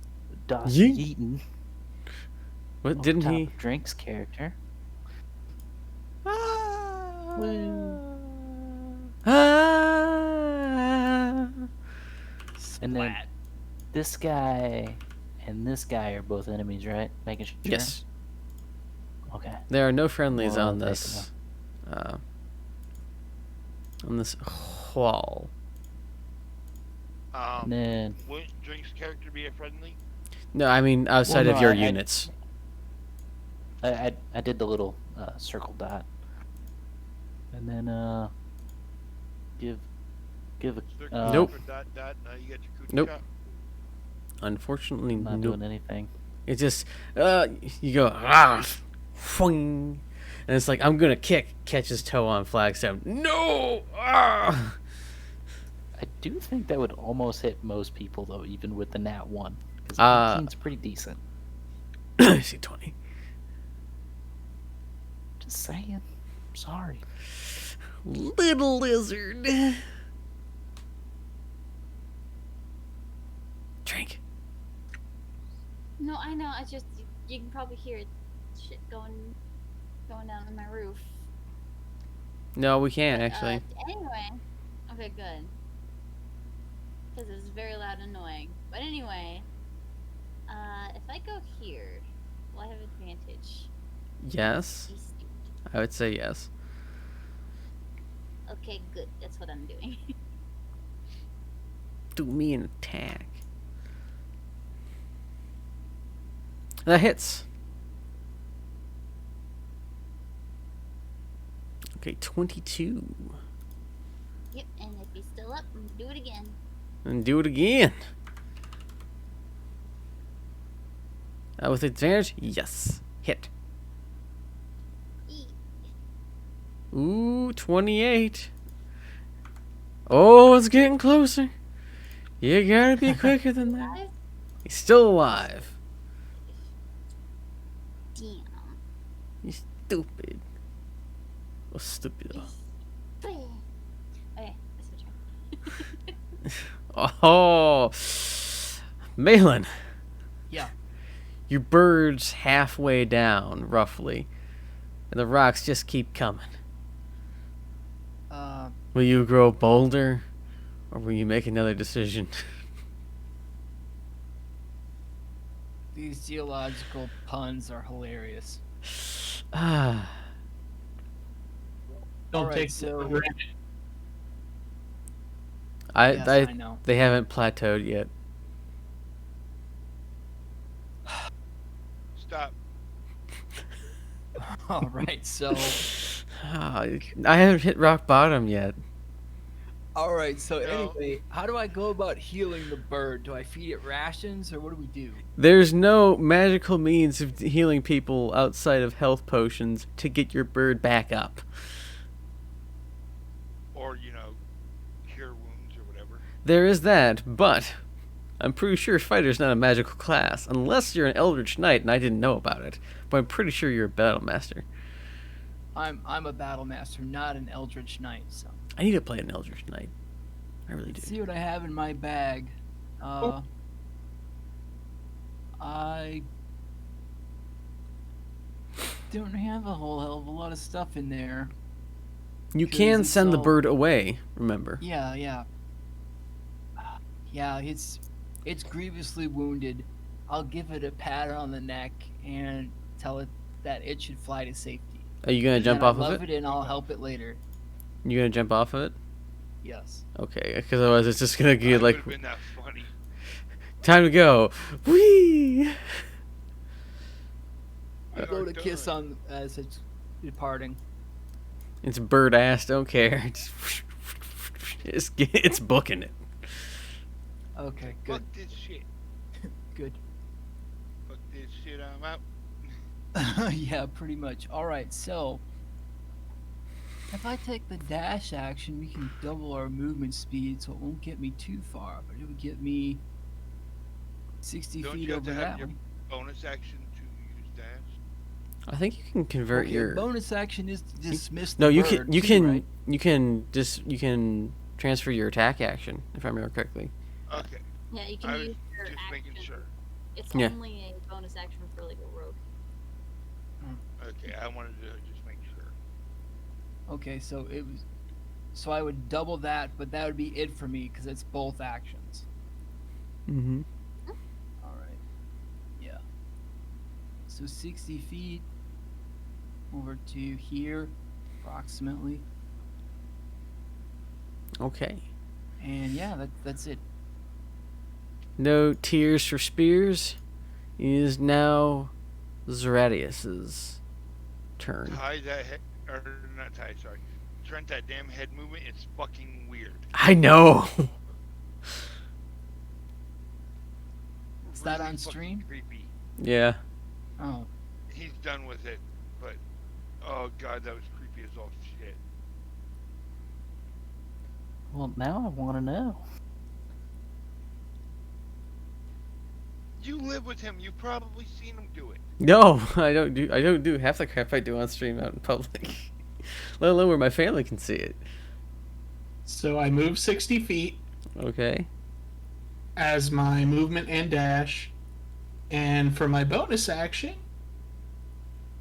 Das Yeet. Yeetin. What over didn't top he? of Drink's character. And then Splat. this guy and this guy are both enemies, right? Making sure. Yes. Okay. There are no friendlies Well, on I'll take this. On this wall. And then Wouldn't Drink's character be a friendly? No, I mean outside Well, of no, your I- units. I did the little circle dot, and then give a Circle Nope. or dot dot. Now you got your coochie Nope. chop. Unfortunately, I'm not nope. doing anything. It just you go and it's like I'm gonna catch his toe on flagstone. No! Ah! I do think that would almost hit most people though, even with the nat 1, because 19's pretty decent. I see 20. Just saying. Sorry. Little lizard. Drink. No, I know. I just you can probably hear shit going down on my roof. No, we can't actually. Anyway, okay, good. Because it was very loud and annoying. But anyway, if I go here, will I have advantage? Yes, Be stupid. I would say yes. Okay, good. That's what I'm doing. Do me an attack. That hits. Okay, 22. Yep, and if he's still up, I'm gonna do it again. And do it again. With advantage? Yes. Hit. Eat. Ooh, 28. Oh, it's getting closer. You gotta be quicker than that. Alive? He's still alive. Damn. You stupid. Oh, stupid. Okay, that's your turn. Oh, Malin, Yeah. your bird's halfway down, roughly, and the rocks just keep coming. Will you grow bolder, or will you make another decision? These geological puns are hilarious. Ah, Don't Alright, take so- for granted. Yes, I know. They haven't plateaued yet. Stop. All right, so Ah, I haven't hit rock bottom yet. No. anyway, how do I go about healing the bird? Do I feed it rations or what do we do? There's no magical means of healing people outside of health potions to get your bird back up. Or, cure wounds or whatever. There is that, but I'm pretty sure fighter's not a magical class, unless you're an Eldritch Knight and I didn't know about it. But I'm pretty sure you're a battle master. I'm a battle master, not an eldritch knight. So I need to play an Eldritch Knight. I really let's do. see what I have in my bag. I don't have a whole hell of a lot of stuff in there. You 'Cause can it's send the all- bird away, remember. Yeah. Yeah, it's grievously wounded. I'll give it a pat on the neck and tell it that it should fly to safety. Are you gonna And jump then I off of love it? it and I'll help it later. You gonna jump off of it? Yes. Okay, because otherwise it's just gonna It get like would have been that funny. time to go. Whee! I We go are to kiss done. on as it's departing. It's bird ass. Don't care. It's booking it. Okay, good, Fuck this shit. good. Fuck this shit. I'm out. Yeah, pretty much. All right, so if I take the dash action, we can double our movement speed, so it won't get me too far, but it would get me 60 Don't feet you have over to that have your way. bonus action to use dash? I think you can convert Okay, your. bonus action is to dismiss No, the you bird can. You too, can. right? You can transfer your attack action if I remember correctly. Okay. Yeah, you can I was use your just action. making sure. It's Yeah. only a bonus action for like a rogue. Okay, I wanted to just make sure. Okay, so it was. So I would double that, but that would be it for me because it's both actions. Mm-hmm. All right. Yeah. So 60 feet over to here, approximately, Okay. and yeah, that's it. No tears for spears. It is now Zeratius's turn. Ty, that head, or not Ty, sorry. Trent, that damn head movement, it's fucking weird. I know. Is that Really on fucking stream? Creepy. Yeah. Oh, He's done with it, but oh god, that was creepy as all shit. Well, now I want to know. You live with him. You've probably seen him do it. No, I don't do. I don't do half the crap I do on stream out in public. Let alone where my family can see it. So I move 60 feet Okay. as my movement and dash. And for my bonus action,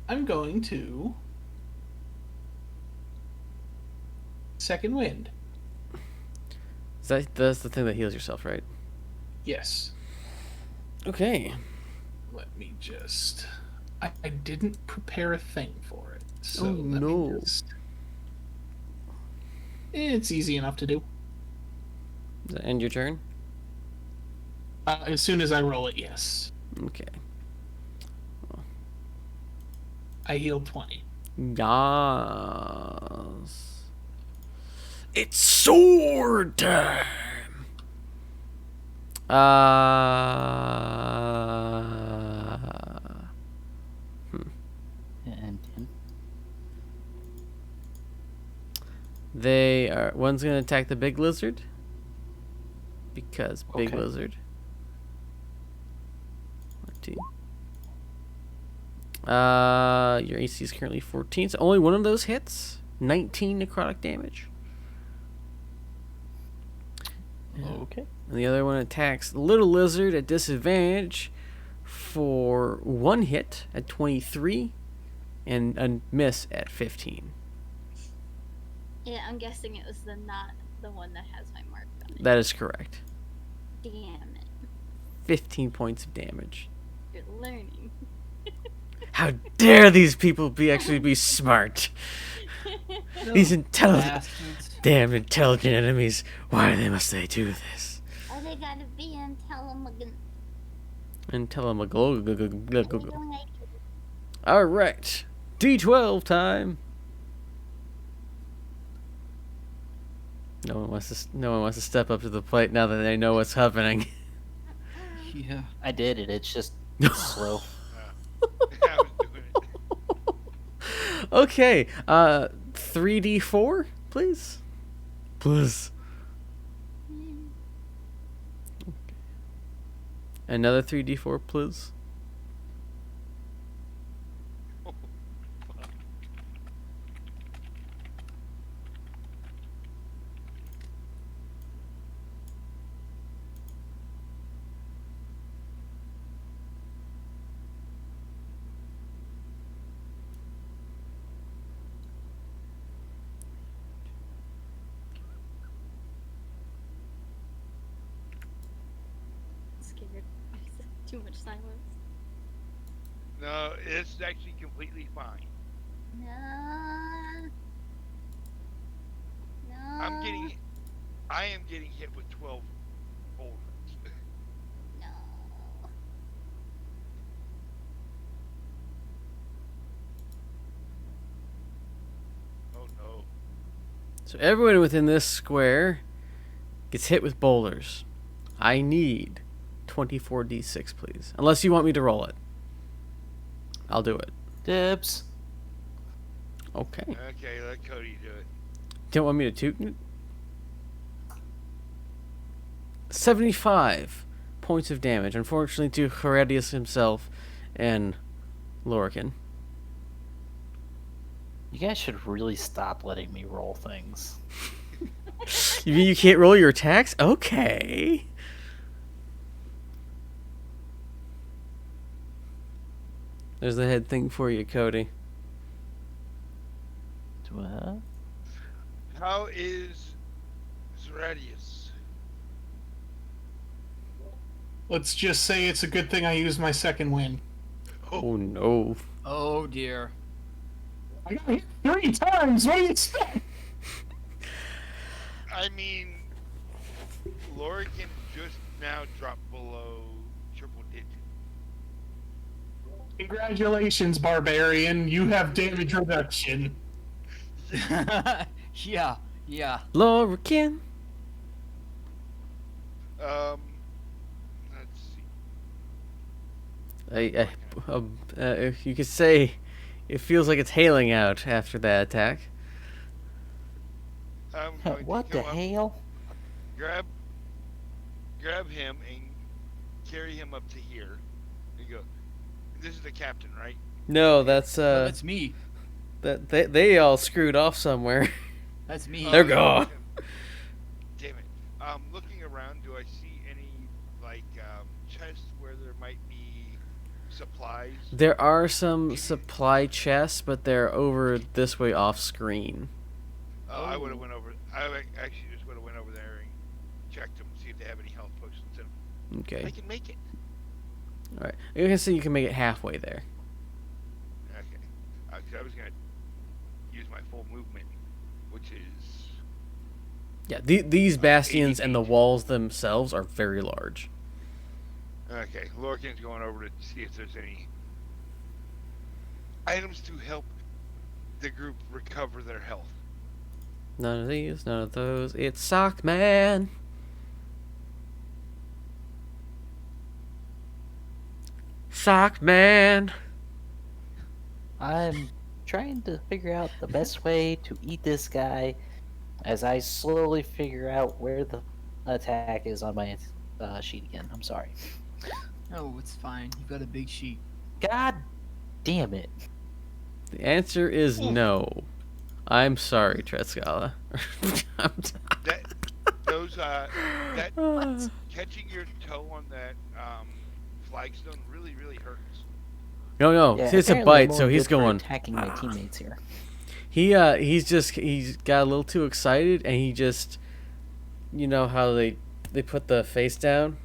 I'm going to Second Wind. That's the thing that heals yourself, right? Yes. Okay. Let me just. I didn't prepare a thing for it. So Oh, let me no. just. It's easy enough to do. Does that end your turn? As soon as I roll it, yes. Okay. I heal 20. Yes. It's sword time. And They are. One's gonna attack the big lizard. Because big Okay. lizard. 1, 2. Your AC is currently 14, so only one of those hits. 19 necrotic damage. Okay. And the other one attacks the little lizard at disadvantage for one hit at 23 and a miss at 15. Yeah, I'm guessing it was not the one that has my mark on it. That is correct. Damn it. 15 points of damage. You're learning. How dare these people actually be smart? These intelligent, Bastards. damn intelligent enemies. Why must they do this? Oh, they gotta be intelligent. Intelligent. All right, D12 time. No one wants to step up to the plate now that they know what's happening. Yeah. I did it. It's just slow. I was doing it. Okay, 3d4, please. Please. Another 3d4, please. Scared. Too much silence. No, it's actually completely fine. No. No. I am getting hit with 12 boulders. No. Oh no. So everyone within this square gets hit with boulders. I need 24d6, please. Unless you want me to roll it. I'll do it. Dibs. Okay. Okay, let Cody do it. Don't want me to toot it? 75 points of damage, unfortunately, to Heredius himself and Lorican. You guys should really stop letting me roll things. You mean you can't roll your attacks? Okay. There's the head thing for you, Cody. What? How is Zeradius? Let's just say it's a good thing I used my second win. Oh no. Oh dear. I got hit 3 times. What do you expect? I mean, Lorican just now dropped below triple digit. Congratulations, Barbarian. You have damage reduction. Yeah. Yeah. Lorican. Let's see. You could say it feels like it's hailing out after that attack. I'm going What to the come up, hell? grab him and carry him up to here. There you go. This is the captain, right? No, that's No, that's me. that they all screwed off somewhere. That's me. They're gone. Damn it. Looking around, do I see any chests where there might be supplies? There are some supply chests, but they're over this way off screen. I would have went over. Actually just would have went over there and checked them, see if they have any health potions in them. I Okay. can make it. All right. You can see you can make it halfway there. Okay. 'Cause I was gonna use my full movement, which is Yeah. These bastions 80 and the feet. walls themselves are very large. okay. Lorcan's going over to see if there's any items to help the group recover their health. None of these, none of those. It's Sock Man. Sock Man. I'm trying to figure out the best way to eat this guy as I slowly figure out where the attack is on my sheet again. I'm sorry. Oh, it's fine. You've got a big sheet. God Damn it. The answer is no. I'm sorry, Treskala. That catching your toe on that flagstone really hurts. No. Yeah, See, it's a apparently I'm bite, so only he's good for going. attacking my teammates here. He's got a little too excited, and he just, you know how they put the face down,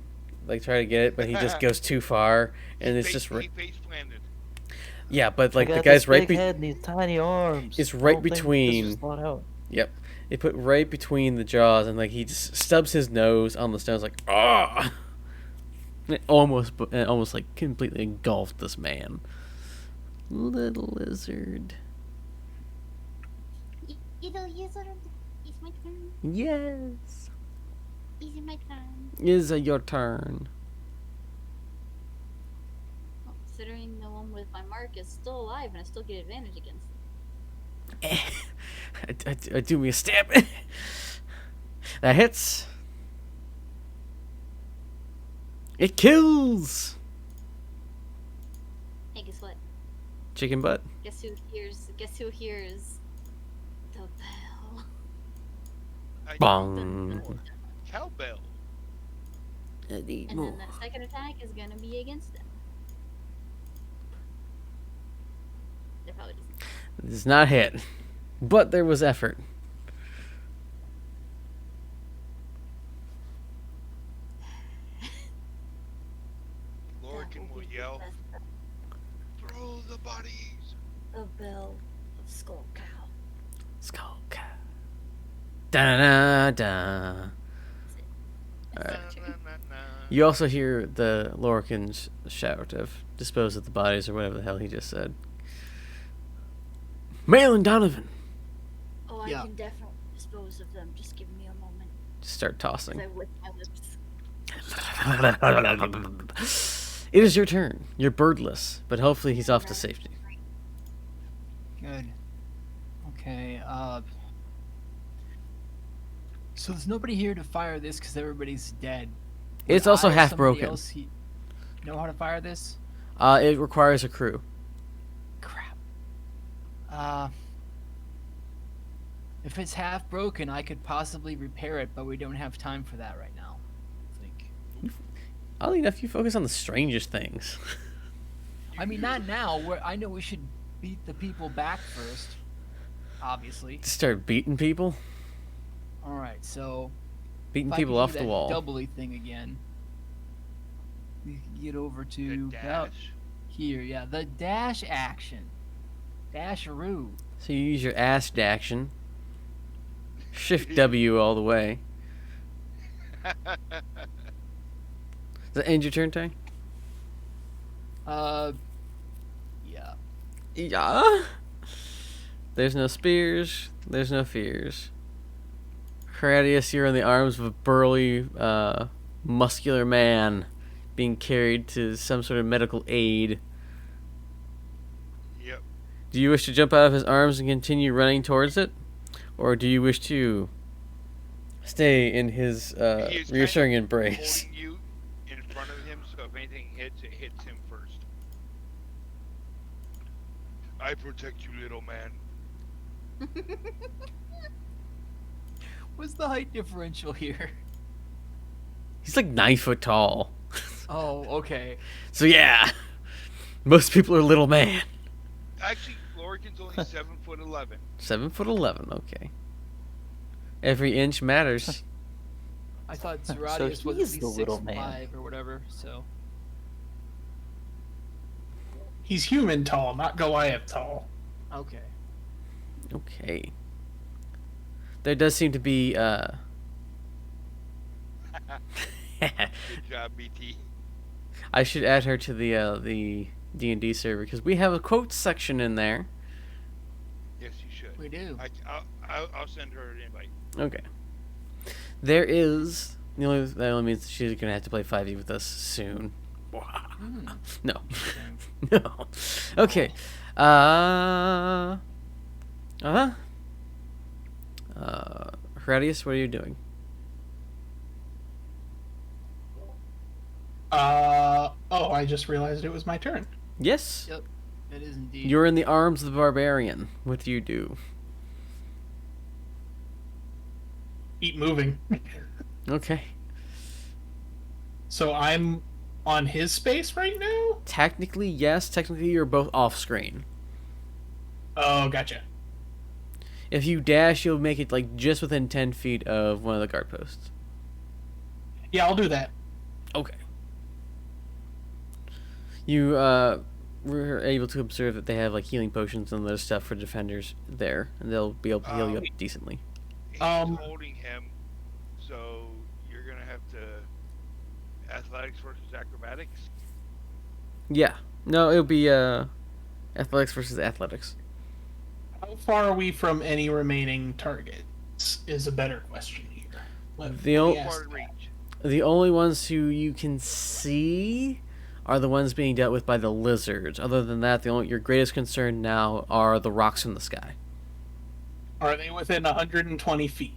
like try to get it, but he just goes too far, and it's just He face planted. yeah, but I like the got guy's this right big head and these tiny arms. it's The right whole thing just between. thought out. Yep, they put right between the jaws, and like he just stubs his nose on the stones, like ah. It almost like completely engulfed this man. Little lizard. Little lizard, it's my turn. Yes. Is it my turn? Is it your turn? Well, considering the one with my mark is still alive and I still get advantage against it. I do me a stab. That hits. It kills. Hey, guess what? Chicken butt. Guess who hears the bell? Bong. Cowbell. And then that second attack is gonna be against them. They probably just Does not hit, but there was effort. Lorcan will yell, "Throw the bodies!" the bell of Skull Cow. Skull cow. Da da da. That's Alright. the turn. You also hear the Lorcan's shout of dispose of the bodies or whatever the hell he just said. Malin Donovan. Oh, Yeah. I can definitely dispose of them. Just give me a moment. Just start tossing. 'Cause I lick my lips. It is your turn. You're birdless, but hopefully he's off to safety. Good. Okay, so there's nobody here to fire this because everybody's dead. It's Would also I or half somebody broken. else know how to fire this? It requires a crew. Crap. If it's half broken, I could possibly repair it, but we don't have time for that right now. I think. Oddly enough, you focus on the strangest things. I mean, not now. I know we should beat the people back first. Obviously. Just start beating people. All right, so Beating if I people could off do the that wall. doubly thing again. We can get over The to about dash. here. Yeah, the dash action. Dasharoo. So you use your ass action. Shift W all the way. Does that end your turn, Ty? Yeah. Yeah. There's no spears. There's no fears. Heradius, you're in the arms of a burly, muscular man being carried to some sort of medical aid. Yep. Do you wish to jump out of his arms and continue running towards it? Or do you wish to stay in his He is reassuring kind of embrace? holding you in front of him, so if anything hits, it hits him first. I protect you, little man. What's the height differential here? He's like 9 foot tall. Oh, okay. So yeah, most people are little man. Actually, Lorcan's only 7'11". 7'11". Okay. Every inch matters. I thought So Zeratius was at he's the least little man. 6'5" or whatever, so. He's human tall, not Goliath tall. Okay. Okay. There does seem to be Good job, BT. I should add her to the D&D server because we have a quotes section in there. Yes, you should. We do. I'll send her an invite. Okay. There is that only means she's gonna have to play 5e with us soon. Hmm. No. Interesting. No. Okay. Heradius, what are you doing? Oh, I just realized it was my turn. Yes. Yep. It is indeed. You're in the arms of the barbarian. What do you do? Keep moving. Okay. So I'm on his space right now? Technically, yes. Technically, you're both off screen. Oh, gotcha. If you dash, you'll make it like just within 10 feet of one of the guard posts. Yeah, I'll do that. Okay. You were able to observe that they have like healing potions and other stuff for defenders there, and they'll be able to heal you up decently. He's Um, holding him, so you're gonna have to athletics versus acrobatics. Yeah. No, it'll be athletics versus athletics. How far are we from any remaining targets is a better question here. Let The me o- ask Far that. range. The only ones who you can see are the ones being dealt with by the lizards. Other than that, your greatest concern now are the rocks in the sky. Are they within 120 feet?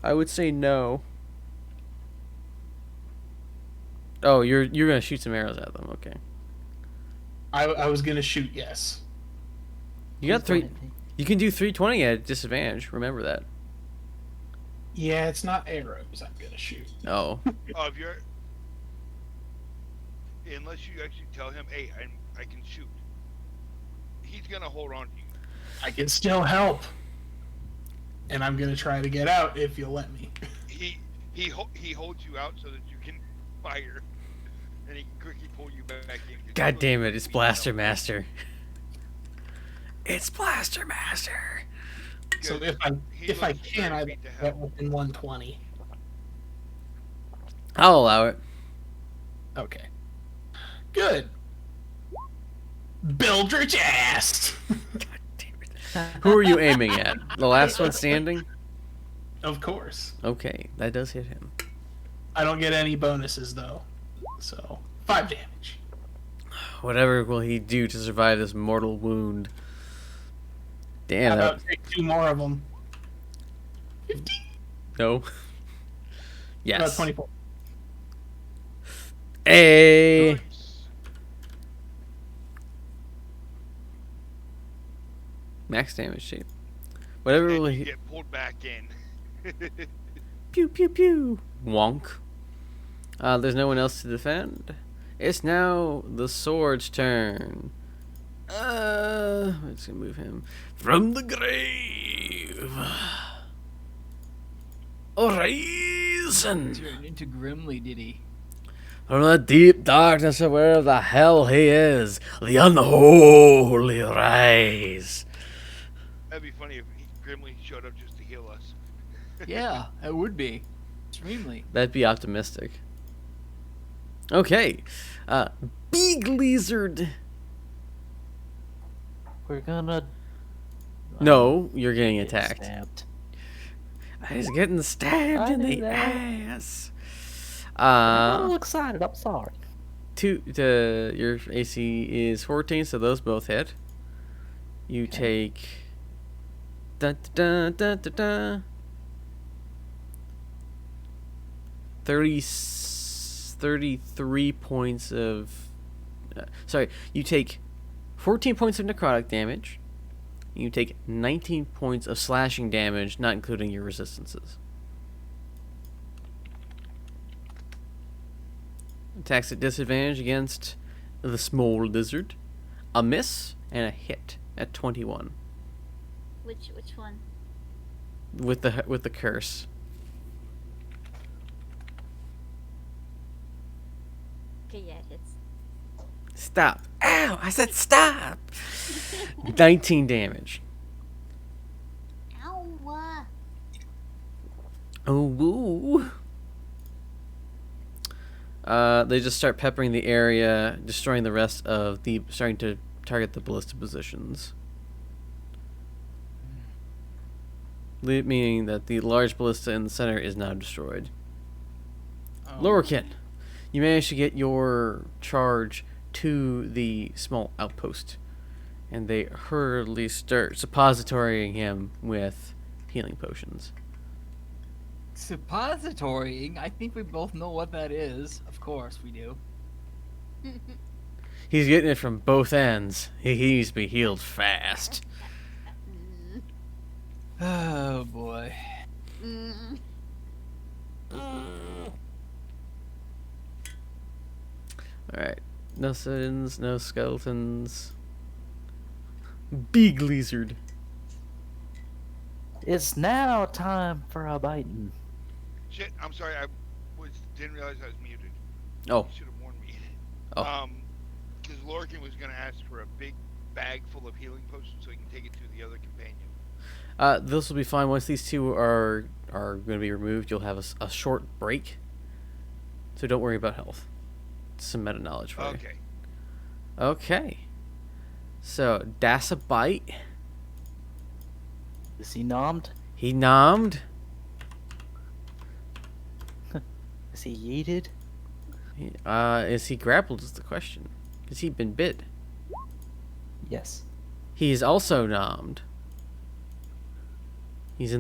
I would say no. Oh, you're gonna shoot some arrows at them. Okay. I was gonna shoot yes. You got three. You can do 320 at disadvantage. Remember that. Yeah, it's not arrows I'm gonna shoot. Oh. Oh, if you're, unless you actually tell him, "Hey, I can shoot," he's gonna hold on to you. I can still help. And I'm gonna try to get out if you'll let me. He holds you out so that you can fire, and he can quickly pull you back in. God damn it! It's Blaster Master. It's Blaster Master. So Good. He if I looks can, I very beat to get hell. within 120. I'll allow it. Okay. Good. Bildridge asked. God damn it. Who are you aiming at? The last one standing? Of course. Okay, that does hit him. I don't get any bonuses though. So 5 damage. Whatever will he do to survive this mortal wound? How Damn, that about take 2 more of them? 15. no. About Yes. 24. Hey. Nice. Max damage shape. Whatever And will you he... get pulled back in. Pew pew pew. Wonk. There's no one else to defend. It's now the sword's turn. I'm just gonna move him from the grave. Arisen Turned into Grimly, did he? from the deep darkness of wherever the hell he is. The unholy rise. That'd be funny if Grimly showed up just to heal us. Yeah, it would be. Extremely. That'd be optimistic. Okay, big lizard. We're gonna. No, you're getting get attacked. Stabbed. He's getting stabbed I in knew the that. ass. I'm a little excited. I'm sorry. Your AC is 14, so those both hit. You take. Da, da, da, da, da, 33 points of. Sorry, you take 14 points of necrotic damage. You take 19 points of slashing damage, not including your resistances. Attacks at disadvantage against the small lizard. A miss and a hit at 21 Which one? with the curse. Okay, yeah, it hits. Stop. Ow! I said stop! 19 damage. Ow! Oh, woo. They just start peppering the area, destroying the rest of the... starting to target the ballista positions. Meaning that the large ballista in the center is now destroyed. Oh. Lowerkin, you managed to get your charge to the small outpost, and they hurriedly start suppositorying him with healing potions. Suppositorying? I think we both know what that is. Of course we do. He's getting it from both ends. He needs to be healed fast. Oh boy. Mm. Alright. No citizens, no skeletons. Big lizard. It's now time for a biting. Shit, I'm sorry. Didn't realize I was muted. Oh. You should have warned me. Oh. Because Lorcan was going to ask for a big bag full of healing potions so he can take it to the other companion. This will be fine. Once these two are going to be removed, you'll have a short break. So don't worry about health. Some meta knowledge for you. Okay. Okay. So, that's a bite. Is he nommed? He nommed. Is he yeeted? Is he grappled is the question. Because he'd been bit. Yes. He is also nommed. Is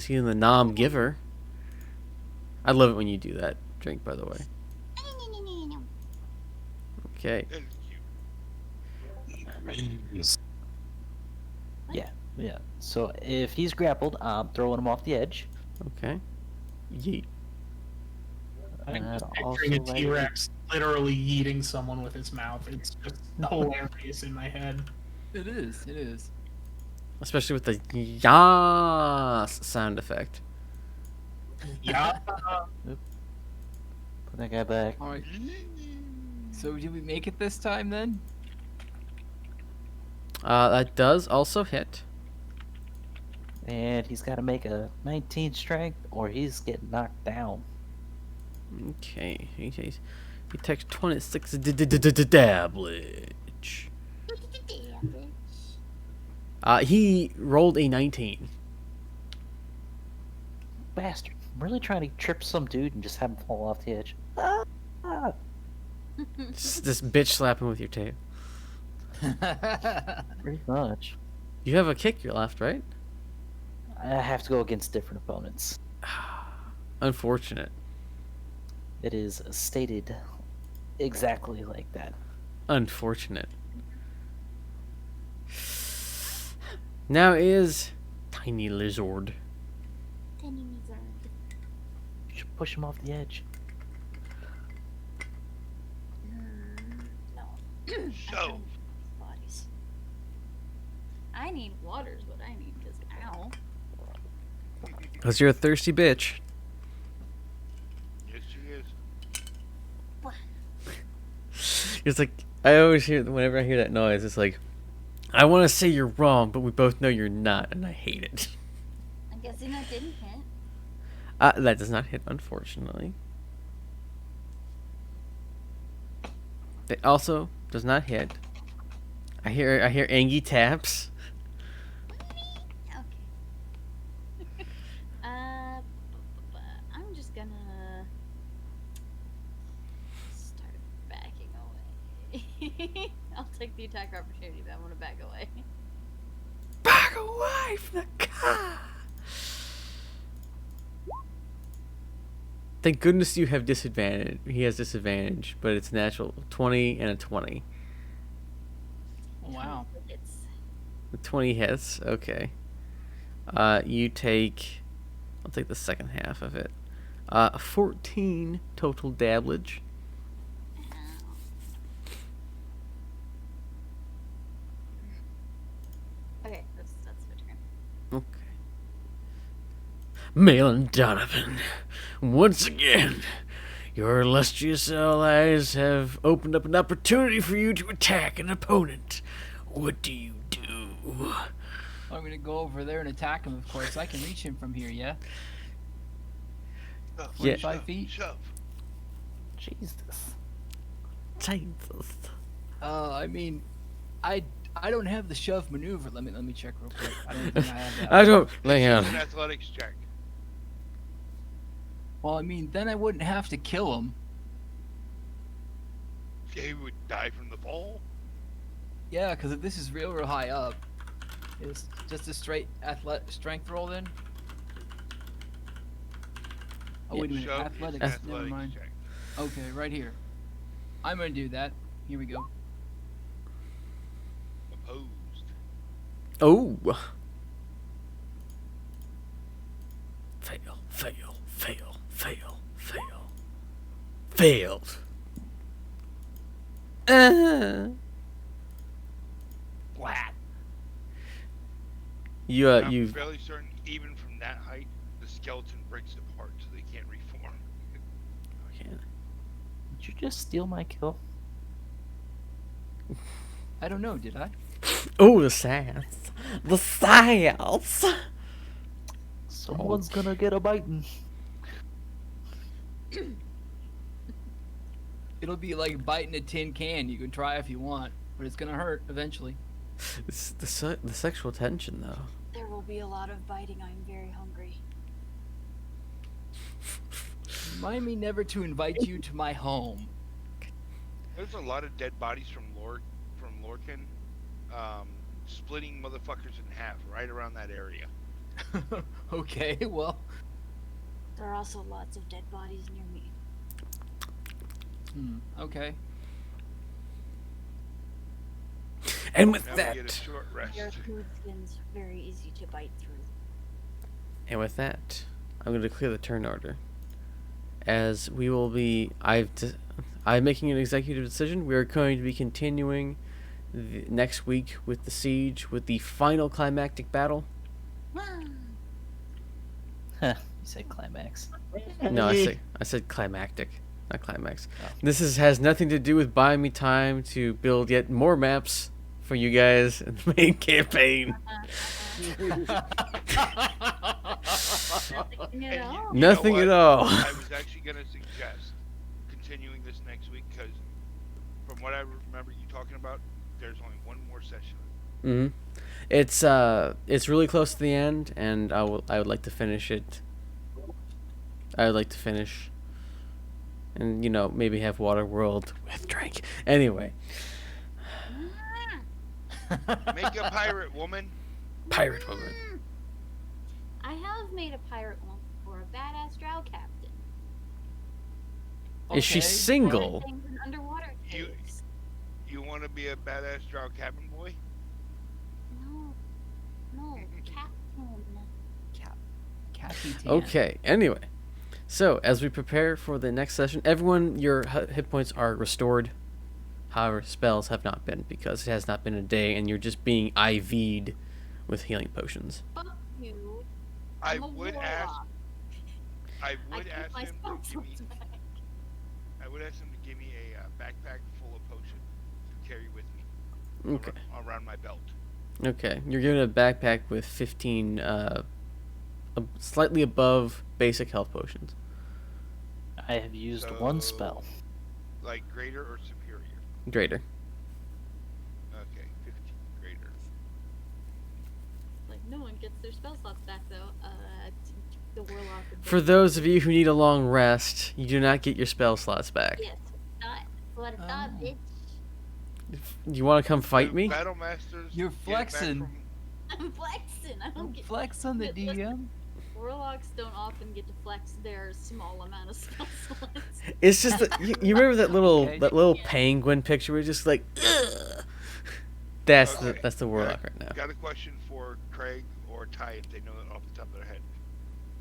he in the nom giver? I love it when you do that drink, by the way. Okay. That is cute. Yeah. So if he's grappled, I'm throwing him off the edge. Okay. Yeet. I'm I'd just also picturing a like- T-Rex literally yeeting someone with its mouth. It's just hilarious in my head. It is. It is. Especially with the yas sound effect. Yeah. Put that guy back. All right. So did we make it this time then? That does also hit. And he's got to make a 19 strength or he's getting knocked down. Okay. He takes 26 damage. He rolled a 19. Bastard. I'm really trying to trip some dude and just have him fall off the edge. Ah! Just bitch slap him with your tail. Pretty much. You have a kick your left, right? I have to go against different opponents. Unfortunate. It is stated exactly like that. Unfortunate. Now is Tiny Lizard. Tiny lizard. You should push him off the edge. No. So, Bodies. I need water is what I need, because ow. Because you're a thirsty bitch. yes, she is. It's like, I always hear, whenever I hear that noise, it's like, I want to say you're wrong, but we both know you're not, and I hate it. I'm guessing that didn't hit. That does not hit, unfortunately. That also does not hit. I hear Angie taps. Okay. I'm just gonna start backing away. I'll take the attack opportunity, but I want to back away. Back away from the car! Thank goodness you have disadvantage. He has disadvantage, but it's natural. 20 and a 20. Oh, wow. It's The 20 hits. Okay. You take... I'll take the second half of it. 14 total damage. okay. That's my turn. Okay. Malin Donovan, once again, your illustrious allies have opened up an opportunity for you to attack an opponent. What do you do? I'm gonna go over there and attack him. Of course, I can reach him from here. Yeah. Shove, 45 shove, feet? Shove. Jesus. Jesus. I mean, I don't have the shove maneuver. Let me check real quick. I don't think I have that. I don't... Hang on. An athletics check. Well, I mean, then I wouldn't have to kill him. He would die from the fall. Yeah, because if this is real high up, it's just a straight strength roll then. Oh wait a minute, Shove is an athletics. Never athletics mind. check. Okay, right here. I'm gonna do that. Here we go. Oh. Fail, fail, fail, fail, fail. Failed. Flat. I'm You. fairly certain, even from that height, the skeleton breaks apart, so they can't reform. Can't. Did you just steal my kill? I don't know, did I? Oh, the sass. The sass. Someone's gonna get a biting. It'll be like biting a tin can. You can try if you want, but it's gonna hurt eventually. It's the sexual tension, though. There will be a lot of biting. I'm very hungry. Remind me never to invite you to my home. There's a lot of dead bodies from Lorcan, splitting motherfuckers in half right around that area. Okay, well. There are also lots of dead bodies near me. Okay. And with Now we that, get a short rest. Their food skins very easy to bite through. I'm going to clear the turn order. As we will be, I'm making an executive decision. We are going to be continuing next week with the siege, with the final climactic battle. You said climax. No, I said climactic, not climax. Oh. This has nothing to do with buying me time to build yet more maps for you guys in the main campaign. Nothing at all. Nothing what? at all. I was actually going to suggest continuing this next week because, from what I remember you talking about, there's only one more session. It's really close to the end, and I would like to finish it. I would like to finish, and maybe have Water World with drink. Anyway, Make a pirate woman. pirate woman. I have made a pirate one for a badass drow captain. Is she Okay. single? Things in underwater You- caves. You want to be a badass drow cabin boy? No, captain. Kathy Tan. Okay. Anyway, so as we prepare for the next session, everyone, your hit points are restored. However, spells have not been, because it has not been a day, and you're just being IV'd with healing potions. Fuck you. I I'm a would warlock. ask. I I would keep ask my him spell to give me. slots back. I would ask him to give me a backpack full of potions to carry with me. Okay. Around my belt. Okay. You're given a backpack with 15, slightly above basic health potions. I have used one spell. Like greater or superior? Greater. Okay, 15 greater. Like, no one gets their spell slots back, though. The warlock. would For be- those of you who need a long rest, you do not get your spell slots back. Yes, not what I thought, Oh. bitch. You want to come fight The me? Battle Masters. You're get it back flexing. from- I'm flexing. I don't get. Flex on the Listen, DM. Warlocks don't often get to flex their small amount of spell slots. It's just that you remember that little Okay. that penguin picture where it's just like, ugh. That's Okay. the warlock right now. Got a question for Craig or Ty if they know it off the top of their head.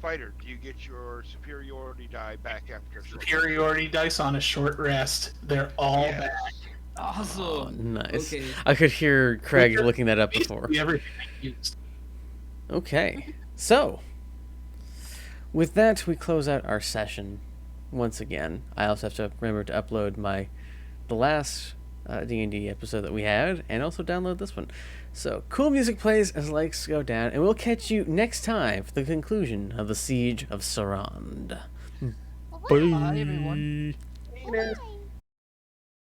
Fighter, do you get your superiority die back after a short Superiority dice on a short rest. They're all Yes. back. Awesome. Oh, nice. Okay. I could hear Craig Sure. looking that up before. Basically everything I used. Okay, so with that, we close out our session once again. I also have to remember to upload the last D&D episode that we had, and also download this one. So cool music plays as lights go down, and we'll catch you next time for the conclusion of the Siege of Sarand. Bye, everyone. Bye.